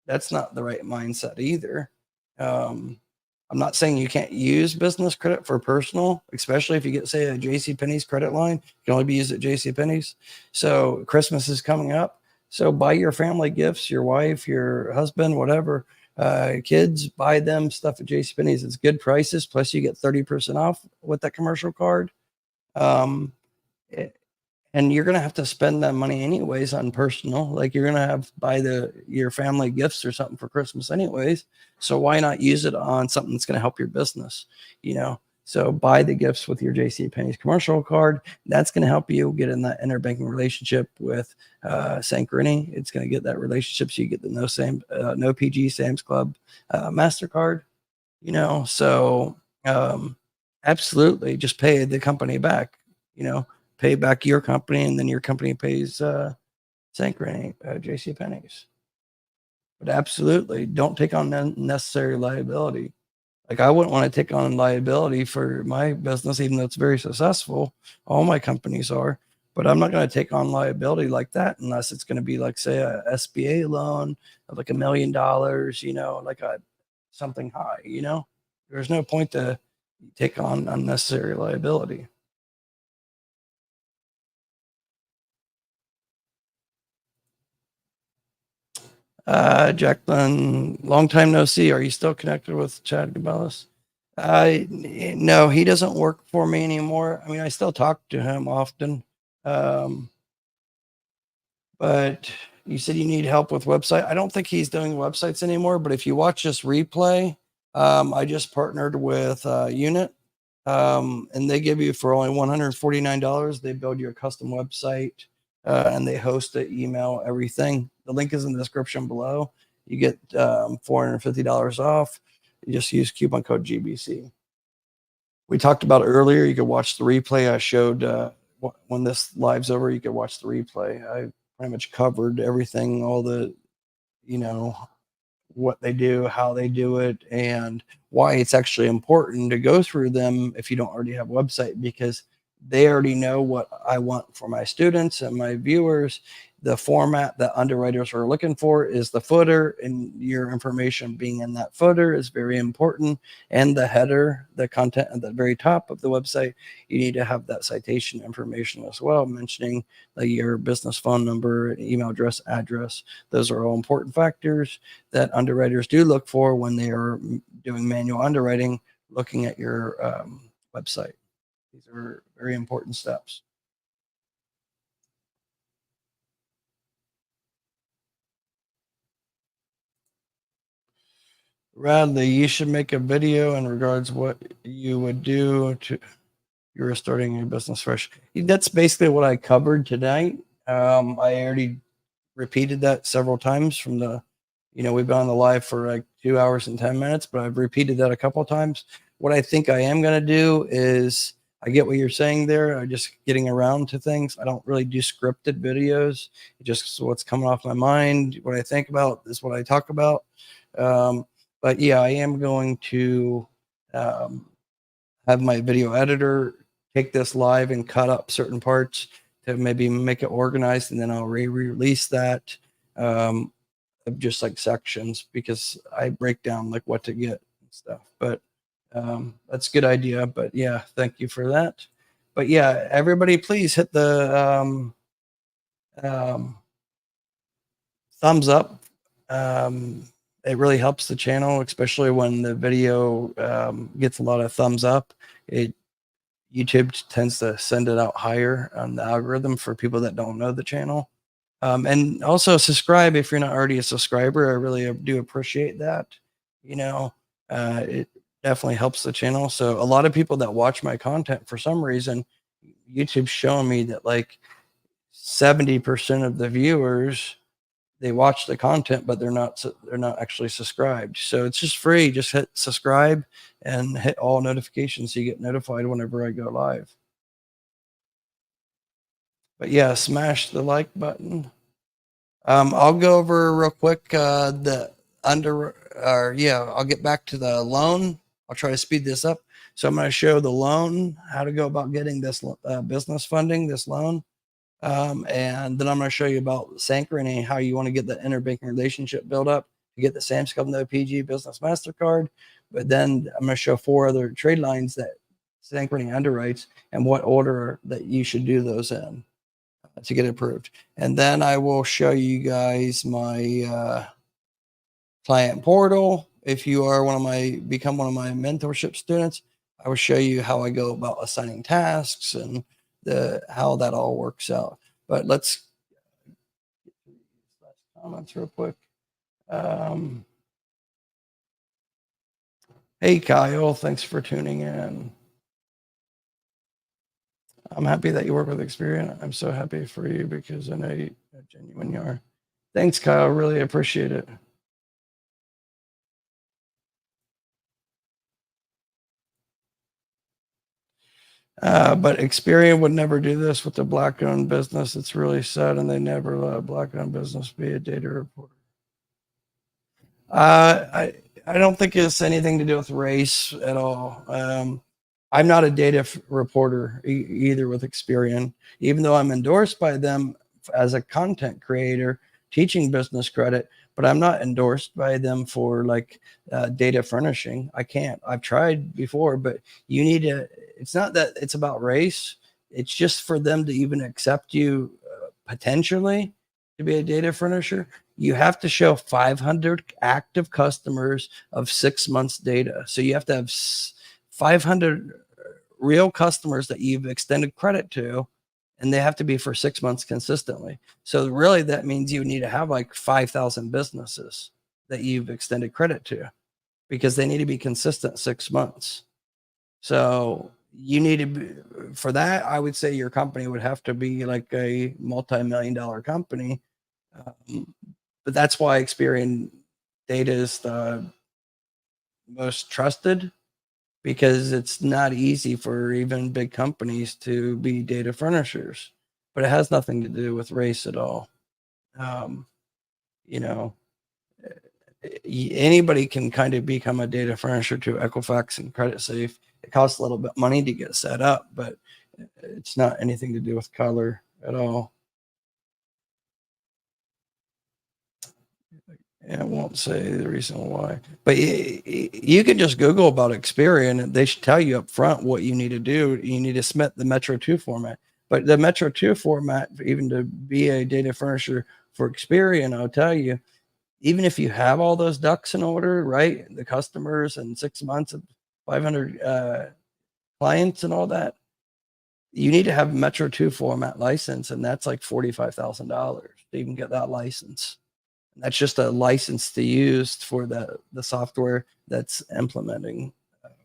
Speaker 2: That's not the right mindset either. I'm not saying you can't use business credit for personal, especially if you get, say, a JCPenney's credit line. It can only be used at JCPenney's. So Christmas is coming up. So buy your family gifts, your wife, your husband, whatever, kids, buy them stuff at JCPenney's. It's good prices. Plus you get 30% off with that commercial card. And you're going to have to spend that money anyways on personal. Like you're going to have buy your family gifts or something for Christmas anyways. So why not use it on something that's going to help your business, So buy the gifts with your JCPenney's commercial card. That's going to help you get in that interbanking relationship with Synchrony. It's going to get that relationship so you get the no PG Sam's Club MasterCard, So absolutely just pay the company back, pay back your company, and then your company pays Synchrony, JCPenney's. But absolutely, don't take on unnecessary liability. Like I wouldn't want to take on liability for my business, even though it's very successful. All my companies are, but I'm not going to take on liability like that unless it's going to be like, say, a SBA loan of like $1 million, like something high. There's no point to take on unnecessary liability. Jacqueline, long time no see. Are you still connected with Chad Gabelis? No, he doesn't work for me anymore. I mean, I still talk to him often. But you said you need help with website. I don't think he's doing websites anymore, but if you watch this replay, I just partnered with Unit. And they give you for only $149. They build your custom website and they host it, email, everything. The link is in the description below. You get $450 off. You just use coupon code GBC. We talked about earlier. You could watch the replay. I showed when this live's over, you could watch the replay. I pretty much covered everything, all the, what they do, how they do it, and why it's actually important to go through them if you don't already have a website, because they already know what I want for my students and my viewers. The format that underwriters are looking for is the footer, and your information being in that footer is very important. And the header, the content at the very top of the website, you need to have that citation information as well, mentioning your business phone number, email address. Those are all important factors that underwriters do look for when they are doing manual underwriting, looking at your website. These are very important steps. Radley, you should make a video in regards what you would do to you were starting your business fresh. That's basically what I covered tonight. I already repeated that several times from the, we've been on the live for like 2 hours and 10 minutes, but I've repeated that a couple of times. What I think I am going to do is, I get what you're saying there. I'm just getting around to things. I don't really do scripted videos. Just what's coming off my mind, what I think about is what I talk about. But yeah, I am going to have my video editor take this live and cut up certain parts to maybe make it organized, and then I'll re-release that just like sections, because I break down like what to get and stuff. But that's a good idea. But yeah, thank you for that. But yeah, everybody please hit the thumbs up. It really helps the channel, especially when the video gets a lot of thumbs up. YouTube tends to send it out higher on the algorithm for people that don't know the channel. And also subscribe if you're not already a subscriber. I really do appreciate that. It definitely helps the channel. So a lot of people that watch my content, for some reason, YouTube's showing me that like 70% of the viewers, they watch the content, but they're not actually subscribed. So it's just free. Just hit subscribe and hit all notifications so you get notified whenever I go live. But yeah, smash the like button. I'll go over real quick I'll get back to the loan. I'll try to speed this up. So I'm going to show the loan, how to go about getting this business funding, this loan. And then I'm going to show you about Synchrony, how you want to get the interbank relationship built up to get the Sam's Club No PG Business MasterCard. But then I'm going to show 4 other trade lines that Synchrony underwrites and what order that you should do those in to get approved. And then I will show you guys my client portal. If you are become one of my mentorship students, I will show you how I go about assigning tasks and how that all works out. But let's comments real quick. Hey Kyle, thanks for tuning in. I'm happy that you work with Experian. I'm so happy for you because I know how genuine you are. Thanks, Kyle. Really appreciate it. But Experian would never do this with the Black-owned business. It's really sad, and they never let a Black-owned business be a data reporter. I don't think it's anything to do with race at all. I'm not a data reporter either with Experian, even though I'm endorsed by them as a content creator teaching business credit, but I'm not endorsed by them for like data furnishing. I can't. I've tried before, but you need to, it's not that it's about race. It's just for them to even accept you potentially to be a data furnisher, you have to show 500 active customers of 6 months data. So you have to have 500 real customers that you've extended credit to, and they have to be for 6 months consistently. So really that means you need to have like 5,000 businesses that you've extended credit to, because they need to be consistent 6 months. So you need to be, for that, I would say your company would have to be like a multi-million-dollar company. But that's why Experian data is the most trusted, because it's not easy for even big companies to be data furnishers. But it has nothing to do with race at all. You know, anybody can kind of become a data furnisher to Equifax and CreditSafe. It costs a little bit of money to get set up, but it's not anything to do with color at all. I won't say the reason why, but you can just Google about Experian, and they should tell you up front what you need to do. You need to submit the Metro 2 format, but the Metro 2 format, even to be a data furnisher for Experian, I'll tell you, even if you have all those ducks in order, right? The customers and 6 months of 500 clients and all that, you need to have a Metro 2 format license, and that's like $45,000 to even get that license. That's just a license to use for the software that's implementing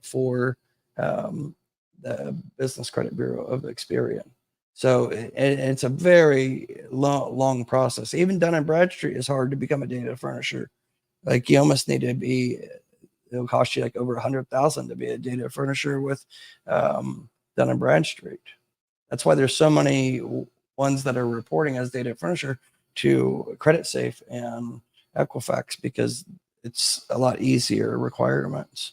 Speaker 2: for the Business Credit Bureau of Experian. So it's a very long process. Even Dun & Bradstreet is hard to become a data furnisher. Like you almost need to be, it'll cost you like over $100,000 to be a data furnisher with Dun & Bradstreet. That's why there's so many ones that are reporting as data furnisher to CreditSafe and Equifax, because it's a lot easier requirements.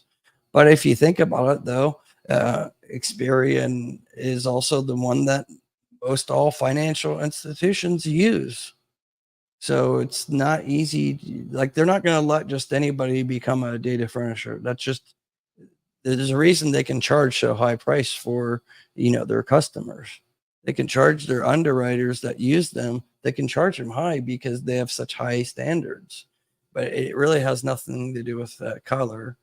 Speaker 2: But if you think about it, though, Experian is also the one that most all financial institutions use. So it's not easy. Like they're not going to let just anybody become a data furnisher. That's just, there's a reason they can charge so high price for, their customers. They can charge their underwriters that use them. They can charge them high because they have such high standards. But it really has nothing to do with color.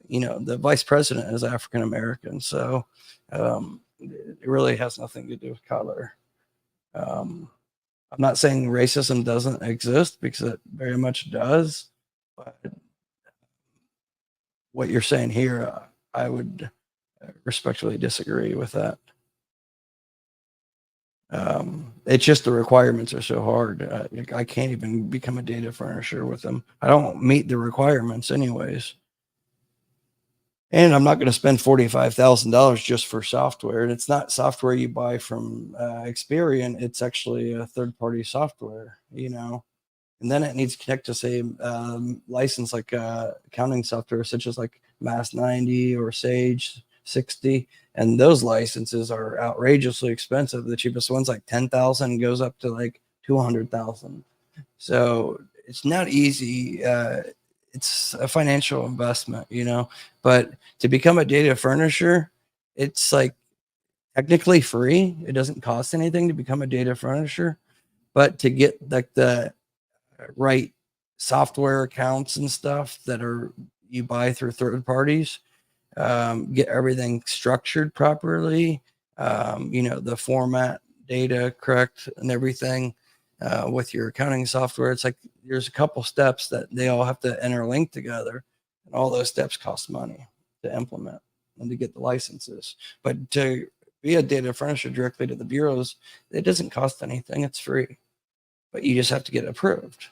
Speaker 2: The vice president is African American, so it really has nothing to do with color. I'm not saying racism doesn't exist, because it very much does. But what you're saying here, I would respectfully disagree with that. It's just the requirements are so hard. I can't even become a data furnisher with them. I don't meet the requirements anyways. And I'm not going to spend $45,000 just for software. And it's not software you buy from Experian. It's actually a third-party software, And then it needs to connect to, say, license like accounting software, such as like Mass 90 or Sage 60. And those licenses are outrageously expensive. The cheapest one's like 10,000, goes up to like 200,000. So it's not easy. It's a financial investment, but to become a data furnisher, it's like technically free. It doesn't cost anything to become a data furnisher, but to get like the right software accounts and stuff that you buy through third parties, get everything structured properly, the format data correct and everything, with your accounting software. It's like there's a couple steps that they all have to interlink together, and all those steps cost money to implement and to get the licenses. But to be a data furnisher directly to the bureaus, it doesn't cost anything. It's free, but you just have to get approved.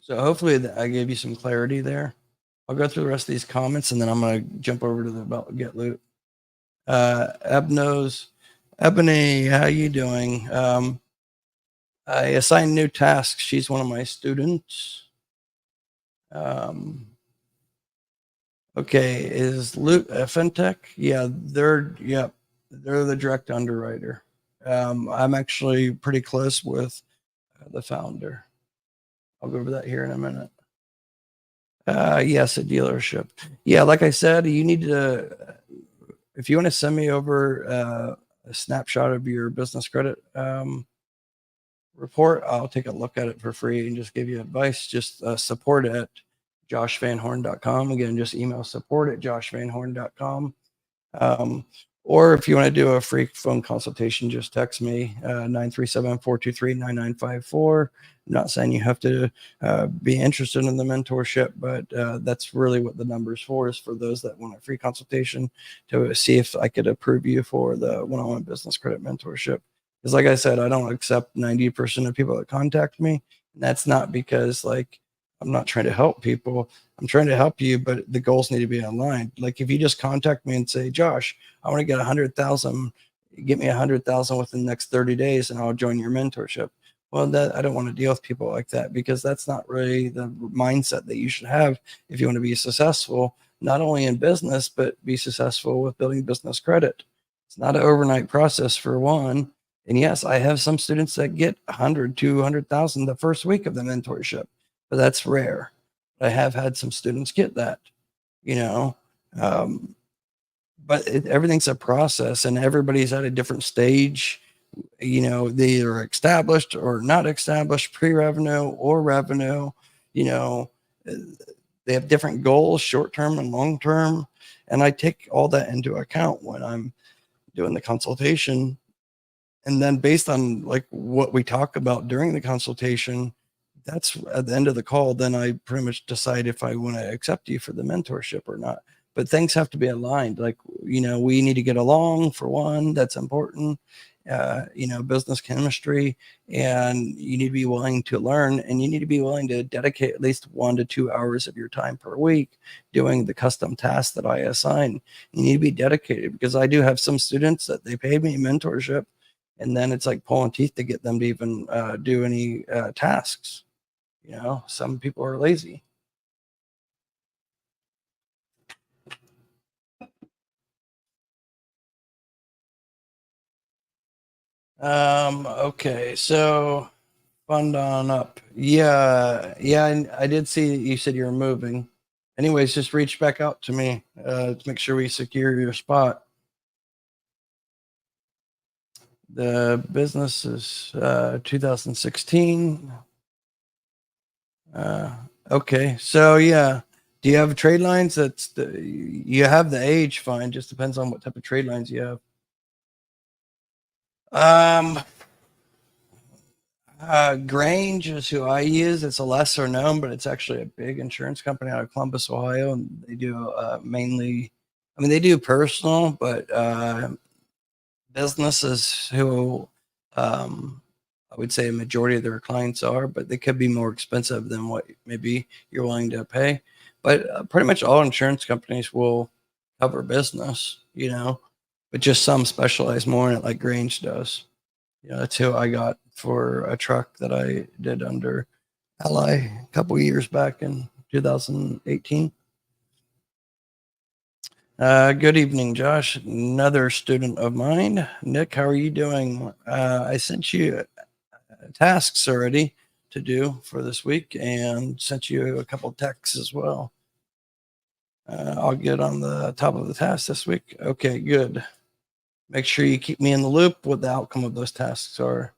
Speaker 2: So hopefully I gave you some clarity there. I'll go through the rest of these comments, and then I'm going to jump over to the about get loot. Ebony, how you doing? I assigned new tasks. She's one of my students. Okay, is Loot FinTech? Yeah, they're the direct underwriter. I'm actually pretty close with the founder. I'll go over that here in a minute. Yes, a dealership. Yeah, like I said, you need to, if you want to send me over a snapshot of your business credit report, I'll take a look at it for free and just give you advice. Just support at joshvanhorn.com. Again, just email support at joshvanhorn.com. Or if you want to do a free phone consultation, just text me 937-423-9954. I'm not saying you have to be interested in the mentorship, but that's really what the number is for those that want a free consultation to see if I could approve you for the one-on-one business credit mentorship. Because like I said, I don't accept 90% of people that contact me. And that's not because like I'm not trying to help people. I'm trying to help you, but the goals need to be aligned. Like if you just contact me and say, Josh, I want to get 100,000, get me 100,000 within the next 30 days and I'll join your mentorship. Well, that I don't want to deal with people like that because that's not really the mindset that you should have if you want to be successful, not only in business, but be successful with building business credit. It's not an overnight process for one. And yes, I have some students that get 100, 200,000 the first week of the mentorship, but that's rare. I have had some students get that, you know, but everything's a process and everybody's at a different stage. You know, they are established or not established, pre-revenue or revenue, you know, they have different goals, short-term and long-term. And I take all that into account when I'm doing the consultation. And then based on like what we talk about during the consultation, that's at the end of the call, then I pretty much decide if I want to accept you for the mentorship or not. But things have to be aligned. Like, you know, we need to get along for one, that's important. You know, business chemistry, and you need to be willing to learn, and you need to be willing to dedicate at least 1 to 2 hours of your time per week doing the custom tasks that I assign. You need to be dedicated because I do have some students that they pay me mentorship, and then it's like pulling teeth to get them to even do any tasks. You know, some people are lazy. Okay, so fund on up. Yeah, I did see that you said you were moving. Anyways, just reach back out to me to make sure we secure your spot. The business is 2016. Okay, so yeah, do you have trade lines? You have the age, fine. Just depends on what type of trade lines you have. Grange is who I use. It's a lesser known, but it's actually a big insurance company out of Columbus, Ohio, and they do mainly. I mean, they do personal, but businesses who I would say a majority of their clients are, but they could be more expensive than what maybe you're willing to pay. But pretty much all insurance companies will cover business, you know, but just some specialize more in it, like Grange does. You know, that's who I got for a truck that I did under Ally a couple years back in 2018. Good evening, Josh. Another student of mine. Nick, how are you doing? I sent you tasks already to do for this week and sent you a couple texts as well. I'll get on the top of the task this week. Okay, good. Make sure you keep me in the loop what the outcome of those tasks are.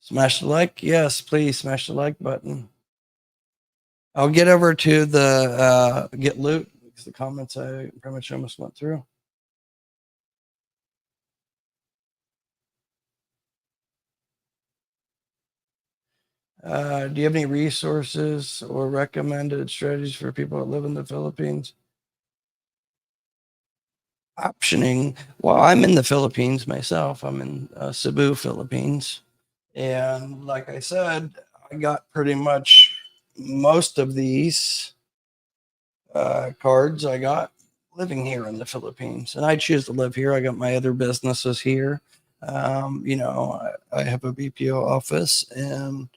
Speaker 2: Smash the like. Yes, please smash the like button. I'll get over to the get loot because the comments I pretty much almost went through. Do you have any resources or recommended strategies for people that live in the Philippines? Optioning. Well, I'm in the Philippines myself. I'm in Cebu, Philippines. And like I said, I got pretty much most of these cards I got living here in the Philippines. And I choose to live here. I got my other businesses here. You know, I have a BPO office and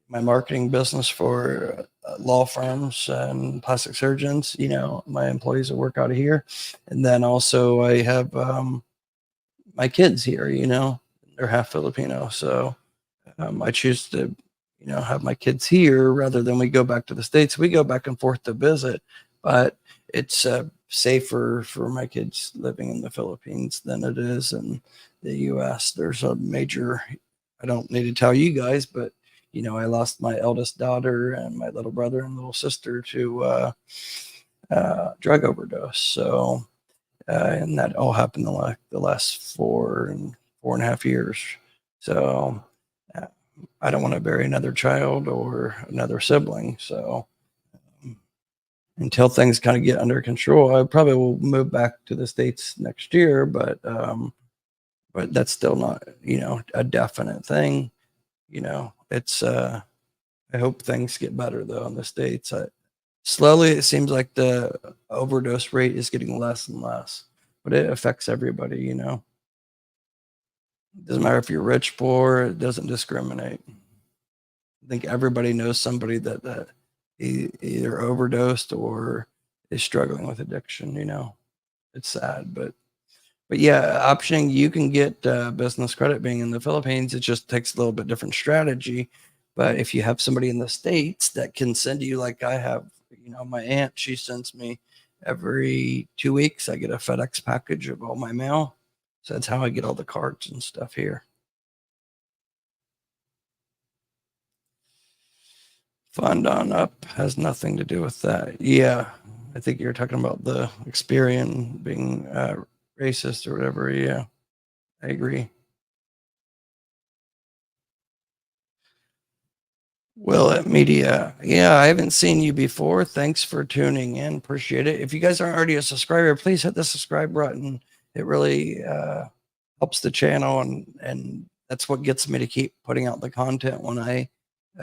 Speaker 2: my marketing business for law firms and plastic surgeons. You know, my employees that work out of here. And then also I have my kids here, you know, they're half Filipino. So I choose to, you know, have my kids here rather than we go back to the States. We go back and forth to visit, but it's safer for my kids living in the Philippines than it is in the US. There's a major, I don't need to tell you guys, but you know, I lost my eldest daughter and my little brother and little sister to drug overdose. So, and that all happened the last 4.5 years. So, I don't want to bury another child or another sibling. So, until things kind of get under control, I probably will move back to the States next year, but that's still not, a definite thing. It's, I hope things get better though in the States. Slowly, it seems like the overdose rate is getting less and less, but it affects everybody, It doesn't matter if you're rich, poor, it doesn't discriminate. I think everybody knows somebody that either overdosed or is struggling with addiction, It's sad, but yeah, optioning, you can get business credit being in the Philippines. It just takes a little bit different strategy. But if you have somebody in the States that can send you, like I have, my aunt, she sends me every 2 weeks, I get a FedEx package of all my mail. So that's how I get all the cards and stuff here. Fund on Up has nothing to do with that. Yeah, I think you're talking about the Experian being racist or whatever. Yeah, I agree. Willet Media. Yeah, I haven't seen you before. Thanks for tuning in. Appreciate it. If you guys aren't already a subscriber, please hit the subscribe button. It really helps the channel, and that's what gets me to keep putting out the content. When I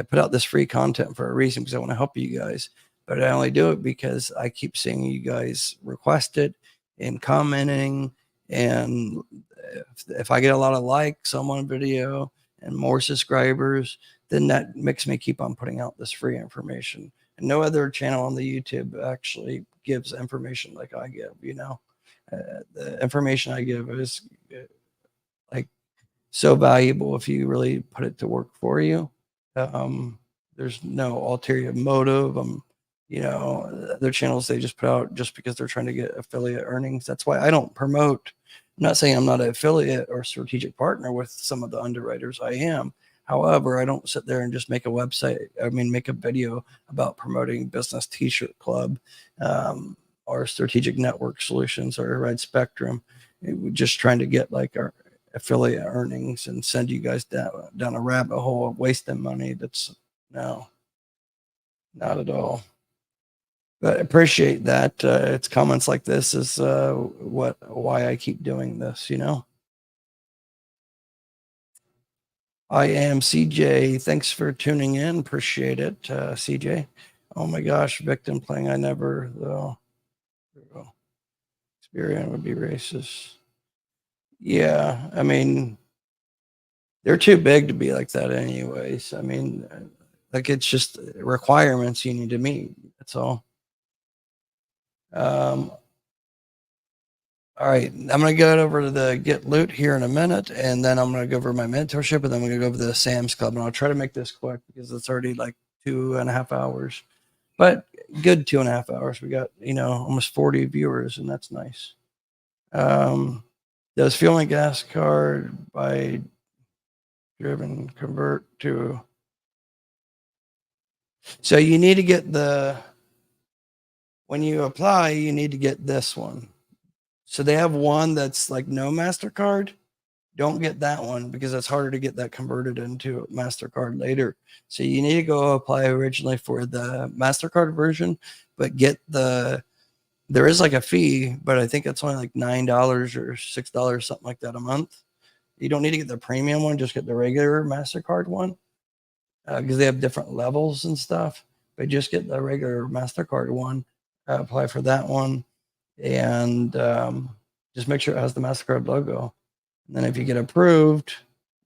Speaker 2: put out this free content for a reason, because I want to help you guys. But I only do it because I keep seeing you guys request it and commenting. And if I get a lot of likes on one video and more subscribers, then that makes me keep on putting out this free information. And no other channel on the YouTube actually gives information like I give, the information I give is like so valuable if you really put it to work for you. There's no ulterior motive. Other channels, they just put out just because they're trying to get affiliate earnings. That's why I don't promote. I'm not saying I'm not an affiliate or strategic partner with some of the underwriters. I am. However, I don't sit there and just make a video about promoting Business T-shirt Club, or Strategic Network Solutions or Red Spectrum. We're just trying to get like our affiliate earnings and send you guys down a rabbit hole of wasting money. No, not at all. But I appreciate that. It's comments like this is why I keep doing this, I am CJ. Thanks for tuning in. Appreciate it, CJ. Oh my gosh, victim playing. I never, though. Experian would be racist. Yeah, I mean, they're too big to be like that, anyways. I mean, like it's just requirements you need to meet. That's all. All right, I'm going to go over to the Get Loot here in a minute, and then I'm going to go over my mentorship, and then I'm going to go over to the Sam's Club, and I'll try to make this quick because it's already like 2.5 hours, but good 2.5 hours. We got, almost 40 viewers, and that's nice. Does fuel and gas card by driven convert to? So you need to get when you apply, you need to get this one. So they have one that's like no MasterCard. Don't get that one because it's harder to get that converted into MasterCard later. So you need to go apply originally for the MasterCard version, but there is like a fee, but I think it's only like $9 or $6, something like that a month. You don't need to get the premium one, just get the regular MasterCard one because they have different levels and stuff. But just get the regular MasterCard one, apply for that one, and just make sure it has the MasterCard logo. And then if you get approved,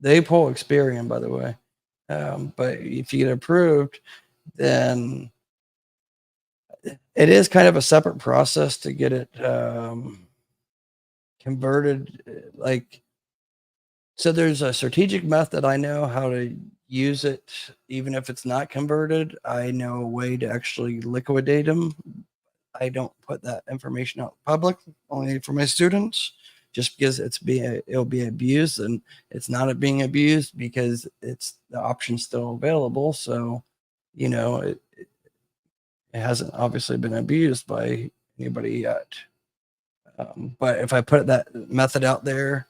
Speaker 2: they pull Experian, by the way. But if you get approved, then it is kind of a separate process to get it converted. So there's a strategic method. I know how to use it, even if it's not converted. I know a way to actually liquidate them. I don't put that information out public, only for my students, just because it'll be abused, and it's not being abused because the option's still available. So, It hasn't obviously been abused by anybody yet. But if I put that method out there,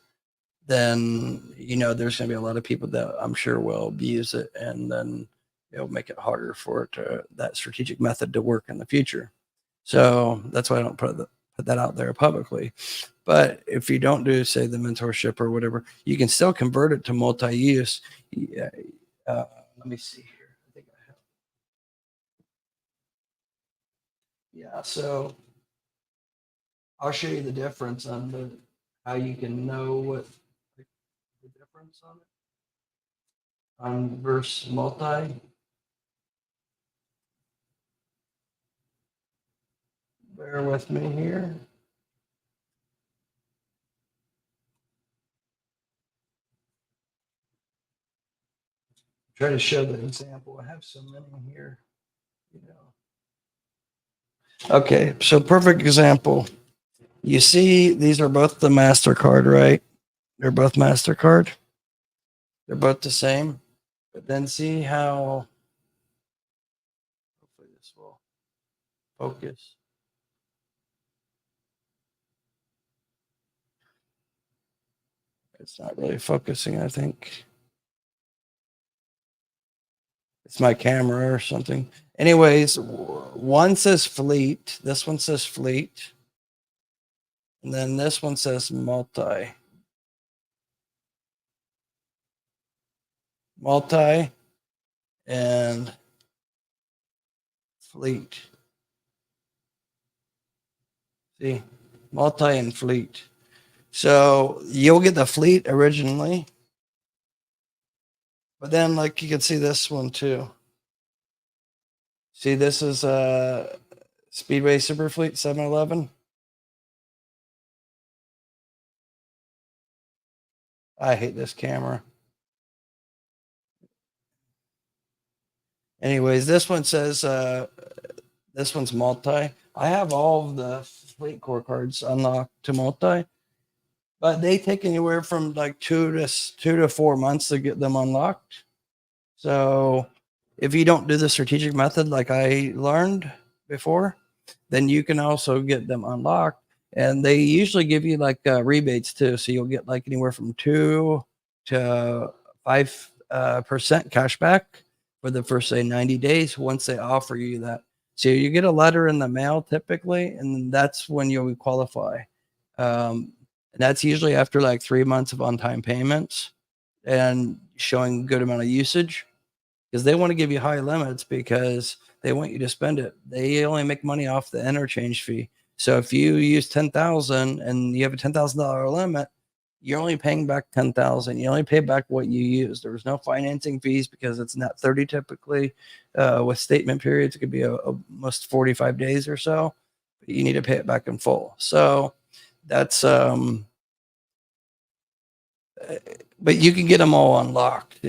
Speaker 2: then there's going to be a lot of people that I'm sure will abuse it, and then it'll make it harder for that strategic method to work in the future. So that's why I don't put that out there publicly. But if you don't do, say, the mentorship or whatever, you can still convert it to multi-use. Let me see here. I think I have. Yeah, so I'll show you the difference on how you can know what the difference on it on verse multi. Bear with me here. Try to show the example. I have so many here. Okay, so perfect example. You see, these are both the MasterCard, right? They're both MasterCard. They're both the same. But then see how, hopefully this will focus. It's not really focusing, I think. It's my camera or something. Anyways, one says fleet. This one says fleet. And then this one says multi. Multi and fleet. See, multi and fleet. So you'll get the fleet originally. But then, like, you can see this one too. See, this is Speedway Superfleet 711. I hate this camera. Anyways, this one says this one's multi. I have all of the FleetCor cards unlocked to multi, but they take anywhere from like 2 to 4 months to get them unlocked. So if you don't do the strategic method like I learned before, then you can also get them unlocked. And they usually give you like rebates too. So you'll get like anywhere from 2 to 5% cash back for the first, say, 90 days once they offer you that. So you get a letter in the mail typically, and that's when you'll qualify. And that's usually after like 3 months of on-time payments and showing good amount of usage, because they want to give you high limits because they want you to spend it. They only make money off the interchange fee. So if you use 10,000 and you have a $10,000 limit, you're only paying back 10,000. You only pay back what you use. There was no financing fees because it's not 30 typically. With statement periods, it could be almost 45 days or so. But you need to pay it back in full. So that's but you can get them all unlocked.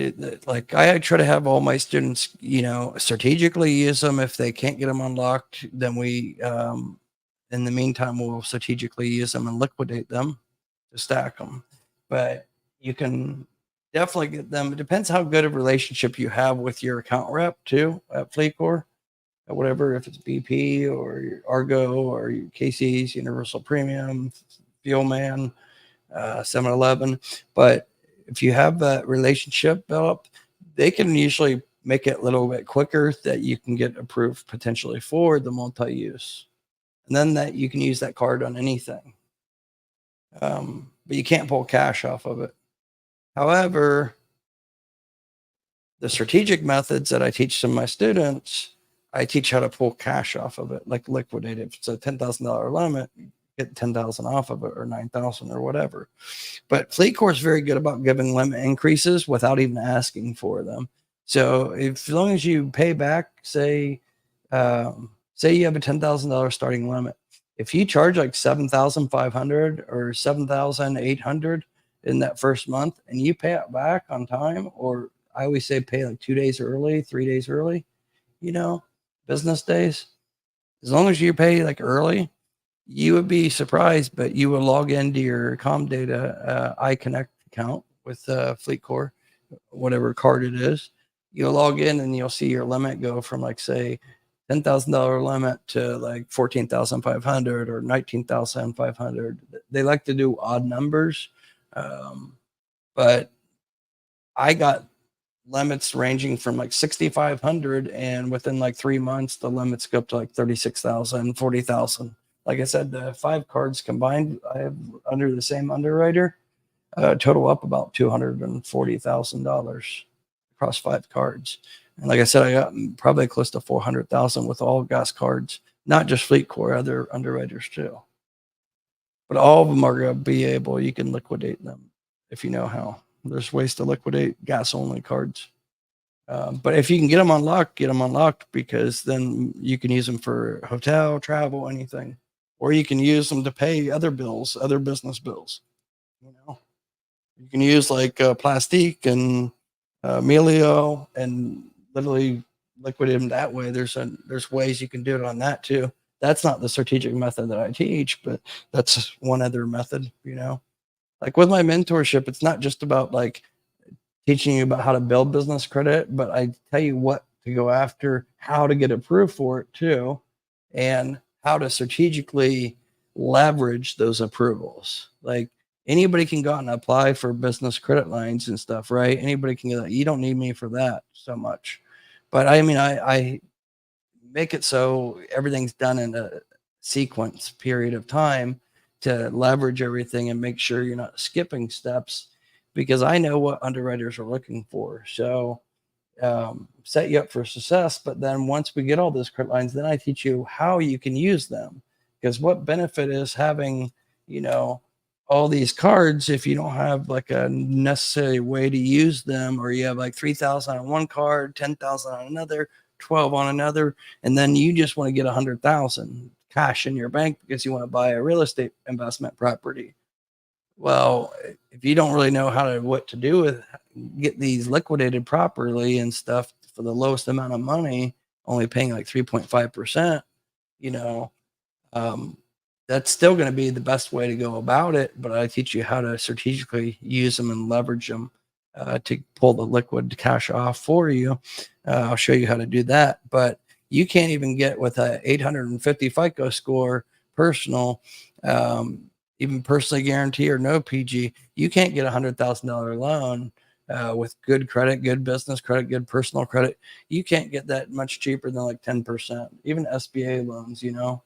Speaker 2: Like I try to have all my students, strategically use them. If they can't get them unlocked, then we, in the meantime, we'll strategically use them and liquidate them to stack them. But you can definitely get them. It depends how good a relationship you have with your account rep too at FleetCor, or whatever, if it's BP or your Argo or your KC's, Universal Premium, Fuelman, 711. But if you have that relationship built up, they can usually make it a little bit quicker that you can get approved potentially for the multi-use. And then that you can use that card on anything. But you can't pull cash off of it. However, the strategic methods that I teach to my students, I teach how to pull cash off of it, like liquidate it. If it's a $10,000 limit, get 10,000 off of it, or 9,000 or whatever. But FleetCor is very good about giving limit increases without even asking for them. So as long as you pay back, say you have a $10,000 starting limit. If you charge like 7,500 or 7,800 in that first month and you pay it back on time, or I always say pay like 2 days early, 3 days early, business days, as long as you pay like early, you would be surprised, but you will log into your Comdata iConnect account with FleetCor, whatever card it is. You'll log in and you'll see your limit go from like, say, $10,000 limit to like 14,500 or 19,500. They like to do odd numbers. But I got limits ranging from like 6,500, and within like 3 months, the limits go up to like 36,000, 40,000. Like I said, the 5 cards combined, I have under the same underwriter, total up about $240,000 across 5 cards. And like I said, I got probably close to 400,000 with all gas cards, not just FleetCor, other underwriters too. But all of them are going to be able, you can liquidate them if you know how. There's ways to liquidate gas only cards. But if you can get them unlocked, because then you can use them for hotel, travel, anything. Or you can use them to pay other bills, other business bills. You know, you can use like Plastique and Melio and literally liquidate them that way. There's ways you can do it on that too. That's not the strategic method that I teach, but that's one other method, you know. Like with my mentorship, it's not just about like teaching you about how to build business credit, but I tell you what to go after, how to get approved for it too, and how to strategically leverage those approvals. Like anybody can go out and apply for business credit lines and stuff, right? Anybody can get that. You don't need me for that so much. But I mean, I make it so everything's done in a sequence period of time to leverage everything and make sure you're not skipping steps, because I know what underwriters are looking for. So set you up for success. But then once we get all those credit lines, then I teach you how you can use them. Because what benefit is having, you know, all these cards if you don't have like a necessary way to use them, or you have like 3,000 on one card, 10,000 on another, 12 on another, and then you just want to get 100,000 cash in your bank because you want to buy a real estate investment property. Well, if you don't really know what to do with, get these liquidated properly and stuff for the lowest amount of money, only paying like 3.5%, you know, that's still going to be the best way to go about it. But I teach you how to strategically use them and leverage them to pull the liquid cash off for you. I'll show you how to do that. But you can't even get with a 850 FICO score personal, even personally guarantee or no PG, you can't get $100,000 loan with good credit, good business credit, good personal credit. You can't get that much cheaper than like 10%. Even SBA loans, you know,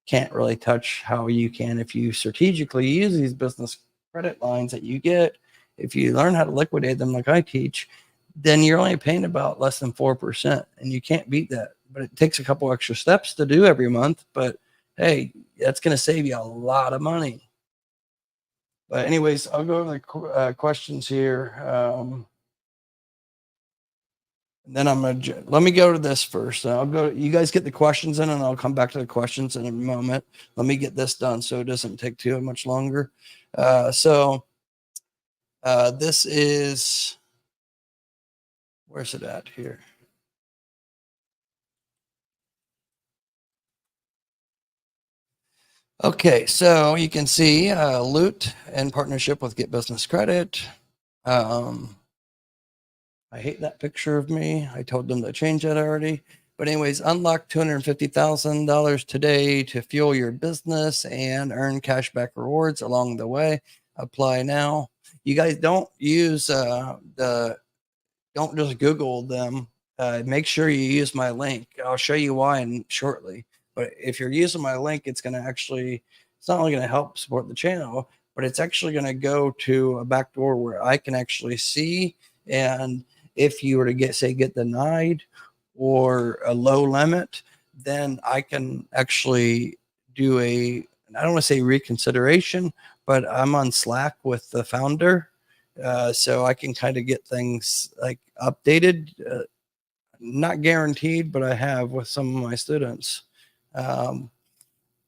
Speaker 2: can't really touch how you can if you strategically use these business credit lines that you get. If you learn how to liquidate them like I teach, then you're only paying about less than 4%, and you can't beat that. But it takes a couple extra steps to do every month. But hey, that's going to save you a lot of money. But anyways, I'll go over the questions here. Then I'm going to, let me go to this first. I'll go, you guys get the questions in and I'll come back to the questions in a moment. Let me get this done so it doesn't take too much longer. This is, where's it at here? Okay, so you can see Loot in partnership with Get Business Credit. I hate that picture of me. I told them to change that already. But anyways, unlock $250,000 today to fuel your business and earn cashback rewards along the way. Apply now. You guys don't use don't just Google them. Make sure you use my link. I'll show you why shortly. But if you're using my link, it's going to actually, it's not only going to help support the channel, but it's actually going to go to a back door where I can actually see. And if you were to get denied or a low limit, then I can actually do I don't want to say reconsideration, but I'm on Slack with the founder. So I can kind of get things like updated, not guaranteed, but I have with some of my students.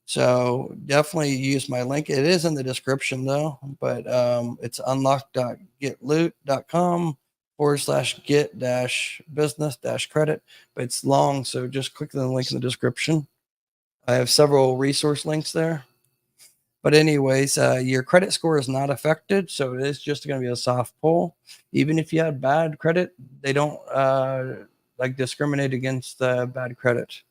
Speaker 2: So definitely use my link. It is in the description though, but it's unlock.getloot.com/get-business-credit, but it's long. So just click the link in the description. I have several resource links there. But anyways, your credit score is not affected. So it is just going to be a soft pull. Even if you have bad credit, they don't, like discriminate against bad credit.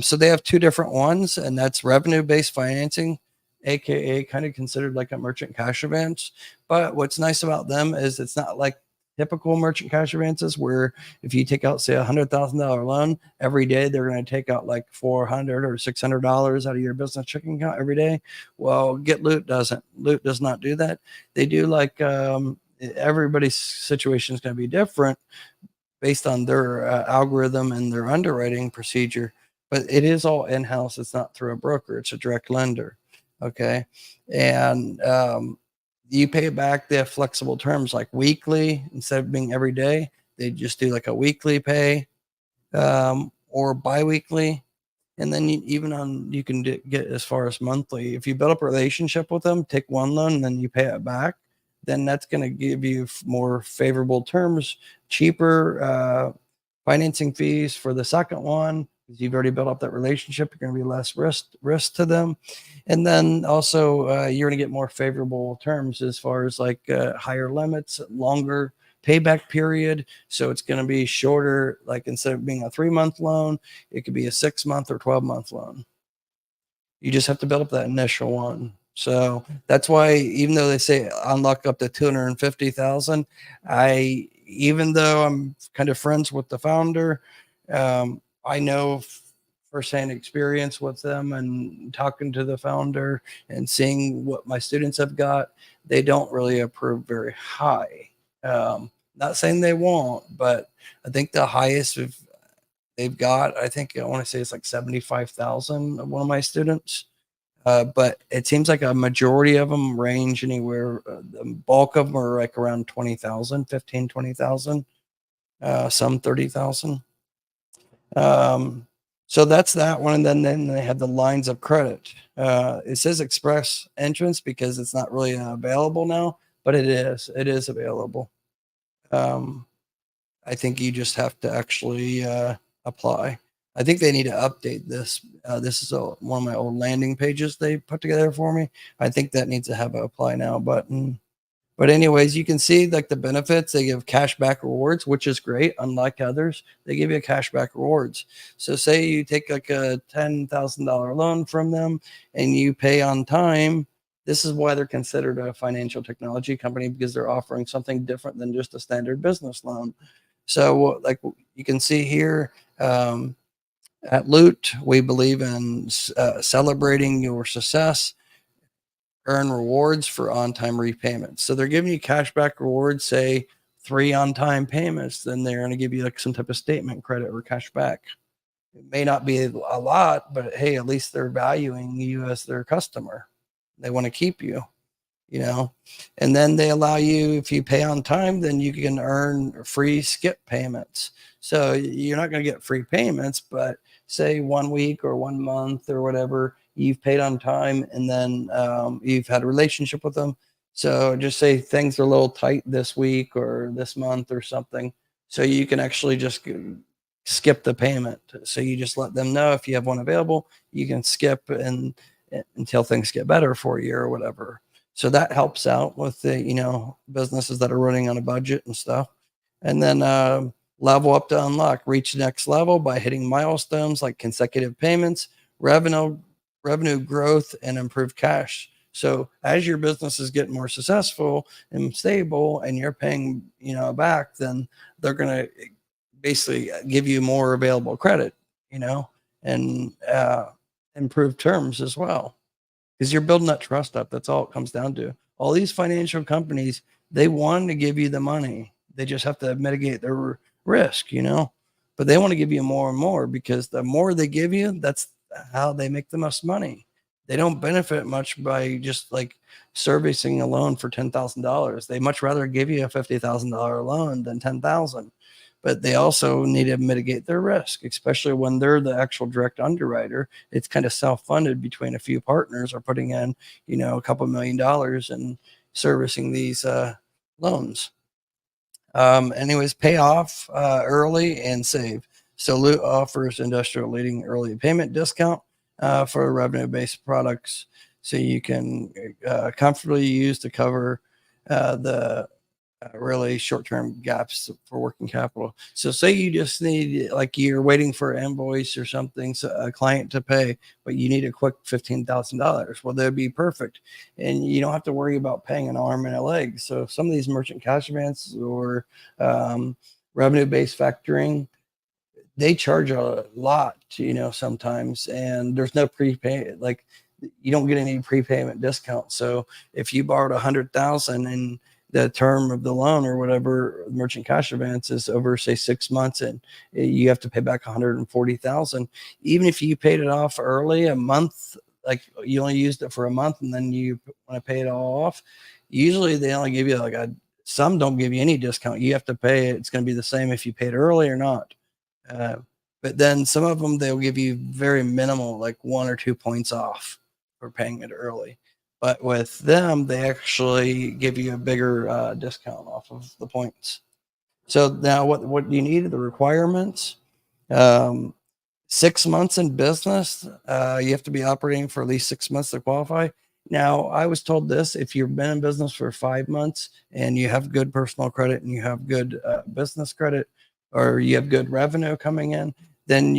Speaker 2: So they have two different ones, and that's revenue-based financing, aka kind of considered like a merchant cash advance. But what's nice about them is it's not like typical merchant cash advances where if you take out say $100,000 loan every day, they're going to take out like $400 or $600 out of your business checking account every day. Well, GetLoot doesn't. Loot does not do that. They do like everybody's situation is going to be different based on their algorithm and their underwriting procedure, but it is all in-house. It's not through a broker. It's a direct lender. Okay. And you pay it back. They have flexible terms like weekly instead of being every day. They just do like a weekly pay or biweekly. And then you can get as far as monthly. If you build up a relationship with them, take one loan and then you pay it back, then that's going to give you more favorable terms, cheaper financing fees for the second one because you've already built up that relationship. You're going to be less risk to them, and then also you're going to get more favorable terms as far as like higher limits, longer payback period. So it's going to be shorter. Like instead of being a 3-month loan, it could be a 6-month or 12-month loan. You just have to build up that initial one. So that's why, even though they say unlock up to 250,000, even though I'm kind of friends with the founder, I know firsthand experience with them and talking to the founder and seeing what my students have got, they don't really approve very high. Not saying they won't, but I think the highest they've got, I think I want to say it's like 75,000 of one of my students. But it seems like a majority of them range anywhere. The bulk of them are like around 20,000, 15, 20,000, some 30,000. So that's that one. And then they have the lines of credit. It says express entrance because it's not really available now, but it is available. I think you just have to actually apply. I think they need to update this. This is one of my old landing pages they put together for me. I think that needs to have an apply now button. But anyways, you can see like the benefits. They give cashback rewards, which is great. Unlike others, they give you cashback rewards. So say you take like a $10,000 loan from them and you pay on time. This is why they're considered a financial technology company, because they're offering something different than just a standard business loan. So like you can see here, at Loot, we believe in celebrating your success. Earn rewards for on-time repayments. So they're giving you cashback rewards, say 3 on-time payments, then they're going to give you like some type of statement credit or cashback. It may not be a lot, but hey, at least they're valuing you as their customer. They want to keep you, you know. And then they allow you, if you pay on time, then you can earn free skip payments. So you're not going to get free payments, but say 1 week or 1 month or whatever, you've paid on time, and then you've had a relationship with them. So just say things are a little tight this week or this month or something. So you can actually just skip the payment. So you just let them know if you have one available, you can skip until things get better for you or whatever. So that helps out with the, you know, businesses that are running on a budget and stuff. And then level up to unlock, reach the next level by hitting milestones like consecutive payments, revenue growth, and improved cash. So as your business is getting more successful and stable and you're paying, you know, back, then they're going to basically give you more available credit, you know, and improve terms as well, because you're building that trust up. That's all it comes down to. All these financial companies, they want to give you the money. They just have to mitigate their risk, you know, but they want to give you more and more, because the more they give you, that's how they make the most money. They don't benefit much by just like servicing a loan for $10,000. They much rather give you a $50,000 loan than 10,000. But they also need to mitigate their risk, especially when they're the actual direct underwriter. It's kind of self-funded between a few partners are putting in, you know, a couple $1 million and servicing these loans. Anyways, pay off early and save. So Loot offers industrial leading early payment discount for revenue-based products, so you can comfortably use to cover the really short-term gaps for working capital. So say you just need, like, you're waiting for an invoice or something, so a client to pay, but you need a quick $15,000. Well, that'd be perfect. And you don't have to worry about paying an arm and a leg. So some of these merchant cash advances or revenue-based factoring, they charge a lot, sometimes, and there's no prepay, like you don't get any prepayment discount. So if you borrowed 100,000 and the term of the loan or whatever merchant cash advance is over, say, 6 months, and you have to pay back 140,000, even if you paid it off early, a month, like you only used it for a month and then you want to pay it all off, usually they only give you some don't give you any discount. You have to pay it. It's going to be the same if you paid early or not. But then some of them, they'll give you very minimal, like 1 or 2 points off for paying it early. But with them, they actually give you a bigger discount off of the points. So now what do you need? The requirements. 6 months in business. You have to be operating for at least 6 months to qualify. Now, I was told this: if you've been in business for 5 months and you have good personal credit and you have good business credit, or you have good revenue coming in, then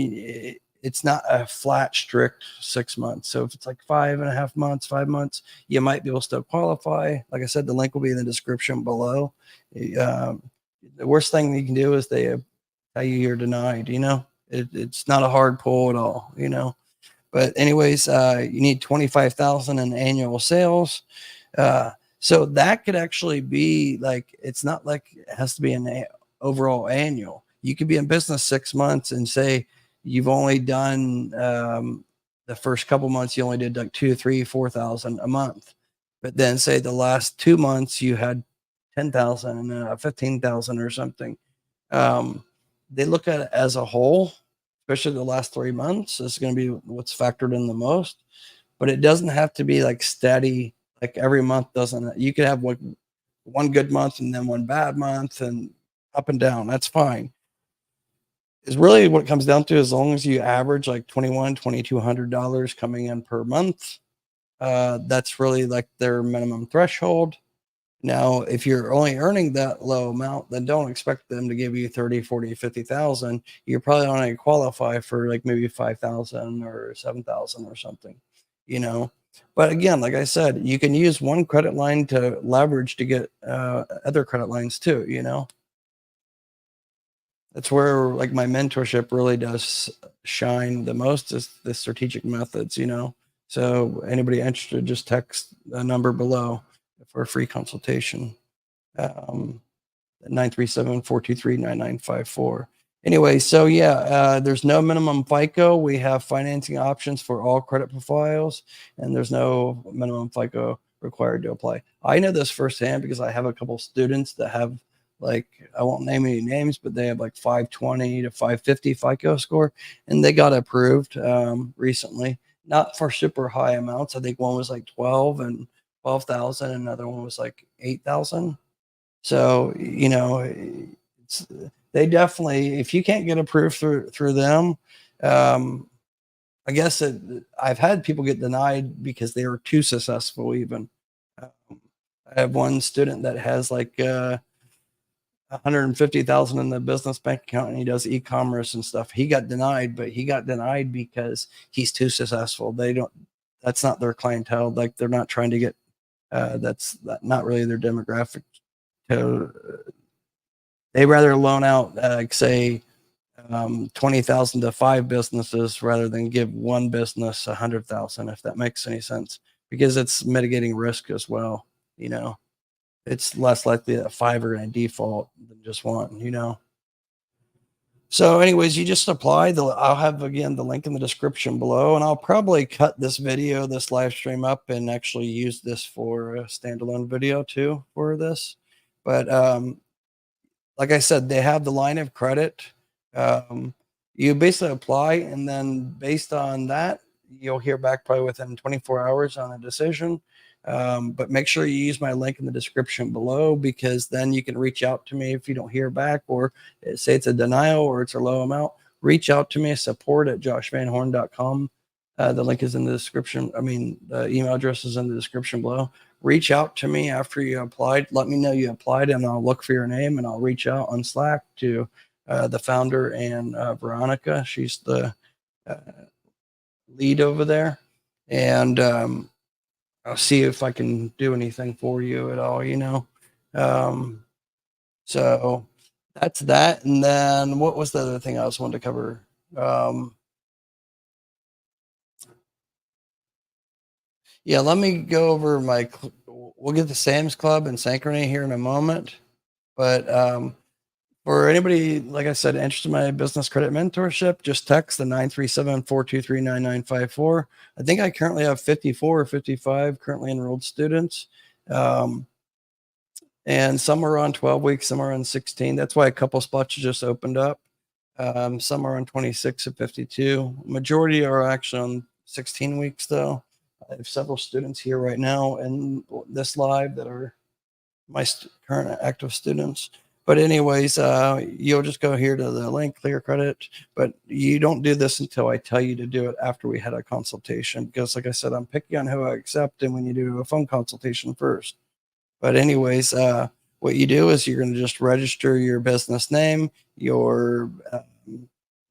Speaker 2: it's not a flat, strict 6 months. So if it's like 5.5 months, 5 months, you might be able to still qualify. Like I said, the link will be in the description below. The worst thing you can do is they tell you you're denied. It's not a hard pull at all. But anyways, you need 25,000 in annual sales. So that could actually be like, it's not like it has to be an overall annual. You could be in business 6 months and say you've only done the first couple months, you only did like 2, 3, 4,000 a month. But then say the last 2 months you had 10,000 and 15,000 or something. They look at it as a whole, especially the last 3 months. It's going to be what's factored in the most, but it doesn't have to be like steady. Like every month doesn't. You could have like one good month and then one bad month and up and down. That's fine. Is really what it comes down to. As long as you average like $2,200 coming in per month, that's really like their minimum threshold. Now, if you're only earning that low amount, then don't expect them to give you 30, 40, 50,000. You're probably only going to qualify for like maybe 5,000 or 7,000 or something, But again, like I said, you can use one credit line to leverage to get other credit lines too, That's where like my mentorship really does shine the most, is the strategic methods, So anybody interested, just text the number below for a free consultation. 937-423-9954. Anyway, so yeah, there's no minimum FICO. We have financing options for all credit profiles, and there's no minimum FICO required to apply. I know this firsthand because I have a couple students that have, like, I won't name any names, but they have like 520 to 550 FICO score, and they got approved recently. Not for super high amounts. I think one was like 12,000, another one was like 8,000. So, they definitely, if you can't get approved through them, I guess I've had people get denied because they were too successful even. I have one student that has like 150,000 in the business bank account, and he does e-commerce and stuff. He got denied, but he got denied because he's too successful. That's not their clientele. Like, they're not trying to get, that's not really their demographic. So they rather loan out, say, 20,000 to 5 businesses rather than give one business 100,000, if that makes any sense, because it's mitigating risk as well. It's less likely that 5 are going to default than just one. So anyways, you just apply. I'll have, again, the link in the description below, and I'll probably cut this live stream up and actually use this for a standalone video too for this. But like I said, they have the line of credit. You basically apply, and then based on that, you'll hear back probably within 24 hours on a decision. But make sure you use my link in the description below, because then you can reach out to me if you don't hear back, or say it's a denial or it's a low amount. Reach out to me, support@joshvanhorn.com. The link is in the description. The email address is in the description below. reach out to me after you applied. Let me know you applied, and I'll look for your name, and I'll reach out on Slack to the founder and Veronica. She's the uh, lead over there, and I'll see if I can do anything for you at all. So that's that. And then what was the other thing I was wanting to cover? Yeah, let me go over we'll get the Sam's Club and Synchrony here in a moment. But for anybody, like I said, interested in my business credit mentorship, just text the 937-423-9954. I think I currently have 54 or 55 currently enrolled students. And some are on 12 weeks, some are on 16. That's why a couple spots just opened up. Some are on 26 and 52. Majority are actually on 16 weeks though. I have several students here right now in this live that are my current active students. But anyways, you'll just go here to the link, Clear Credit. But you don't do this until I tell you to do it after we had a consultation. Because like I said, I'm picky on who I accept and when you do a phone consultation first. But anyways, what you do is you're going to just register your business name, your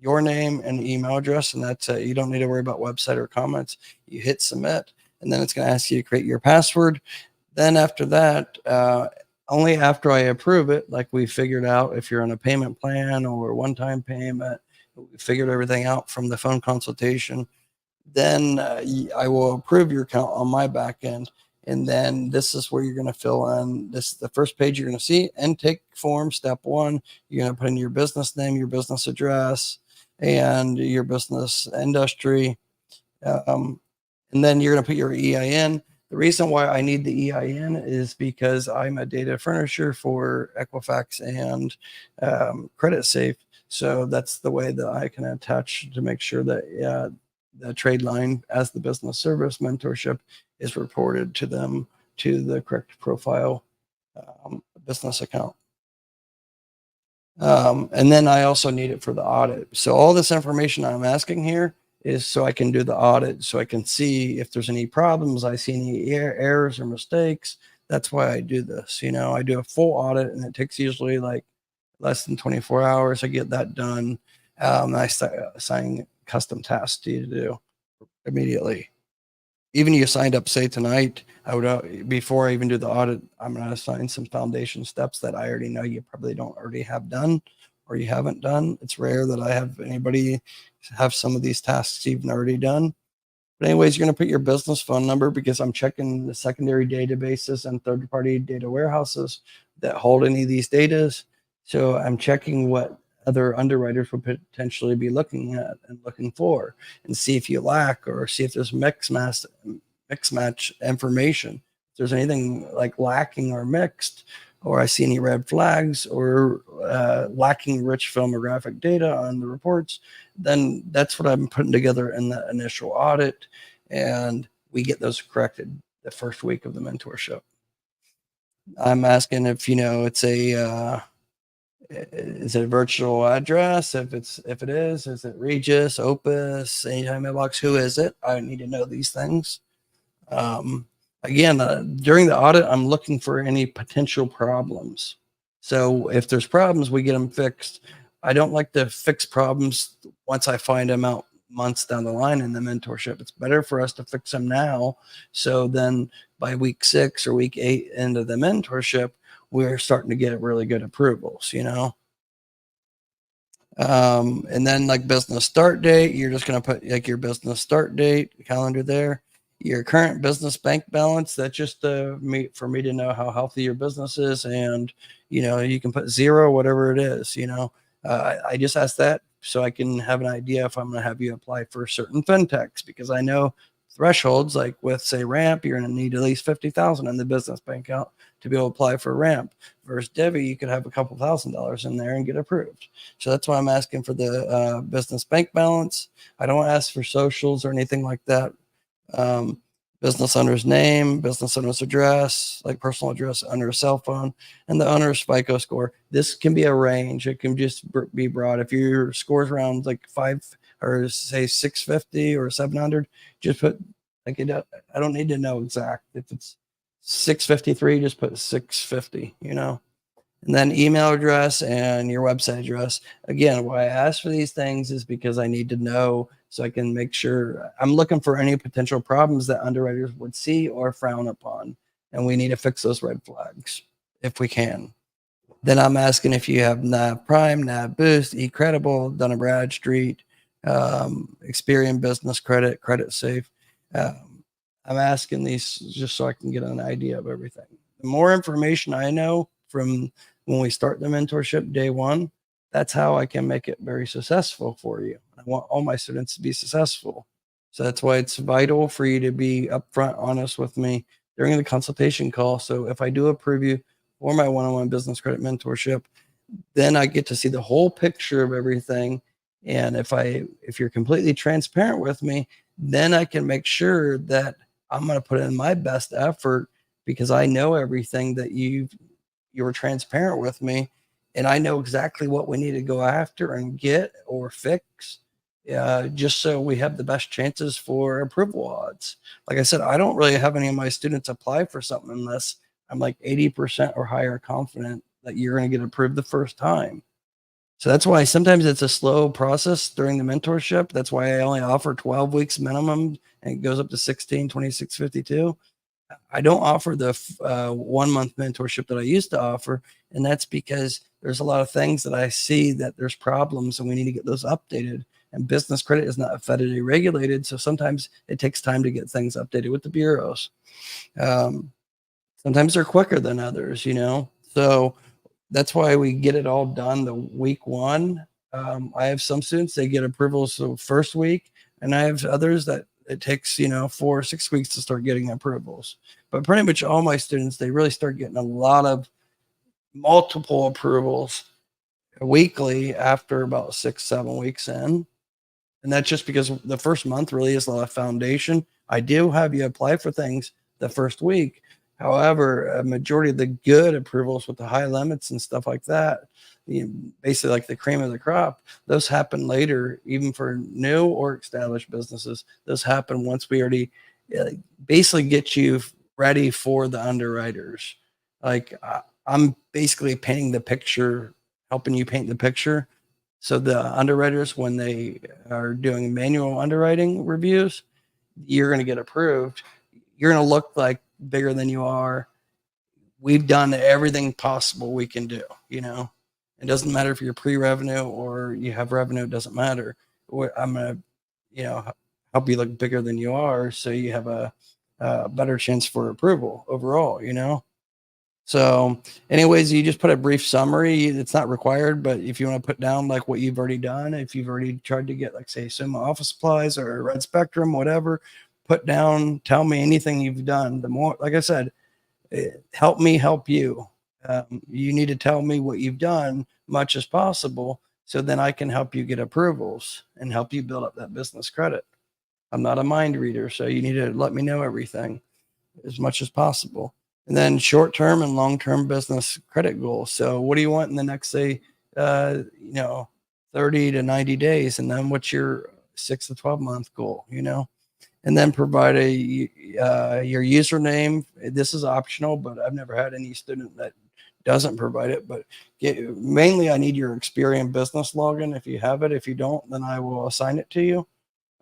Speaker 2: name and email address, and that's it. You don't need to worry about website or comments. You hit submit, and then it's going to ask you to create your password. Then after that, only after I approve it, like we figured out if you're on a payment plan or one-time payment, we figured everything out from the phone consultation. Then I will approve your account on my back end. And then this is where you're going to fill in. This is the first page you're going to see. Intake form, step 1. You're going to put in your business name, your business address, and your business industry. And then you're going to put your EIN. The reason why I need the EIN is because I'm a data furnisher for Equifax and Credit Safe. So that's the way that I can attach to make sure that the trade line as the business service mentorship is reported to them to the correct profile business account. And then I also need it for the audit. So all this information I'm asking here is so I can do the audit, so I can see if there's any problems, I see any errors or mistakes. That's why I do this. I do a full audit, and it takes usually like less than 24 hours. I get that done. I assign custom tasks to you to do immediately. Even you signed up, say tonight, I would before I even do the audit, I'm going to assign some foundation steps that I already know you probably don't already have done or you haven't done. It's rare that I have anybody have some of these tasks even already done. But anyways, you're going to put your business phone number because I'm checking the secondary databases and third-party data warehouses that hold any of these datas. So I'm checking what other underwriters would potentially be looking at and looking for, and see if you lack or see if there's mix match information. If there's anything like lacking or mixed, or I see any red flags or lacking rich filmographic data on the reports, then that's what I'm putting together in the initial audit, and we get those corrected the first week of the mentorship. I'm asking if it's a is it a virtual address? If it is it Regis, Opus, Anytime Mailbox? Who is it? I need to know these things. Again, during the audit, I'm looking for any potential problems. So if there's problems, we get them fixed. I don't like to fix problems once I find them out months down the line in the mentorship. It's better for us to fix them now. So then by week 6 or week 8 into the mentorship, we're starting to get really good approvals, and then like business start date, you're just going to put like your business start date calendar there, your current business bank balance. That's just for me to know how healthy your business is. And, you can put 0, whatever it is, I just ask that so I can have an idea if I'm going to have you apply for certain fintechs, because I know thresholds, like with say Ramp, you're going to need at least 50,000 in the business bank account to be able to apply for Ramp. Versus Debbie, you could have a couple $1,000s in there and get approved. So that's why I'm asking for the business bank balance. I don't ask for socials or anything like that. Business owner's name, business owner's address, like personal address, owner's cell phone, and the owner's FICO score. This can be a range. It can just be broad. If your score's around like 5 or say 650 or 700, just put like it. I don't need to know exact. If it's 653, just put 650, and then email address and your website address. Again, why I ask for these things is because I need to know so I can make sure I'm looking for any potential problems that underwriters would see or frown upon. And we need to fix those red flags if we can. Then I'm asking if you have NAV Prime, NAV Boost, eCredible, Dun & Bradstreet, Experian Business Credit, Credit Safe. I'm asking these just so I can get an idea of everything. The more information I know from when we start the mentorship day one, that's how I can make it very successful for you. I want all my students to be successful. So that's why it's vital for you to be upfront, honest with me during the consultation call. So if I do approve you for my one-on-one business credit mentorship, then I get to see the whole picture of everything. And if you're completely transparent with me, then I can make sure that I'm going to put in my best effort because I know everything that you were transparent with me, and I know exactly what we need to go after and get or fix, just so we have the best chances for approval odds. Like I said, I don't really have any of my students apply for something unless I'm like 80% or higher confident that you're going to get approved the first time. So that's why sometimes it's a slow process during the mentorship. That's why I only offer 12 weeks minimum and it goes up to 16, 2652. I don't offer the 1 month mentorship that I used to offer. And that's because there's a lot of things that I see that there's problems and we need to get those updated. And business credit is not federally regulated. So sometimes it takes time to get things updated with the bureaus. Sometimes they're quicker than others, So that's why we get it all done the week one. I have some students, they get approvals the first week, and I have others that it takes, 4 or 6 weeks to start getting approvals. But pretty much all my students, they really start getting a lot of multiple approvals weekly after about 6, 7 weeks in. And that's just because the first month really is a lot of foundation. I do have you apply for things the first week. However, a majority of the good approvals with the high limits and stuff like that, basically like the cream of the crop, those happen later, even for new or established businesses. Those happen once we already basically get you ready for the underwriters. Like I'm basically painting the picture, helping you paint the picture. So the underwriters, when they are doing manual underwriting reviews, you're going to get approved. You're going to look like bigger than you are. We've done everything possible we can do, It doesn't matter if you're pre-revenue or you have revenue, it doesn't matter. I'm going to, help you look bigger than you are so you have a better chance for approval overall, So anyways, you just put a brief summary. It's not required, but if you want to put down like what you've already done, if you've already tried to get like say Summa office supplies or Red Spectrum, whatever, put down, tell me anything you've done. The more, like I said, help me help you. You need to tell me what you've done much as possible. So then I can help you get approvals and help you build up that business credit. I'm not a mind reader, so you need to let me know everything as much as possible. And then short-term and long-term business credit goals. So what do you want in the next, say, 30 to 90 days? And then what's your 6 to 12 month goal, And then provide your username. This is optional, but I've never had any student that doesn't provide it. But mainly I need your Experian business login. If you have it, if you don't, then I will assign it to you.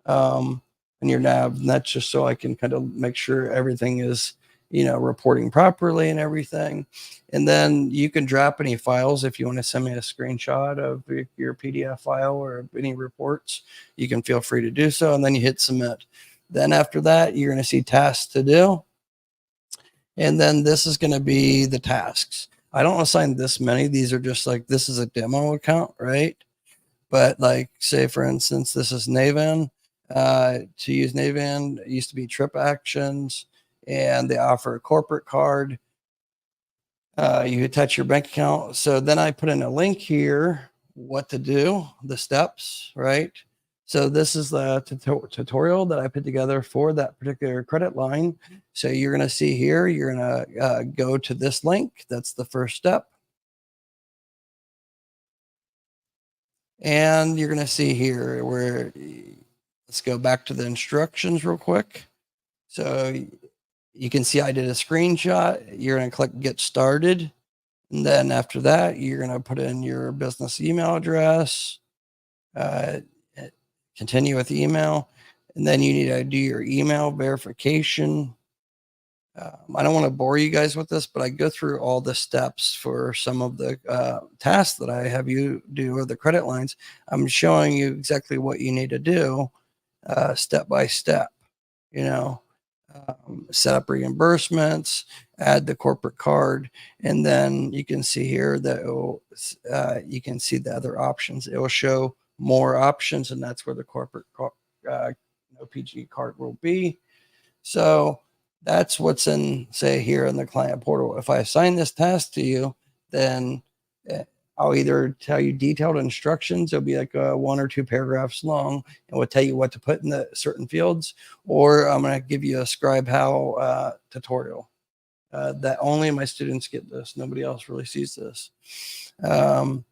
Speaker 2: And your NAV, and that's just so I can kind of make sure everything is, reporting properly and everything. And then you can drop any files. If you want to send me a screenshot of your PDF file or any reports, you can feel free to do so. And then you hit submit. Then after that, you're going to see tasks to do. And then this is going to be the tasks. I don't assign this many. These are just like, this is a demo account, right? But like, say, for instance, this is Navan. To use Navan, it used to be Trip Actions, and they offer a corporate card. You attach your bank account. So then I put in a link here, what to do, the steps, right? So this is the tutorial that I put together for that particular credit line. So you're going to see here, you're going to go to this link. That's the first step. And you're going to see here where, let's go back to the instructions real quick. So you can see I did a screenshot. You're going to click get started. And then after that, you're going to put in your business email address, continue with email. And then you need to do your email verification. I don't want to bore you guys with this, but I go through all the steps for some of the tasks that I have you do, or the credit lines. I'm showing you exactly what you need to do step by step, set up reimbursements, add the corporate card, and then you can see here that you can see the other options. It will show more options, and that's where the corporate OPG card will be. So that's what's in, say, here in the client portal. If I assign this task to you, then I'll either tell you detailed instructions. It'll be like 1 or 2 paragraphs long, and will tell you what to put in the certain fields, or I'm going to give you a Scribe How tutorial. That only my students get this. Nobody else really sees this. And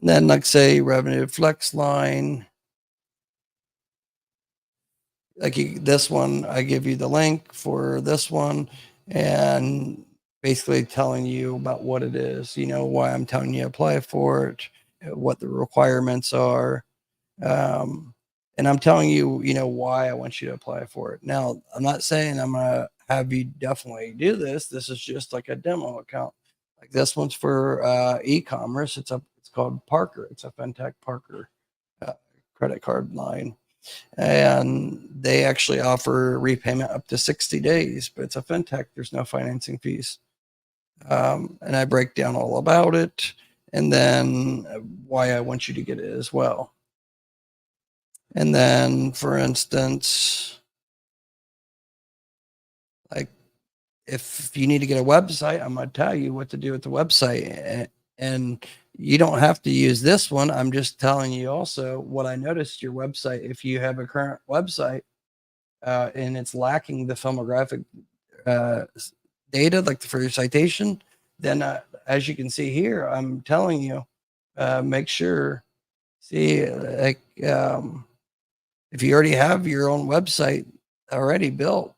Speaker 2: then, like, say, revenue flex line. Like this one, I give you the link for this one, and basically telling you about what it is, why I'm telling you to apply for it, what the requirements are. And I'm telling you, why I want you to apply for it. Now, I'm not saying I'm going to have you definitely do this. This is just like a demo account. Like this one's for e-commerce. It's called Parker. It's a FinTech Parker credit card line. And they actually offer repayment up to 60 days, but it's a FinTech. There's no financing fees. And I break down all about it, and then why I want you to get it as well. And then, for instance, like if you need to get a website, I'm going to tell you what to do with the website. And you don't have to use this one. I'm just telling you also what I noticed your website. If you have a current website and it's lacking the filmographic data, like for your citation, then as you can see here, I'm telling you, make sure, see, like if you already have your own website already built,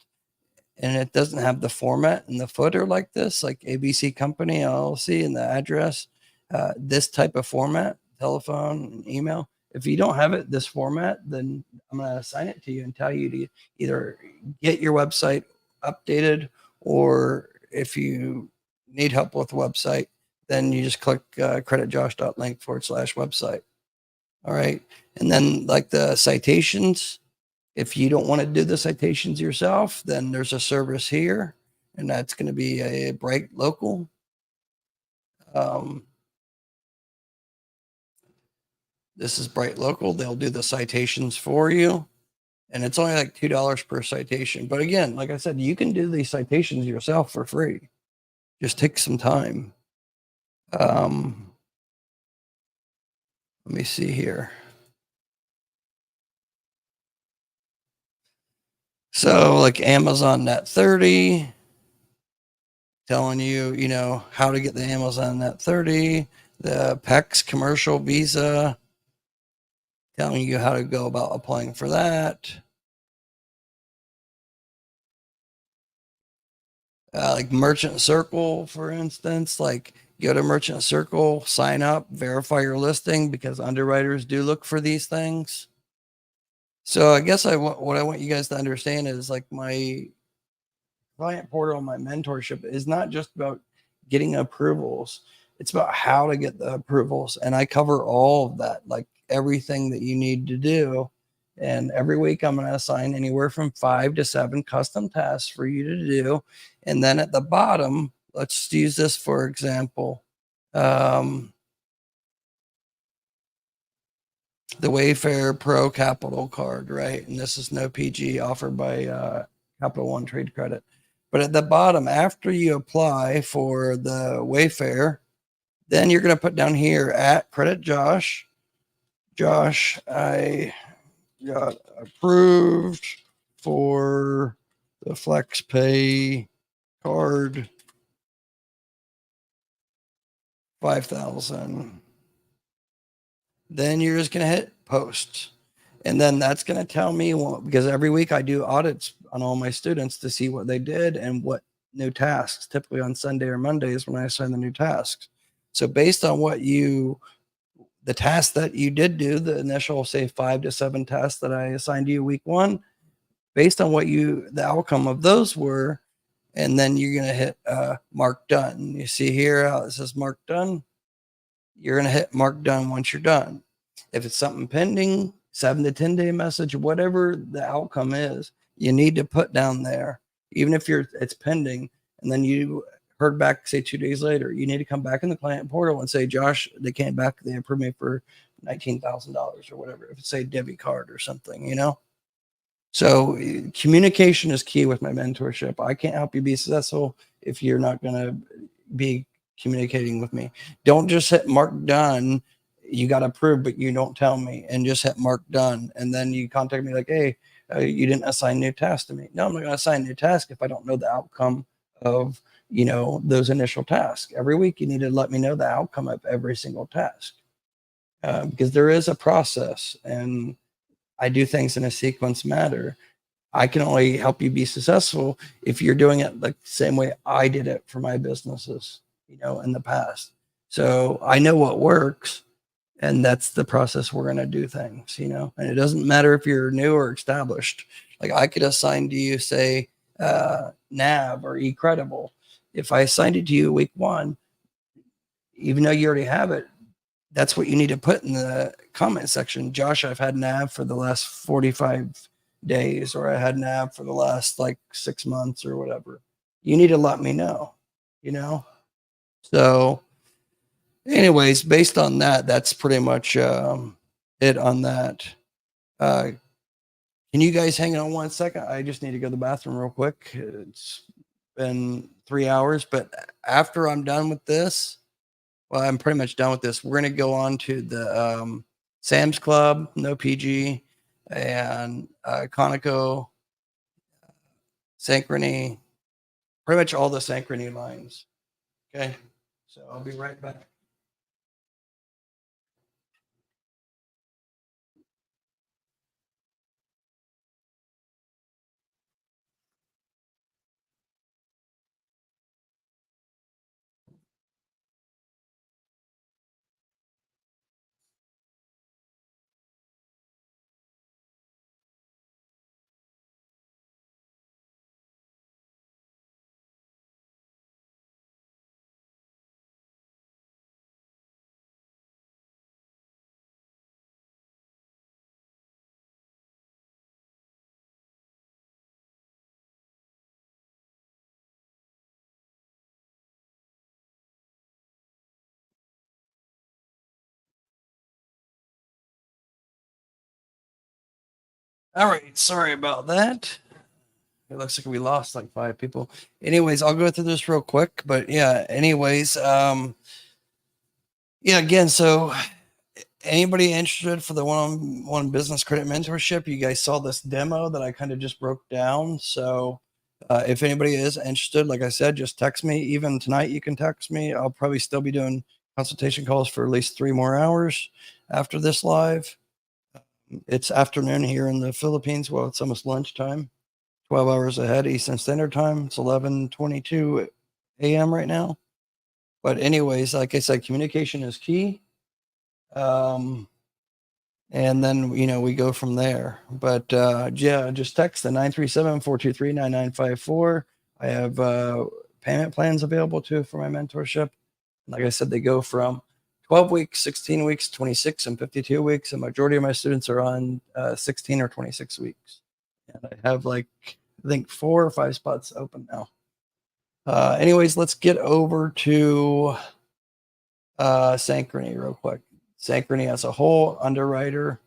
Speaker 2: and it doesn't have the format in the footer like this, like ABC Company LLC, and the address, this type of format, telephone and email. If you don't have it this format, then I'm going to assign it to you and tell you to either get your website updated, or if you need help with the website, then you just click creditjosh.link/website. All right. And then, like the citations, if you don't want to do the citations yourself, then there's a service here, and that's going to be a Bright Local. This is Bright Local. They'll do the citations for you, and it's only like $2 per citation. But again, like I said, you can do these citations yourself for free. Just take some time. Let me see here. So like Amazon Net 30, telling you, how to get the Amazon Net 30, the PEX commercial visa, telling you how to go about applying for that. Like Merchant Circle, for instance, like go to Merchant Circle, sign up, verify your listing, because underwriters do look for these things. So I guess what I want you guys to understand is, like, my client portal, my mentorship is not just about getting approvals. It's about how to get the approvals. And I cover all of that, like everything that you need to do. And every week I'm going to assign anywhere from 5 to 7 custom tasks for you to do. And then at the bottom, let's use this for example. The Wayfair Pro Capital Card, right? And this is no PG offered by Capital One Trade Credit. But at the bottom, after you apply for the Wayfair, then you're going to put down here at Credit Josh. Josh, I got approved for the FlexPay card, 5,000. Then you're just going to hit post. And then that's going to tell me, well, because every week I do audits on all my students to see what they did and what new tasks, typically on Sunday or Mondays when I assign the new tasks. So based on the tasks that you did do, the initial, say, 5 to 7 tasks that I assigned to you week 1, based on the outcome of those were, and then you're going to hit mark done. You see here how it says mark done. You're going to hit mark done once you're done. If it's something pending, 7 to 10 day message, whatever the outcome is, you need to put down there, even if it's pending, and then you heard back, say 2 days later, you need to come back in the client portal and say, Josh, they came back, they approved me for $19,000 or whatever. If it's, say, debit card or something, So communication is key with my mentorship. I can't help you be successful if you're not going to be communicating with me. Don't just hit mark done. You got approved, but you don't tell me, and just hit mark done. And then you contact me like, hey, you didn't assign new tasks to me. No, I'm not going to assign new tasks if I don't know the outcome of, those initial tasks. Every week, you need to let me know the outcome of every single task, because there is a process, and I do things in a sequence manner. I can only help you be successful if you're doing it like the same way I did it for my businesses, in the past. So I know what works, and that's the process we're going to do things, and it doesn't matter if you're new or established. Like I could assign to you, say, NAV or eCredible. If I assigned it to you week 1, even though you already have it, that's what you need to put in the comment section. Josh, I've had NAV for the last 45 days, or I had NAV for the last 6 months or whatever. You need to let me know, So anyways, based on that, that's pretty much it on that. Can you guys hang on 1 second? I just need to go to the bathroom real quick. It's been 3 hours, but after I'm done with this, well, I'm pretty much done with this. We're going to go on to the Sam's Club, No PG, and Conoco, Synchrony, pretty much all the Synchrony lines. Okay, so I'll be right back. All right, sorry about that. It looks like we lost 5 people. Anyways, I'll go through this real quick, but yeah, anyways, again, so anybody interested for the one-on-one business credit mentorship, you guys saw this demo that I kind of just broke down. So if anybody is interested, like I said, just text me. Even tonight, you can text me. I'll probably still be doing consultation calls for at least 3 more hours after this live. It's afternoon here in the Philippines. Well, it's almost lunchtime, 12 hours ahead Eastern Standard Time. It's 11:22 a.m. right now. But anyways, like I said, communication is key. And then, we go from there. But yeah, just text the 937-423-9954. I have payment plans available too for my mentorship. Like I said, they go from 12 weeks, 16 weeks, 26 and 52 weeks. The majority of my students are on 16 or 26 weeks. And I have I think 4 or 5 spots open now. Anyways, let's get over to Synchrony real quick. Synchrony as a whole, underwriter.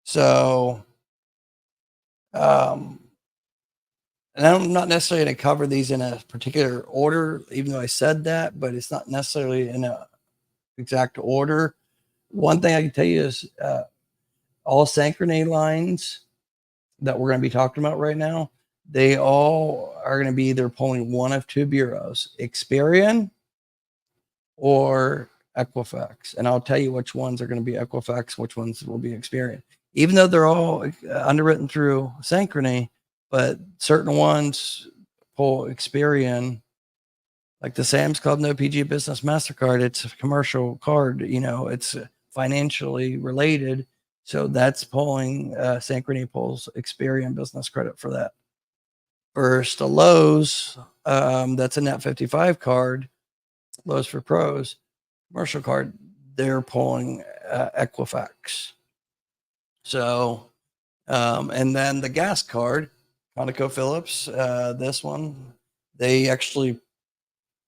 Speaker 2: So, and I'm not necessarily going to cover these in a particular order, even though I said that, but it's not necessarily in a exact order. One thing I can tell you is all Synchrony lines that we're going to be talking about right now, they all are going to be either pulling one of 2 bureaus, Experian or Equifax. And I'll tell you which ones are going to be Equifax, which ones will be Experian. Even though they're all underwritten through Synchrony, but certain ones pull Experian, like the Sam's Club No PG Business MasterCard. It's a commercial card, it's financially related. So that's pulling, Synchrony pulls Experian business credit for that. First, a Lowe's, that's a Net 55 card, Lowe's for Pros, commercial card, they're pulling Equifax. So, and then the gas card, ConocoPhillips, this one, they actually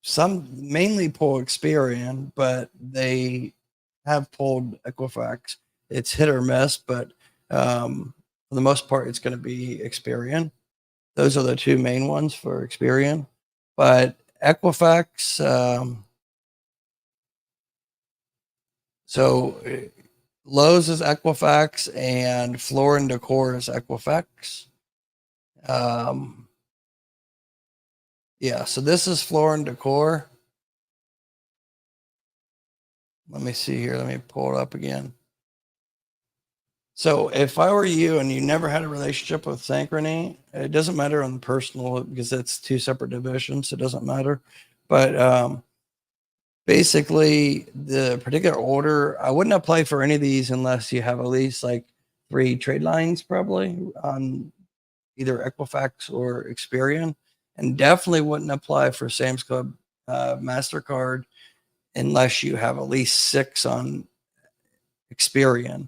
Speaker 2: some mainly pull Experian, but they have pulled Equifax. It's hit or miss, but for the most part, it's going to be Experian. Those are the two main ones for Experian. But Equifax, so Lowe's is Equifax and Floor and Decor is Equifax. Yeah, so this is Floor and Decor. Let me see here. Let me pull it up again. So if I were you and you never had a relationship with Synchrony, it doesn't matter on the personal because it's two separate divisions. It doesn't matter. But basically, the particular order, I wouldn't apply for any of these unless you have at least like 3 trade lines probably on either Equifax or Experian. And definitely wouldn't apply for Sam's Club MasterCard unless you have at least 6 on Experian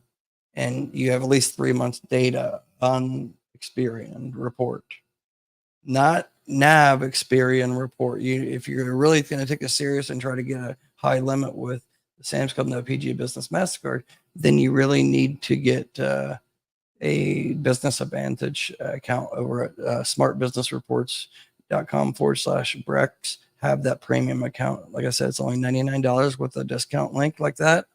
Speaker 2: and you have at least 3 months data on Experian report. Not NAV Experian report. If you're really going to take this serious and try to get a high limit with the Sam's Club No PG Business MasterCard, then you really need to get a Business Advantage account over at smartbusinessreports.com/Brex. Have that premium account. Like I said, it's only $99 with a discount link like that.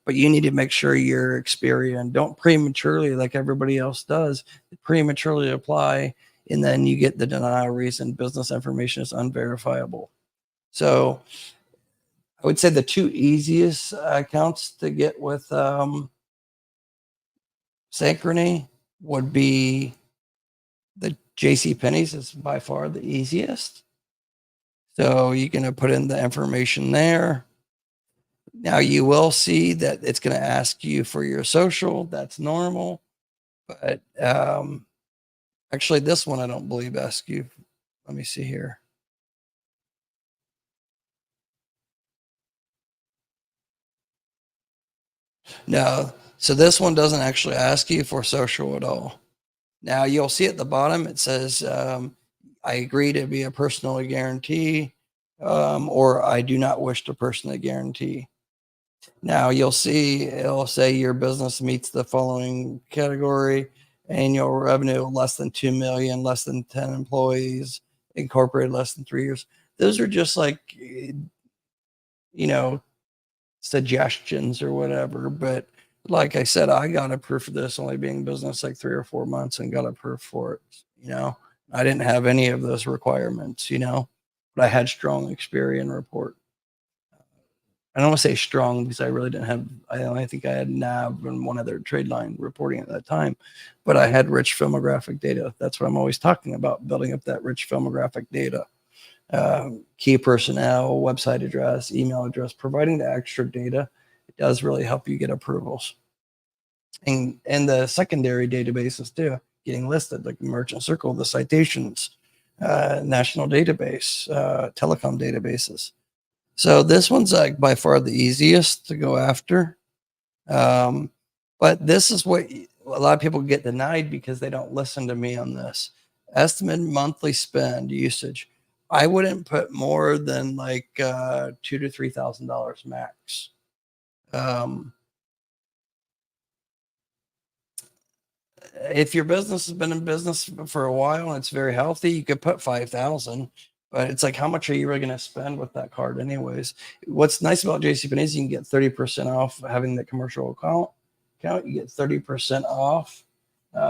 Speaker 2: But you need to make sure you're Experian. Don't prematurely, like everybody else does, prematurely apply, and then you get the denial reason business information is unverifiable. So I would say the 2 easiest accounts to get with Synchrony would be the JCPenney's is by far the easiest. So you're going to put in the information there. Now you will see that it's going to ask you for your social. That's normal. But actually, this one I don't believe asks you. Let me see here. No. So this one doesn't actually ask you for social at all. Now you'll see at the bottom, it says, I agree to be a personal guarantee, or I do not wish to personally guarantee. Now you'll see it'll say your business meets the following category: annual revenue less than 2 million, less than 10 employees, incorporated less than 3 years. Those are just like, suggestions or whatever. But like I said, I got approved for this only being in business like 3 or 4 months and got approved for it. I didn't have any of those requirements, but I had strong Experian report. I don't want to say strong because I really didn't have, I think I had NAV and one other trade line reporting at that time, but I had rich filmographic data. That's what I'm always talking about, building up that rich filmographic data. Key personnel, website address, email address, providing the extra data, it does really help you get approvals. And the secondary databases too, getting listed, like Merchant Circle, the citations, national database, telecom databases. So this one's like by far the easiest to go after. But this is what a lot of people get denied because they don't listen to me on this. Estimated monthly spend usage. I wouldn't put more than like $2,000 to $3,000 max. If your business has been in business for a while and it's very healthy, you could put 5,000. But it's like, how much are you really going to spend with that card, anyways? What's nice about JCPenney is you can get 30% off having the commercial account. You get 30% off. I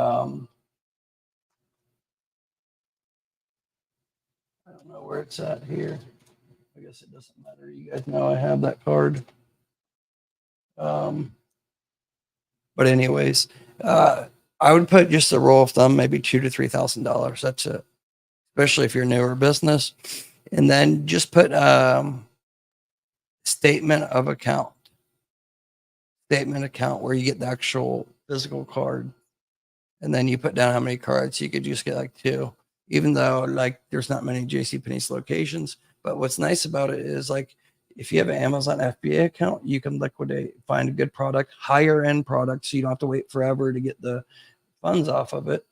Speaker 2: don't know where it's at here. I guess it doesn't matter. You guys know I have that card. But anyways, I would put just a rule of thumb, maybe $2,000 to $3,000. That's it, especially if you're a newer business. And then just put statement of account where you get the actual physical card. And then you put down how many cards. You could just get like 2, even though like there's not many JCPenney's locations. But what's nice about it is like if you have an Amazon FBA account, you can liquidate, find a good product, higher end product, so you don't have to wait forever to get the funds off of it.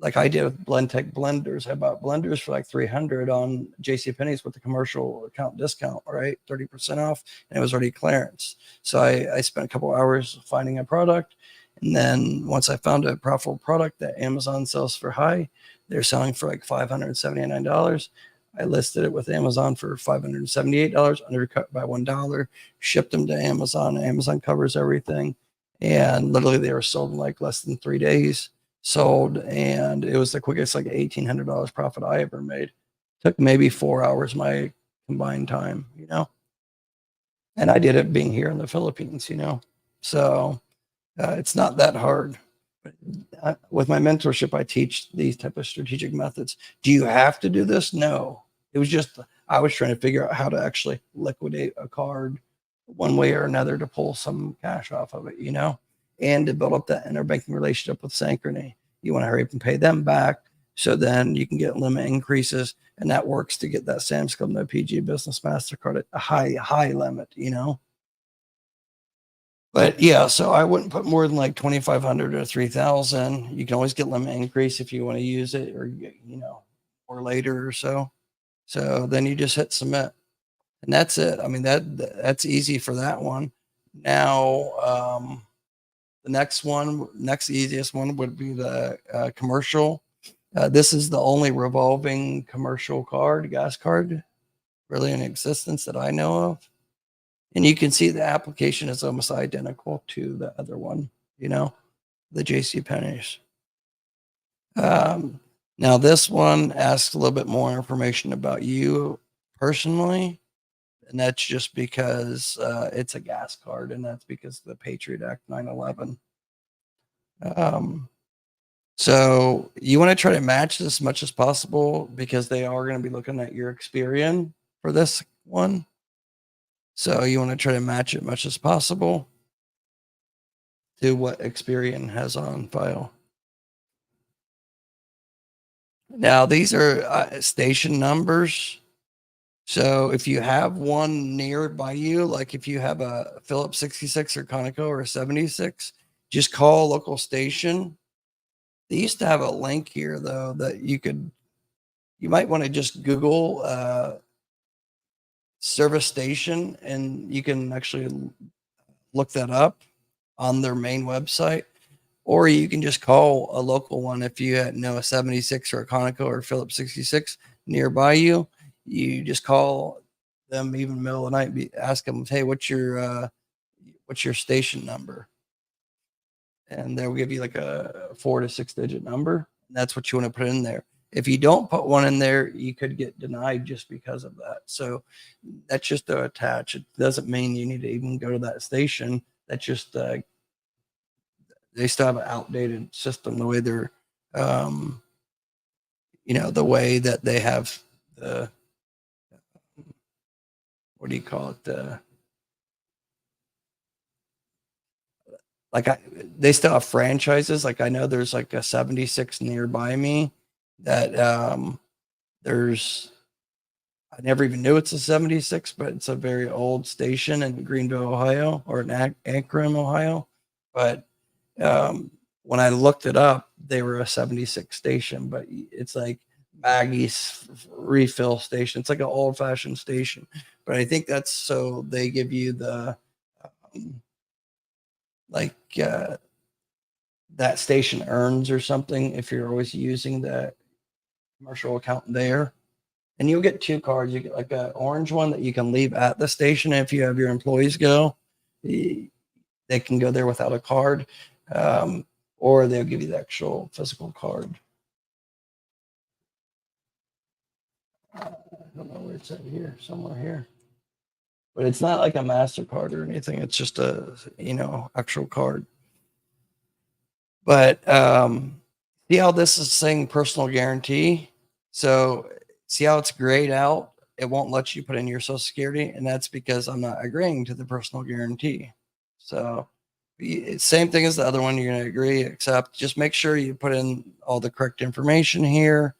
Speaker 2: Like I did with Blendtec blenders. I bought blenders for like 300 on JCPenney's with the commercial account discount, right? 30% off, and it was already clearance. So I spent a couple hours finding a product. And then once I found a profitable product that Amazon sells for high, they're selling for like $579. I listed it with Amazon for $578, undercut by $1, shipped them to Amazon. Amazon covers everything. And literally they were sold in like less than 3 days. Sold, and it was the quickest like $1,800 profit I ever made. Took maybe 4 hours my combined time, and I did it being here in the Philippines, so it's not that hard. With my mentorship, I teach these type of strategic methods. Do you have to do this? No, it was just I was trying to figure out how to actually liquidate a card one way or another to pull some cash off of it, and to build up that interbanking relationship with Synchrony. You want to hurry up and pay them back, so then you can get limit increases, and that works to get that Sam's Club No PG Business MasterCard at a high limit, But yeah, so I wouldn't put more than like 2,500 or 3,000. You can always get limit increase if you want to use it, or later or so. So then you just hit submit, and that's it. I mean that's easy for that one. Now. The next easiest one would be the commercial. This is the only revolving commercial gas card, really in existence that I know of. And you can see the application is almost identical to the other one, the JCPenney's. Now this one asks a little bit more information about you personally. And that's just because it's a gas card, and that's because of the Patriot Act 9/11. So you want to try to match this as much as possible because they are going to be looking at your Experian for this one. So you want to try to match it as much as possible to what Experian has on file. Now these are station numbers. So if you have one nearby you, like if you have a Phillips 66 or Conoco or a 76, just call a local station. They used to have a link here though that you might want to just Google service station, and you can actually look that up on their main website, or you can just call a local one. If you know a 76 or a Conoco or a Phillips 66 nearby you, you just call them even in the middle of the night, ask them, hey, what's your station number? And they'll give you like a 4 to 6 digit number. And that's what you want to put in there. If you don't put one in there, you could get denied just because of that. So that's just to attach. It doesn't mean you need to even go to that station. That's just they still have an outdated system, the way they're the way that they have the what do you call it? They still have franchises. Like I know there's like a 76 nearby me that I never even knew it's a 76, but it's a very old station in Greenville, Ohio, or in Akron, Ohio. But when I looked it up, they were a 76 station, but it's like Maggie's refill station. It's like an old fashioned station, but I think that's so they give you the that station earns or something if you're always using the commercial account there. And you'll get 2 cards. You get like an orange one that you can leave at the station. If you have your employees go, they can go there without a card, or they'll give you the actual physical card. I don't know where it's at here, somewhere here. But it's not like a MasterCard or anything. It's just a, actual card. But see how this is saying personal guarantee? So see how it's grayed out? It won't let you put in your social security, and that's because I'm not agreeing to the personal guarantee. So same thing as the other one, you're going to agree, except just make sure you put in all the correct information here.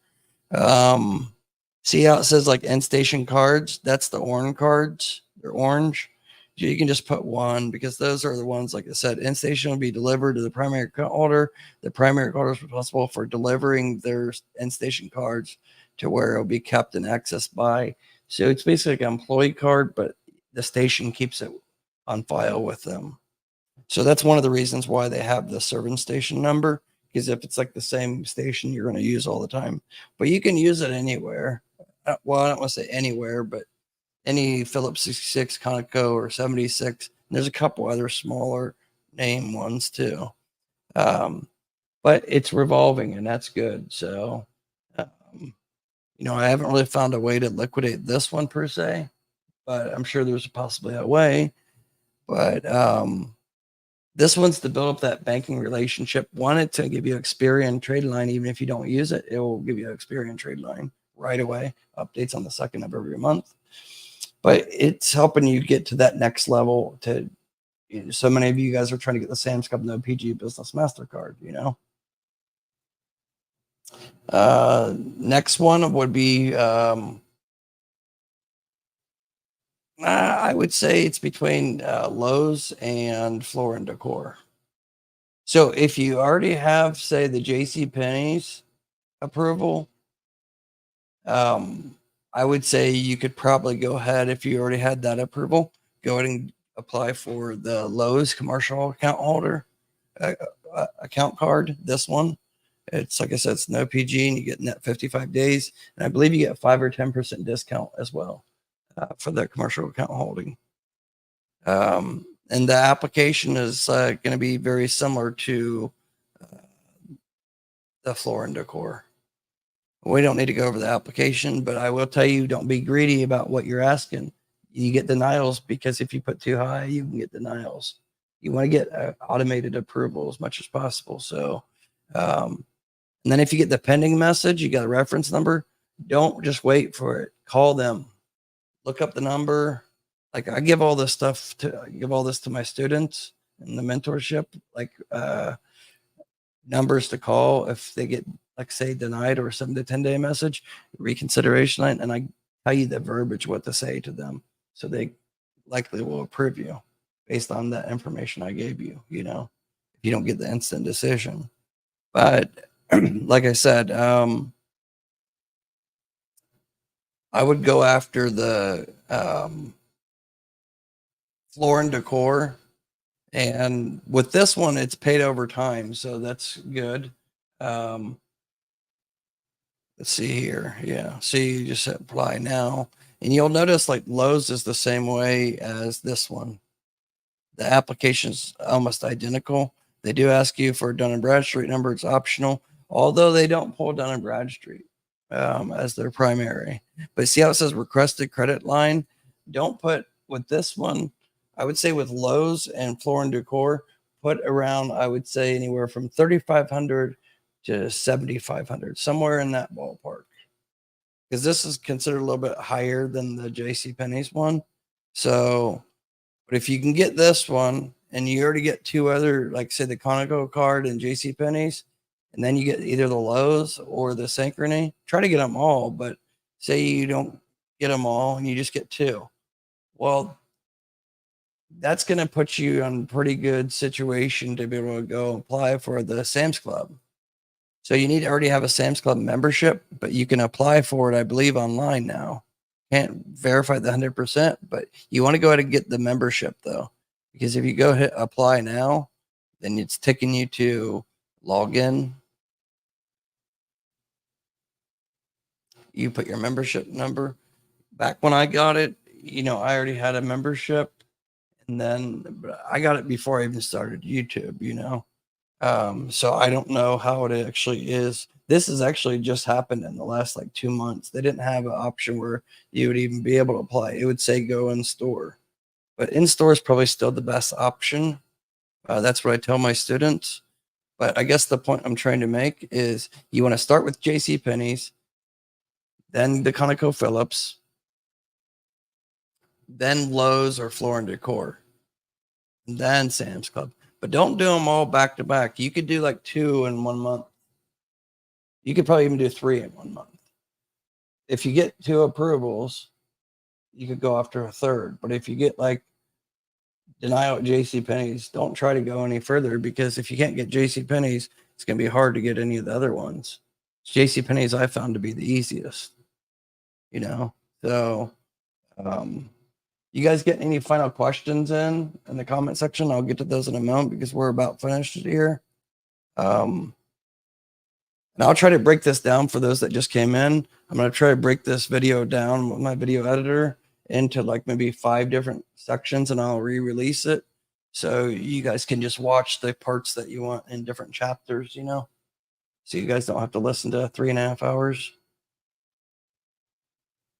Speaker 2: See how it says like end station cards? That's the orange cards. They're orange. You can just put one because those are the ones, like I said, end station will be delivered to the primary account holder. The primary account holder is responsible for delivering their end station cards to where it'll be kept and accessed by. So it's basically like an employee card, but the station keeps it on file with them. So that's one of the reasons why they have the serving station number, because if it's like the same station you're going to use all the time, but you can use it anywhere. Well, I don't want to say anywhere, but any Phillips 66, Conoco, or 76. There's a couple other smaller name ones too. But it's revolving, and that's good. So, I haven't really found a way to liquidate this one per se, but I'm sure there's possibly a way. But this one's to build up that banking relationship. Wanted to give you Experian trade line. Even if you don't use it, it will give you Experian trade line right away. Updates on the 2nd of every month. But it's helping you get to that next level. So many of you guys are trying to get the Sam's Club No PG Business MasterCard, Next one would be, I would say it's between Lowe's and Floor & Decor. So if you already have, say, the JCPenney's approval, I would say you could probably go ahead, if you already had that approval, go ahead and apply for the Lowe's commercial account holder account card. This one, it's like I said, it's no PG, and you get net 55 days, and I believe you get 5 or 10% discount as well for the commercial account holding. And the application is going to be very similar to the Floor & Decor. We don't need to go over the application, but I will tell you, don't be greedy about what you're asking. You get denials because if you put too high, you can get denials. You want to get automated approval as much as possible. So, and then if you get the pending message, you got a reference number. Don't just wait for it. Call them. Look up the number. Like I give all this stuff to my students in the mentorship, like numbers to call if they get, like, say, denied, or 7 to 10 day message, reconsideration line, and I tell you the verbiage, what to say to them, so they likely will approve you based on that information I gave you. If you don't get the instant decision, but like I said, I would go after the Floor & Decor, and with this one, it's paid over time, so that's good. Let's see here. Yeah. See, you just apply now. And you'll notice like Lowe's is the same way as this one. The application's almost identical. They do ask you for a Dun & Bradstreet number. It's optional, although they don't pull Dun & Bradstreet as their primary. But see how it says requested credit line? Don't put with this one. I would say with Lowe's and Floor & Decor, put around, I would say, anywhere from 3,500 to 7,500, somewhere in that ballpark. Because this is considered a little bit higher than the JCPenney's one. So, but if you can get this one and you already get 2 other, like say the Conoco card and JCPenney's, and then you get either the Lowe's or the Synchrony, try to get them all. But say you don't get them all and you just get 2. Well, that's going to put you on a pretty good situation to be able to go apply for the Sam's Club. So you need to already have a Sam's Club membership, but you can apply for it, I believe, online now. Can't verify the 100%, but you want to go ahead and get the membership though, because if you go hit apply now, then it's taking you to log in. You put your membership number. Back when I got it, I already had a membership, and then I got it before I even started YouTube, So I don't know how it actually is. This has actually just happened in the last 2 months. They didn't have an option where you would even be able to apply. It would say go in store, but in store is probably still the best option. That's what I tell my students. But I guess the point I'm trying to make is you want to start with JCPenney's, then the ConocoPhillips, then Lowe's or Floor and Decor, and then Sam's Club. But don't do them all back to back. You could do like 2 in 1 month. You could probably even do 3 in 1 month. If you get 2 approvals, you could go after a third. But if you get like denial at JCPenney's, don't try to go any further, because if you can't get JCPenney's, it's going to be hard to get any of the other ones. JCPenney's I found to be the easiest, you know? So, you guys get any final questions in the comment section? I'll get to those in a moment because we're about finished here. And I'll try to break this down for those that just came in. I'm going to try to break this video down with my video editor into like maybe 5 different sections, and I'll re-release it. So you guys can just watch the parts that you want in different chapters, you know, so you guys don't have to listen to 3.5 hours.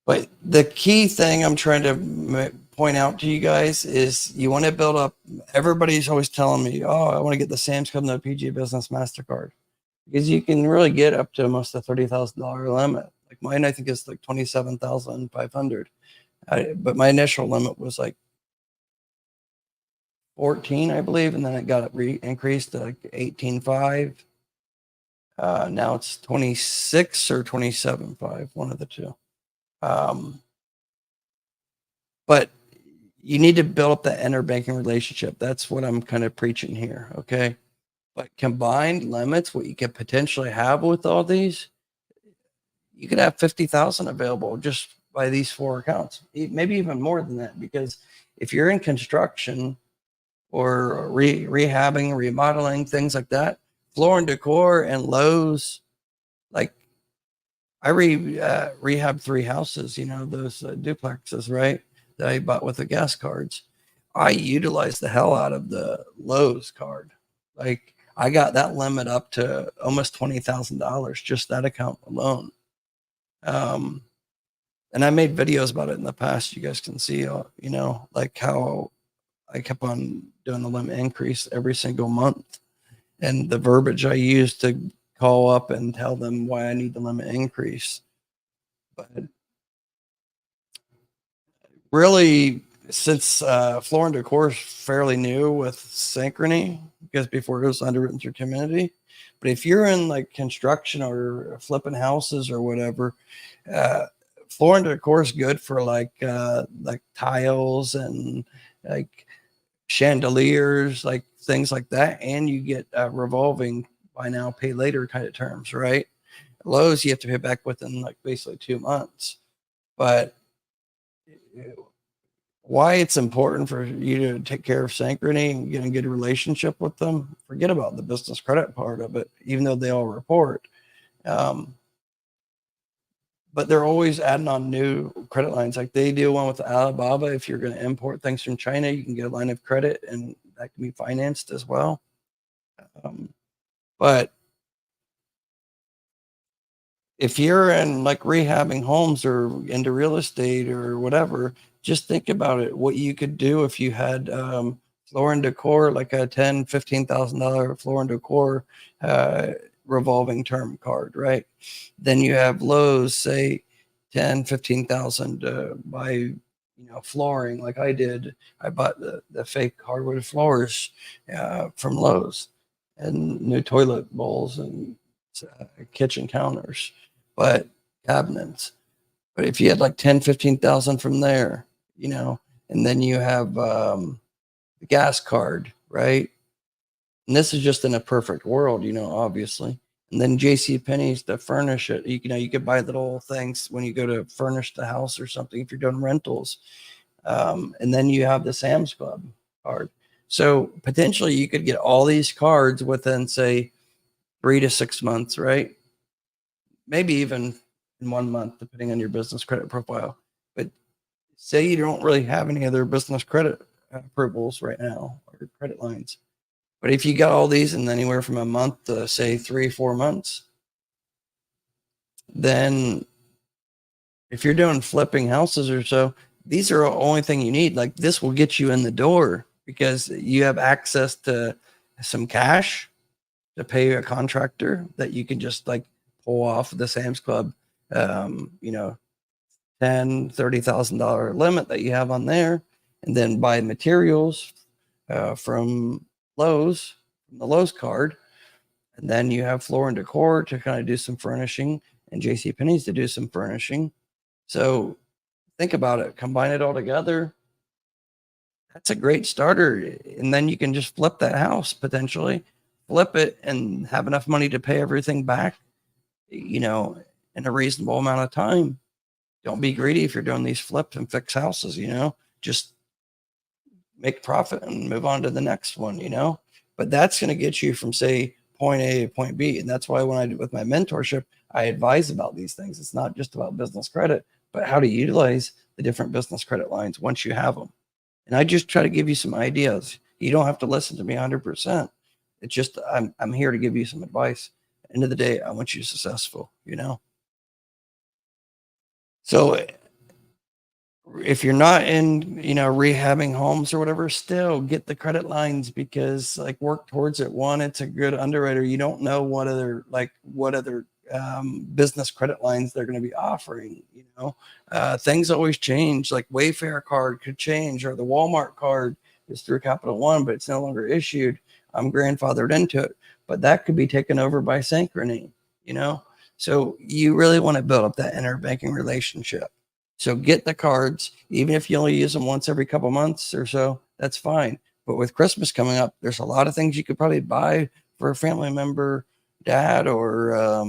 Speaker 2: But the key thing I'm trying to point out to you guys is you want to build up. Everybody's always telling me, oh, I want to get the Sam's Club and the PG Business MasterCard, because you can really get up to almost a $30,000 limit. Like mine, I think is like $27,500. But my initial limit was like 14, I believe, and then it got increased to like 18.5. Now it's 26 or 27.5, one of the two. But you need to build up that interbanking relationship. That's what I'm kind of preaching here. Okay. But combined limits, what you could potentially have with all these, you could have 50,000 available just by these 4 accounts, maybe even more than that, because if you're in construction or rehabbing, remodeling, things like that, Floor and Decor and Lowe's, like I rehabbed 3 houses, you know, those duplexes, right, that I bought with the gas cards. I utilized the hell out of the Lowe's card. Like I got that limit up to almost $20,000, just that account alone. And I made videos about it in the past. You guys can see, you know, like how I kept on doing the limit increase every single month, and the verbiage I used to call up and tell them why I need the limit increase. But really, since Floor and Decor is fairly new with Synchrony, because before it was underwritten through Community. But if you're in like construction or flipping houses or whatever, Floor and Decor is good for like tiles and like chandeliers, like things like that. And you get revolving buy now, pay later kind of terms, right? Lowe's, you have to pay back within like basically 2 months. But why it's important for you to take care of Synchrony and get a good relationship with them, forget about the business credit part of it, even though they all report. But they're always adding on new credit lines. Like they do one with Alibaba. If you're going to import things from China, you can get a line of credit and that can be financed as well. But if you're in like rehabbing homes or into real estate or whatever, just think about it. What you could do if you had Floor and Decor, like a $10,000, $15,000 Floor and Decor revolving term card, right? Then you have Lowe's, say 10, 15,000 to buy, you know, flooring like I did. I bought the fake hardwood floors from Lowe's, and new toilet bowls and kitchen counters, but cabinets. But if you had like 10, 15,000 from there, you know, and then you have the gas card, right? And this is just in a perfect world, you know, obviously. And then JCPenney's to furnish it. You know, you could buy little things when you go to furnish the house or something if you're doing rentals. And then you have the Sam's Club card. So potentially you could get all these cards within, say, 3 to 6 months, right? Maybe even in 1 month, depending on your business credit profile. But say you don't really have any other business credit approvals right now or credit lines. But if you got all these in anywhere from a month to say 3-4 months, then if you're doing flipping houses or so, these are the only thing you need. Like this will get you in the door because you have access to some cash to pay a contractor that you can just like pull off the Sam's Club, you know, $30,000 limit that you have on there, and then buy materials from Lowe's, from the Lowe's card, and then you have Floor and Decor to kind of do some furnishing, and J.C. Penney's to do some furnishing. So think about it, combine it all together. That's a great starter, and then you can just flip that house, potentially flip it and have enough money to pay everything back, you know, in a reasonable amount of time. Don't be greedy if you're doing these flips and fix houses, you know, just make profit and move on to the next one, you know. But that's going to get you from, say, point A to point B. And that's why when I do with my mentorship, I advise about these things. It's not just about business credit, but how to utilize the different business credit lines once you have them. And I just try to give you some ideas. You don't have to listen to me 100%. It's just I'm here to give you some advice. At the end of the day, I want you successful, you know. So if you're not in, you know, rehabbing homes or whatever, still get the credit lines, because like work towards it. One, it's a good underwriter. You don't know what other business credit lines they're going to be offering. You know, things always change. Like Wayfair card could change, or the Walmart card is through Capital One, but it's no longer issued. I'm grandfathered into it, but that could be taken over by Synchrony. You know, so you really want to build up that interbanking relationship. So get the cards, even if you only use them once every couple months or so, that's fine. But with Christmas coming up, there's a lot of things you could probably buy for a family member, dad or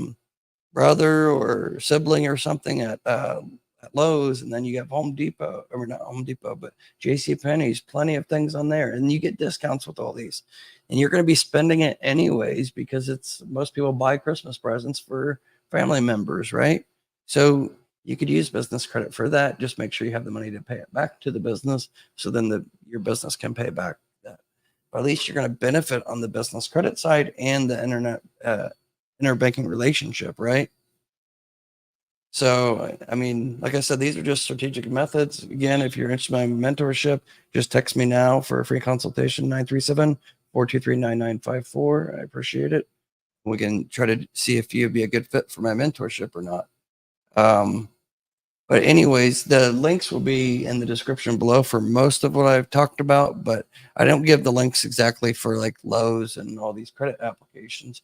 Speaker 2: brother or sibling or something at Lowe's. And then you have Home Depot, or not Home Depot, but JCPenney's, plenty of things on there. And you get discounts with all these. And you're going to be spending it anyways, because most people buy Christmas presents for family members, right? So you could use business credit for that. Just make sure you have the money to pay it back to the business, so then your business can pay back that. But at least you're going to benefit on the business credit side and the interbanking relationship, right? So, I mean, like I said, these are just strategic methods. Again, if you're interested in my mentorship, just text me now for a free consultation, 937-423-9954. I appreciate it. We can try to see if you'd be a good fit for my mentorship or not. But anyways, the links will be in the description below for most of what I've talked about, but I don't give the links exactly for like Lowe's and all these credit applications.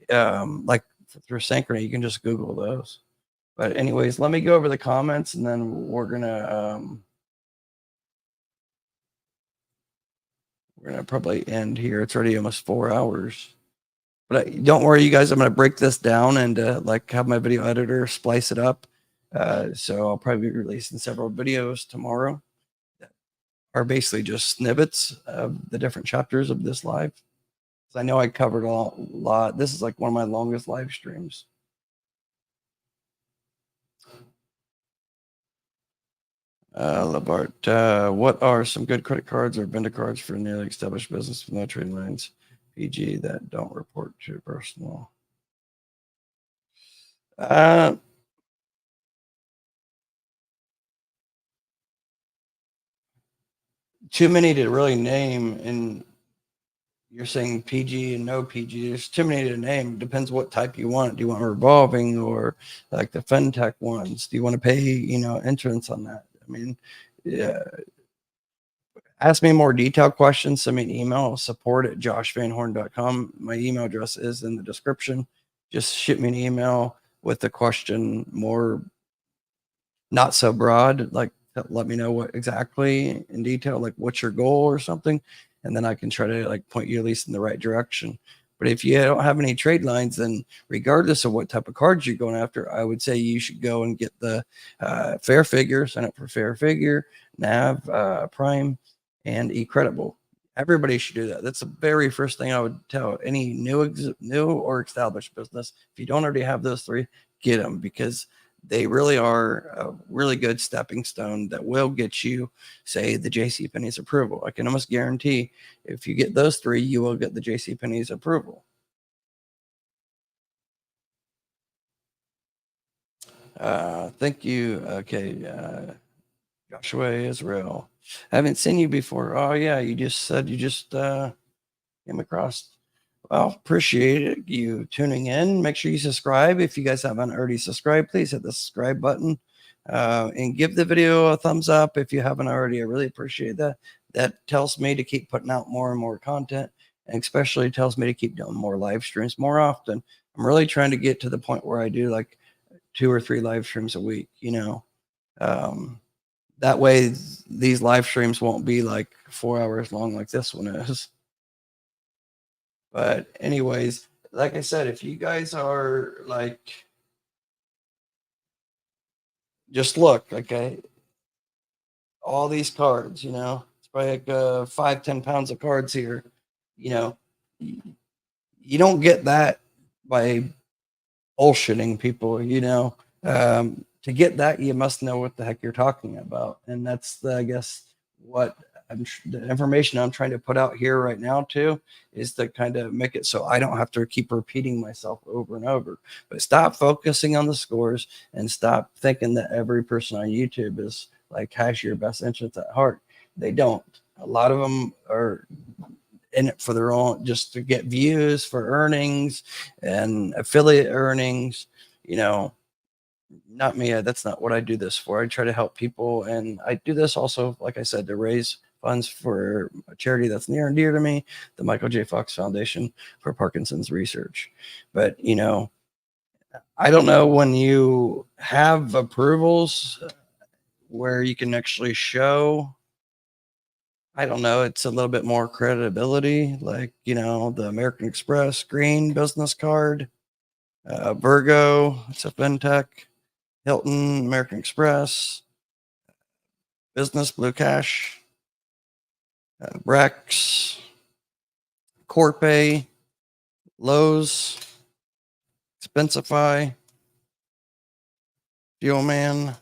Speaker 2: Like through Synchrony, you can just Google those. But anyways, let me go over the comments, and then we're gonna probably end here. It's already almost 4 hours. But don't worry, you guys, I'm going to break this down and like have my video editor splice it up. So I'll probably be releasing several videos tomorrow that are basically just snippets of the different chapters of this live. I know I covered a lot. This is like one of my longest live streams. Labart, what are some good credit cards or vendor cards for nearly established business with no trade lines, PG, that don't report to personal? Too many to really name, and you're saying PG and no PG. There's too many to name. Depends what type you want. Do you want revolving or like the FinTech ones? Do you want to pay, you know, entrance on that? I mean, yeah. Ask me more detailed questions. Send me an email, support@joshvanhorn.com. My email address is in the description. Just shoot me an email with the question more not so broad, like let me know what exactly in detail, like what's your goal or something, and then I can try to like point you at least in the right direction. But if you don't have any trade lines, then regardless of what type of cards you're going after, I would say you should go and get the Fair Figure, sign up for Fair Figure, NAV, Prime, and eCredible. Everybody should do that. That's the very first thing I would tell any new or established business. If you don't already have those three, get them, because they really are a really good stepping stone that will get you, say, the JCPenney's approval. I can almost guarantee if you get those three, you will get the JCPenney's approval. Thank you. Okay. Joshua Israel. I haven't seen you before. Oh, yeah. You just said you just came across. Well, appreciate you tuning in. Make sure you subscribe. If you guys haven't already subscribed, please hit the subscribe button and give the video a thumbs up if you haven't already. I really appreciate that. That tells me to keep putting out more and more content, and especially tells me to keep doing more live streams more often. I'm really trying to get to the point where I do like 2 or 3 live streams a week, that way these live streams won't be like 4 hours long like this one is. But anyways, like I said, if you guys are like, just look, okay, all these cards, it's probably like 5-10 pounds of cards here. You don't get that by bullshitting people. To get that, you must know what the heck you're talking about, and that's I guess what the information I'm trying to put out here right now too, is to kind of make it so I don't have to keep repeating myself over and over. But stop focusing on the scores and stop thinking that every person on YouTube is like has your best interests at heart. They don't. A lot of them are in it for their own, just to get views for earnings and affiliate earnings. Not me. That's not what I do this for. I try to help people, and I do this also, like I said, to raise funds for a charity that's near and dear to me, the Michael J. Fox Foundation for Parkinson's Research. But I don't know, when you have approvals where you can actually show, I don't know, it's a little bit more credibility, like the American Express green business card, Virgo, it's a fintech, Hilton, American Express, Business Blue Cash, Brex, Corpay, Lowe's, Expensify, Fuelman,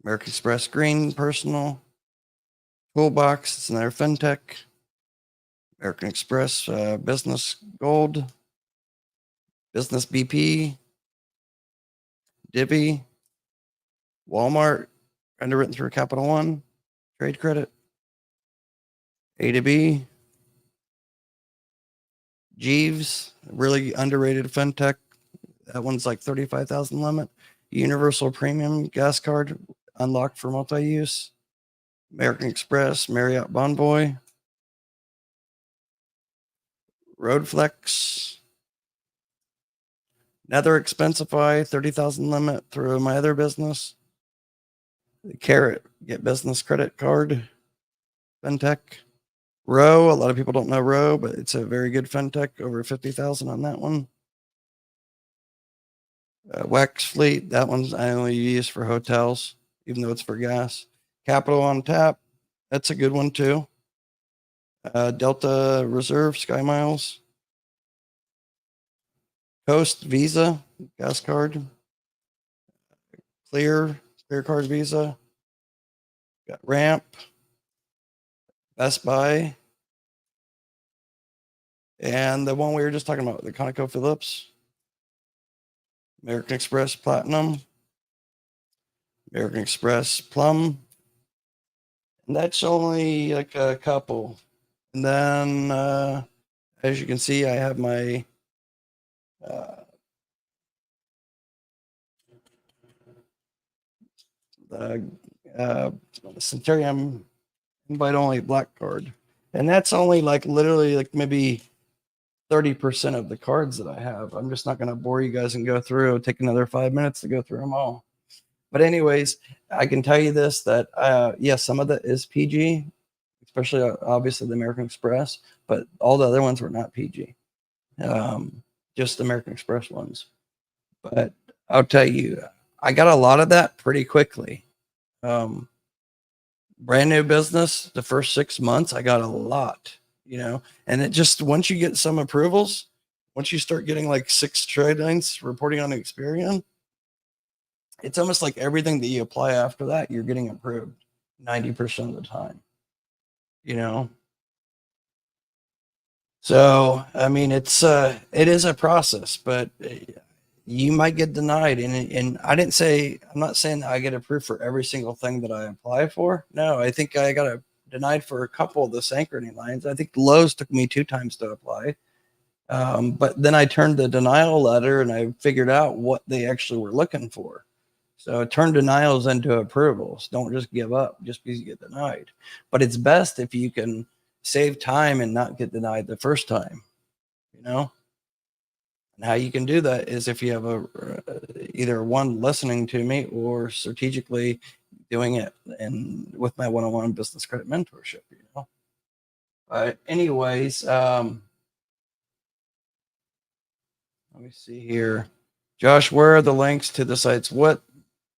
Speaker 2: American Express Green Personal, Toolbox, it's another fintech, American Express Business Gold, Business BP, Divvy, Walmart, underwritten through Capital One, Trade Credit, A to B, Jeeves, really underrated fintech. That one's like 35,000 limit. Universal Premium Gas Card, unlocked for multi-use. American Express, Marriott Bonvoy, Roadflex, Nether Expensify, 30,000 limit through my other business. Carrot, Get Business Credit Card, fintech. Row, a lot of people don't know Row, but it's a very good fintech, over 50,000 on that one. Wax Fleet, that one's I only use for hotels, even though it's for gas. Capital on Tap, that's a good one too. Delta Reserve, Sky Miles. Coast Visa, gas card. Clear Card Visa. Got Ramp, Best Buy, and the one we were just talking about, the ConocoPhillips, American Express Platinum, American Express Plum, and that's only like a couple. And then, as you can see, I have my Centurion invite only black card, and that's only like literally like maybe 30% of the cards that I have. I'm just not going to bore you guys and go through, take another 5 minutes to go through them all. But anyways, I can tell you this, that yes, some of that is PG, especially obviously the American Express, but all the other ones were not PG. Just the American Express ones. But I'll tell you, I got a lot of that pretty quickly. Brand new business, the first 6 months, I got a lot, and it just, once you get some approvals, once you start getting like 6 trade lines reporting on Experian, it's almost like everything that you apply after that, you're getting approved 90% of the time, So, I mean, it is a process, but you might get denied. And I'm not saying I get approved for every single thing that I apply for. No, I think I got denied for a couple of the synchrony lines. I think Lowe's took me 2 times to apply. But then I turned the denial letter and I figured out what they actually were looking for. So turn denials into approvals. Don't just give up just because you get denied. But it's best if you can save time and not get denied the first time, you know? And how you can do that is if you have either one listening to me or strategically doing it and with my one-on-one business credit mentorship, you know? But anyways, let me see here. Josh, where are the links to the sites? What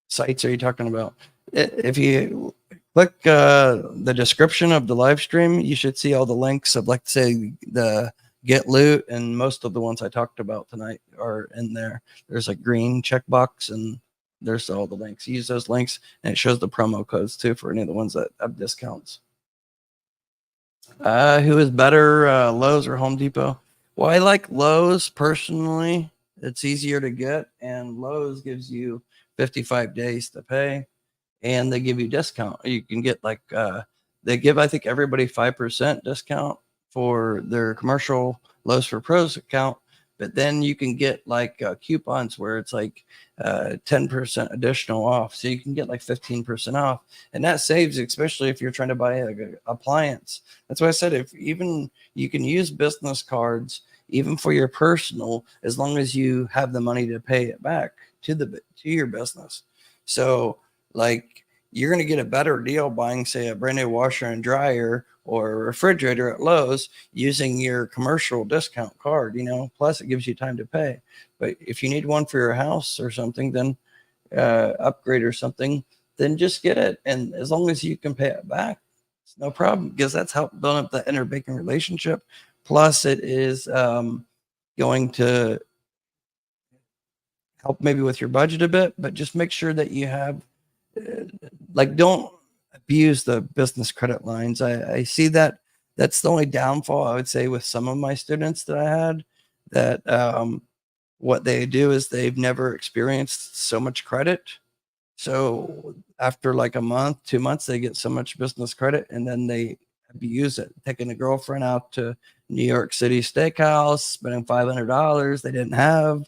Speaker 2: sites are you talking about? If you click the description of the live stream, you should see all the links of, like, say, the Get Loot, and most of the ones I talked about tonight are in there. There's a green checkbox, and there's all the links. Use those links, and it shows the promo codes too for any of the ones that have discounts. Who is better, Lowe's or Home Depot? Well, I like Lowe's personally. It's easier to get, and Lowe's gives you 55 days to pay, and they give you discount. You can get like they give, I think, everybody 5% discount for their commercial Lowe's for Pros account, but then you can get like coupons where it's like 10% additional off, so you can get like 15% off, and that saves, especially if you're trying to buy an appliance. That's why I said, if even you can use business cards even for your personal, as long as you have the money to pay it back to your business. So like, you're going to get a better deal buying, say, a brand new washer and dryer or a refrigerator at Lowe's using your commercial discount card, you know, plus it gives you time to pay. But if you need one for your house or something, then upgrade or something, then just get it. And as long as you can pay it back, it's no problem, because that's how building up the interbanking relationship. Plus it is going to help maybe with your budget a bit, but just make sure that you have, like, don't abuse the business credit lines. I see that that's the only downfall, I would say, with some of my students that I had, that what they do is they've never experienced so much credit. So after like a month, 2 months, they get so much business credit and then they abuse it, taking a girlfriend out to New York City steakhouse, spending $500 they didn't have.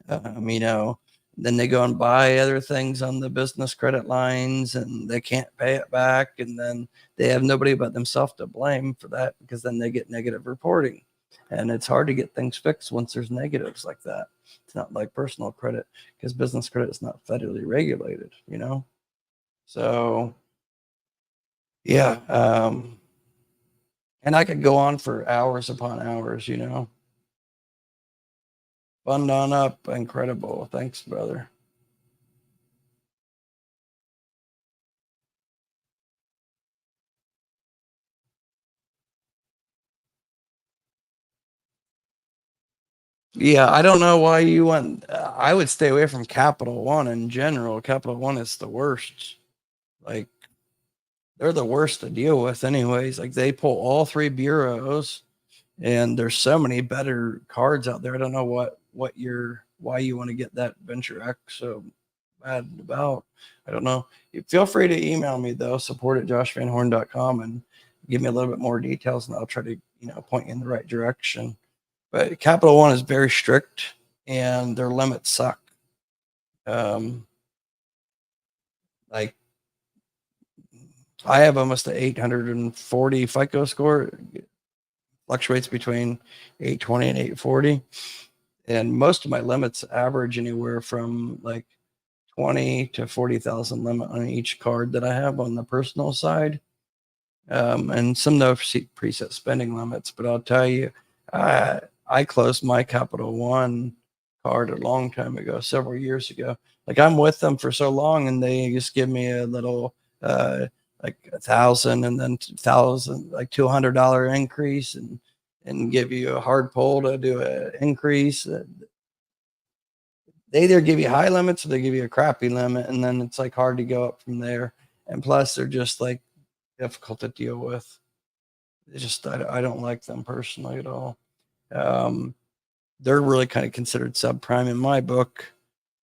Speaker 2: You know, then they go and buy other things on the business credit lines and they can't pay it back. And then they have nobody but themselves to blame for that, because then they get negative reporting. And it's hard to get things fixed once there's negatives like that. It's not like personal credit, because business credit is not federally regulated, you know? So, yeah. And I could go on for hours upon hours, you know? Fund on up. Incredible. Thanks, brother. Yeah, I don't know why you went. I would stay away from Capital One in general. Capital One is the worst. Like, they're the worst to deal with, anyways. Like, they pull all three bureaus, and there's so many better cards out there. I don't know why you want to get that Venture X so bad about. I don't know. Feel free to email me though, support@joshvanhorn.com, and give me a little bit more details, and I'll try to, point you in the right direction. But Capital One is very strict, and their limits suck. Like, I have almost an 840 FICO score. It fluctuates between 820 and 840. And most of my limits average anywhere from like 20 to 40,000 limit on each card that I have on the personal side. And some no preset spending limits. But I'll tell you, I closed my Capital One card a long time ago, several years ago. Like, I'm with them for so long, and they just give me a little, like $1,000 and then $1,000, like $200 increase, and give you a hard pull to do an increase. They either give you high limits or they give you a crappy limit, and then it's like hard to go up from there. And plus, they're just like difficult to deal with. It's just, I don't like them personally at all. They're really kind of considered subprime in my book,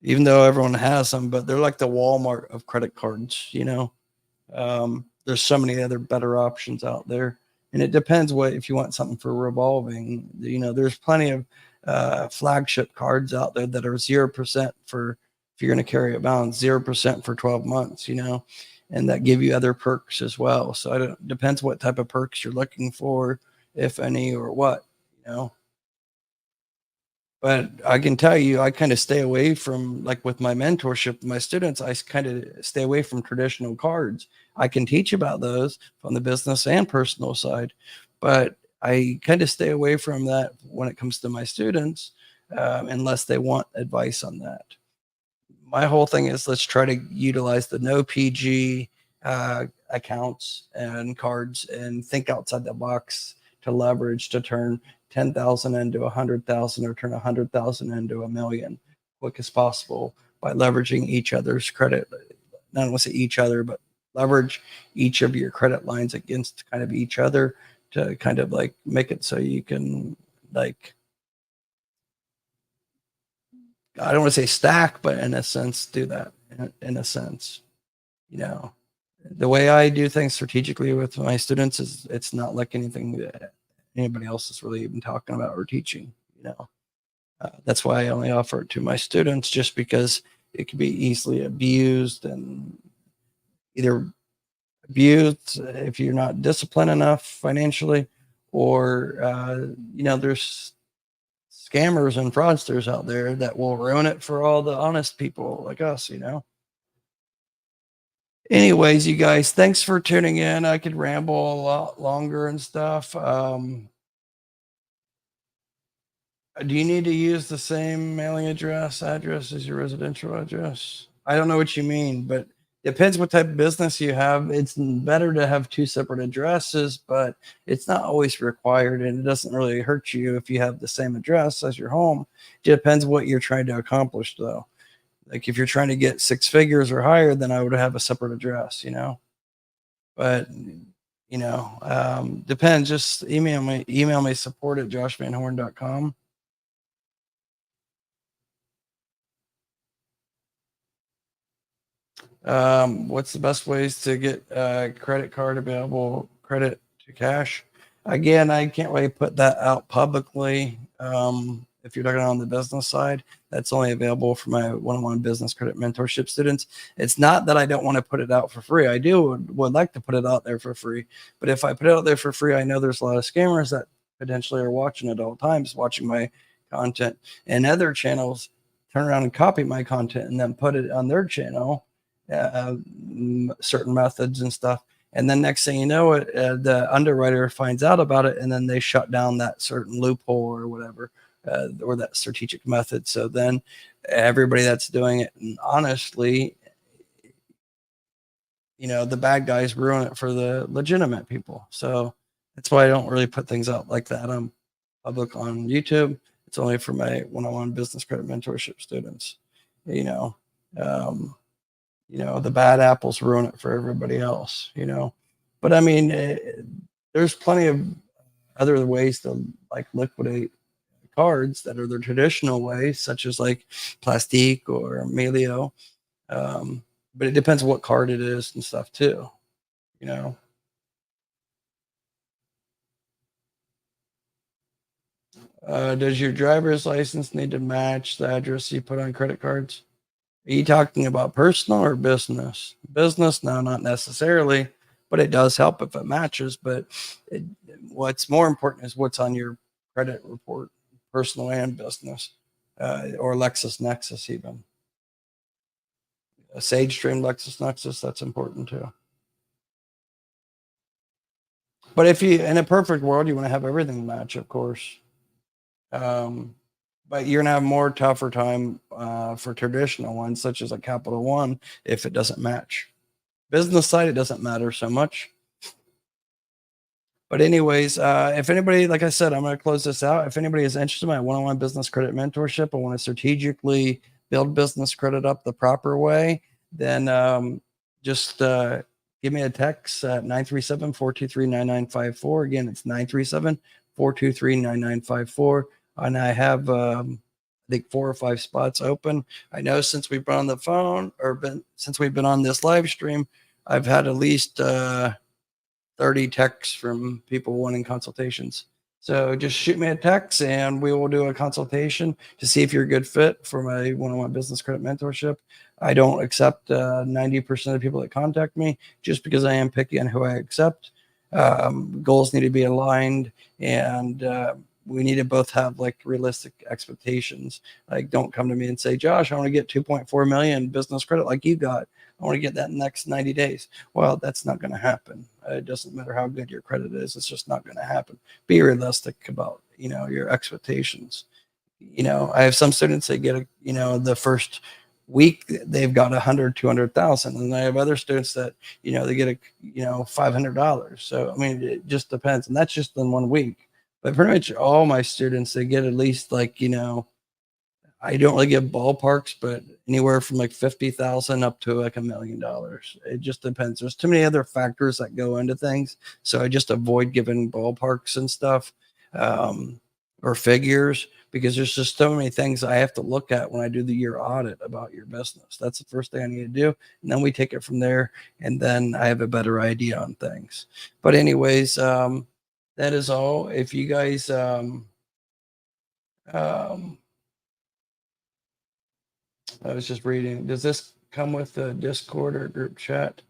Speaker 2: even though everyone has them. But they're like the Walmart of credit cards. There's so many other better options out there, And it depends if you want something for revolving. There's plenty of flagship cards out there that are 0% for, if you're going to carry a balance, 0% for 12 months, and that give you other perks as well. So it depends what type of perks you're looking for, if any, or what, But I can tell you, I kind of stay away from, like with my mentorship with my students, I kind of stay away from traditional cards. I can teach about those from the business and personal side, but I kind of stay away from that when it comes to my students, unless they want advice on that. My whole thing is, let's try to utilize the no PG accounts and cards and think outside the box to leverage to turn 10,000 into 100,000 or turn 100,000 into $1 million quick as possible by leveraging each other's credit. Not only say each other, but leverage each of your credit lines against kind of each other to kind of like make it so you can, like, I don't want to say stack, but in a sense, do that in a sense, the way I do things strategically with my students is it's not like anything that anybody else is really even talking about or teaching, that's why I only offer it to my students, just because it can be easily abused, and either abused if you're not disciplined enough financially, or, there's scammers and fraudsters out there that will ruin it for all the honest people like us, Anyways, you guys, thanks for tuning in. I could ramble a lot longer and stuff. Do you need to use the same mailing address as your residential address? I don't know what you mean, but depends what type of business you have. It's better to have two separate addresses, but it's not always required, and it doesn't really hurt you if you have the same address as your home. It depends what you're trying to accomplish, though. Like if you're trying to get 6 figures or higher, then I would have a separate address, But depends. Just email me support@joshvanhorn.com. What's the best ways to get credit card available credit to cash? Again, I can't really put that out publicly. If you're looking on the business side, that's only available for my one-on-one business credit mentorship students. It's not that I don't want to put it out for free. I would like to put it out there for free. But if I put it out there for free, I know there's a lot of scammers that potentially are watching at all times, watching my content, and other channels turn around and copy my content and then put it on their channel, certain methods and stuff. And then next thing you know, the underwriter finds out about it, and then they shut down that certain loophole or whatever, or that strategic method. So then everybody that's doing it, and honestly, the bad guys ruin it for the legitimate people. So that's why I don't really put things out like that on public on YouTube. It's only for my one-on-one business credit mentorship students. The bad apples ruin it for everybody else, But I mean, there's plenty of other ways to like liquidate cards that are the traditional ways, such as like Plastique or Melio. But it depends what card it is and stuff too, Does your driver's license need to match the address you put on credit cards? Are you talking about personal or business? Business, no, not necessarily, but it does help if it matches. But what's more important is what's on your credit report, personal and business, or LexisNexis even. A SageStream, LexisNexis, that's important too. But if you, in a perfect world, you want to have everything match, of course. But you're gonna have more tougher time for traditional ones, such as a Capital One, if it doesn't match. Business side, it doesn't matter so much. But anyways, if anybody, like I said, I'm going to close this out. If anybody is interested in my one-on-one business credit mentorship, I want to strategically build business credit up the proper way, then just give me a text at 937-423-9954. Again, it's 937-423-9954. And I have, I think 4 or 5 spots open. I know since we've been on the phone, since we've been on this live stream, I've had at least 30 texts from people wanting consultations. So just shoot me a text and we will do a consultation to see if you're a good fit for my one-on-one business credit mentorship. I don't accept 90% of the people that contact me just because I am picky on who I accept. Goals need to be aligned, and we need to both have like realistic expectations. Like, don't come to me and say, Josh, I want to get 2.4 million business credit like you got. I want to get that in the next 90 days. Well, that's not going to happen. It doesn't matter how good your credit is. It's just not going to happen. Be realistic about, your expectations. I have some students that get, the first week they've got 100, 200,000. And I have other students that, they get $500. So, I mean, it just depends. And that's just in 1 week. But pretty much all my students, they get at least like, I don't really give ballparks, but anywhere from like 50,000 up to like $1 million. It just depends. There's too many other factors that go into things. So I just avoid giving ballparks and stuff, or figures, because there's just so many things I have to look at when I do the year audit about your business. That's the first thing I need to do. And then we take it from there. And then I have a better idea on things. But anyways, that is all. If you guys, I was just reading. Does this come with a Discord or group chat?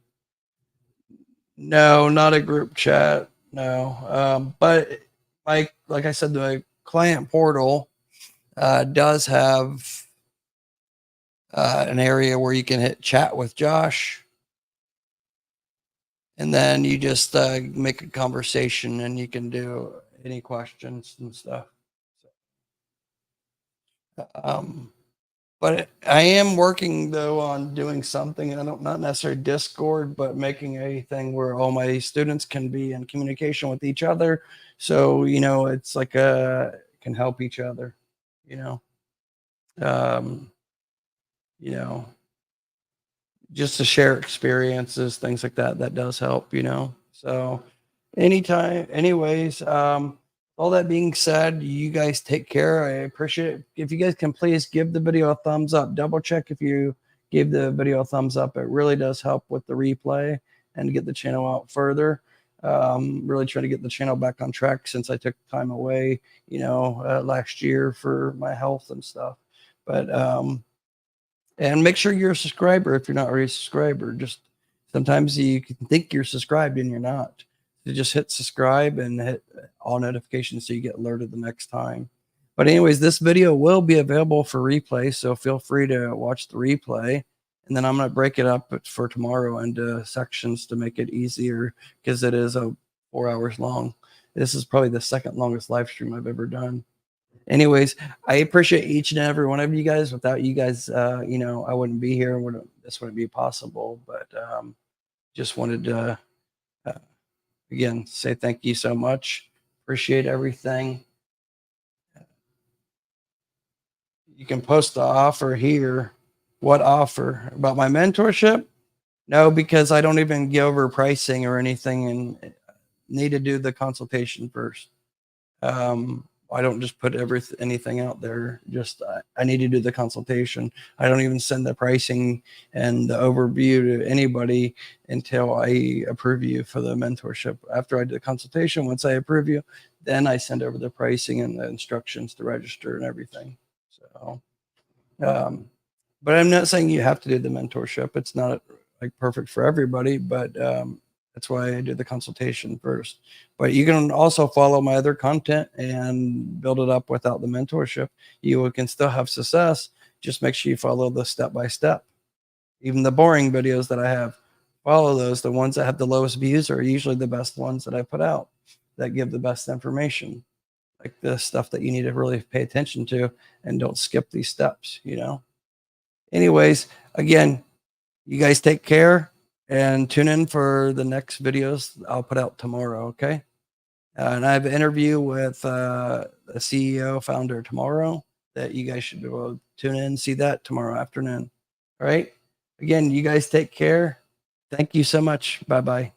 Speaker 2: No, not a group chat. No. But like I said, the client portal does have an area where you can hit chat with Josh. And then you just make a conversation and you can do any questions and stuff. But I am working though on doing something. Not necessarily Discord, but making a thing where all my students can be in communication with each other. So, it's like can help each other, just to share experiences, things like that. That does help, So anyways, all that being said, you guys take care. I appreciate it. If you guys can please give the video a thumbs up, double check if you gave the video a thumbs up. It really does help with the replay and to get the channel out further. Really trying to get the channel back on track since I took time away, last year for my health and stuff. But, and make sure you're a subscriber if you're not already a subscriber. Just sometimes you can think you're subscribed and you're not. So just hit subscribe and hit all notifications so you get alerted the next time. But anyways, this video will be available for replay, so feel free to watch the replay. And then I'm going to break it up for tomorrow into sections to make it easier, because it is 4 hours long. This is probably the second longest live stream I've ever done. Anyways, I appreciate each and every one of you guys. Without you guys, I wouldn't be here. This wouldn't be possible. But just wanted to again say thank you so much. Appreciate everything. You can post the offer here. What offer? About my mentorship? No, because I don't even go over pricing or anything, and need to do the consultation first. I don't just put anything out there. Just I need to do the consultation. I don't even send the pricing and the overview to anybody until I approve you for the mentorship. After I do the consultation, once I approve you, then I send over the pricing and the instructions to register and everything. So, but I'm not saying you have to do the mentorship. It's not like perfect for everybody, but that's why I did the consultation first. But you can also follow my other content and build it up without the mentorship. You can still have success. Just make sure you follow the step-by-step. Even the boring videos that I have, follow those. The ones that have the lowest views are usually the best ones that I put out, that give the best information, like the stuff that you need to really pay attention to, and don't skip these steps, Anyways, again, you guys take care. And tune in for the next videos I'll put out tomorrow, okay? And I have an interview with a CEO founder tomorrow that you guys should be able to tune in and see that tomorrow afternoon. All right? Again, you guys take care. Thank you so much. Bye-bye.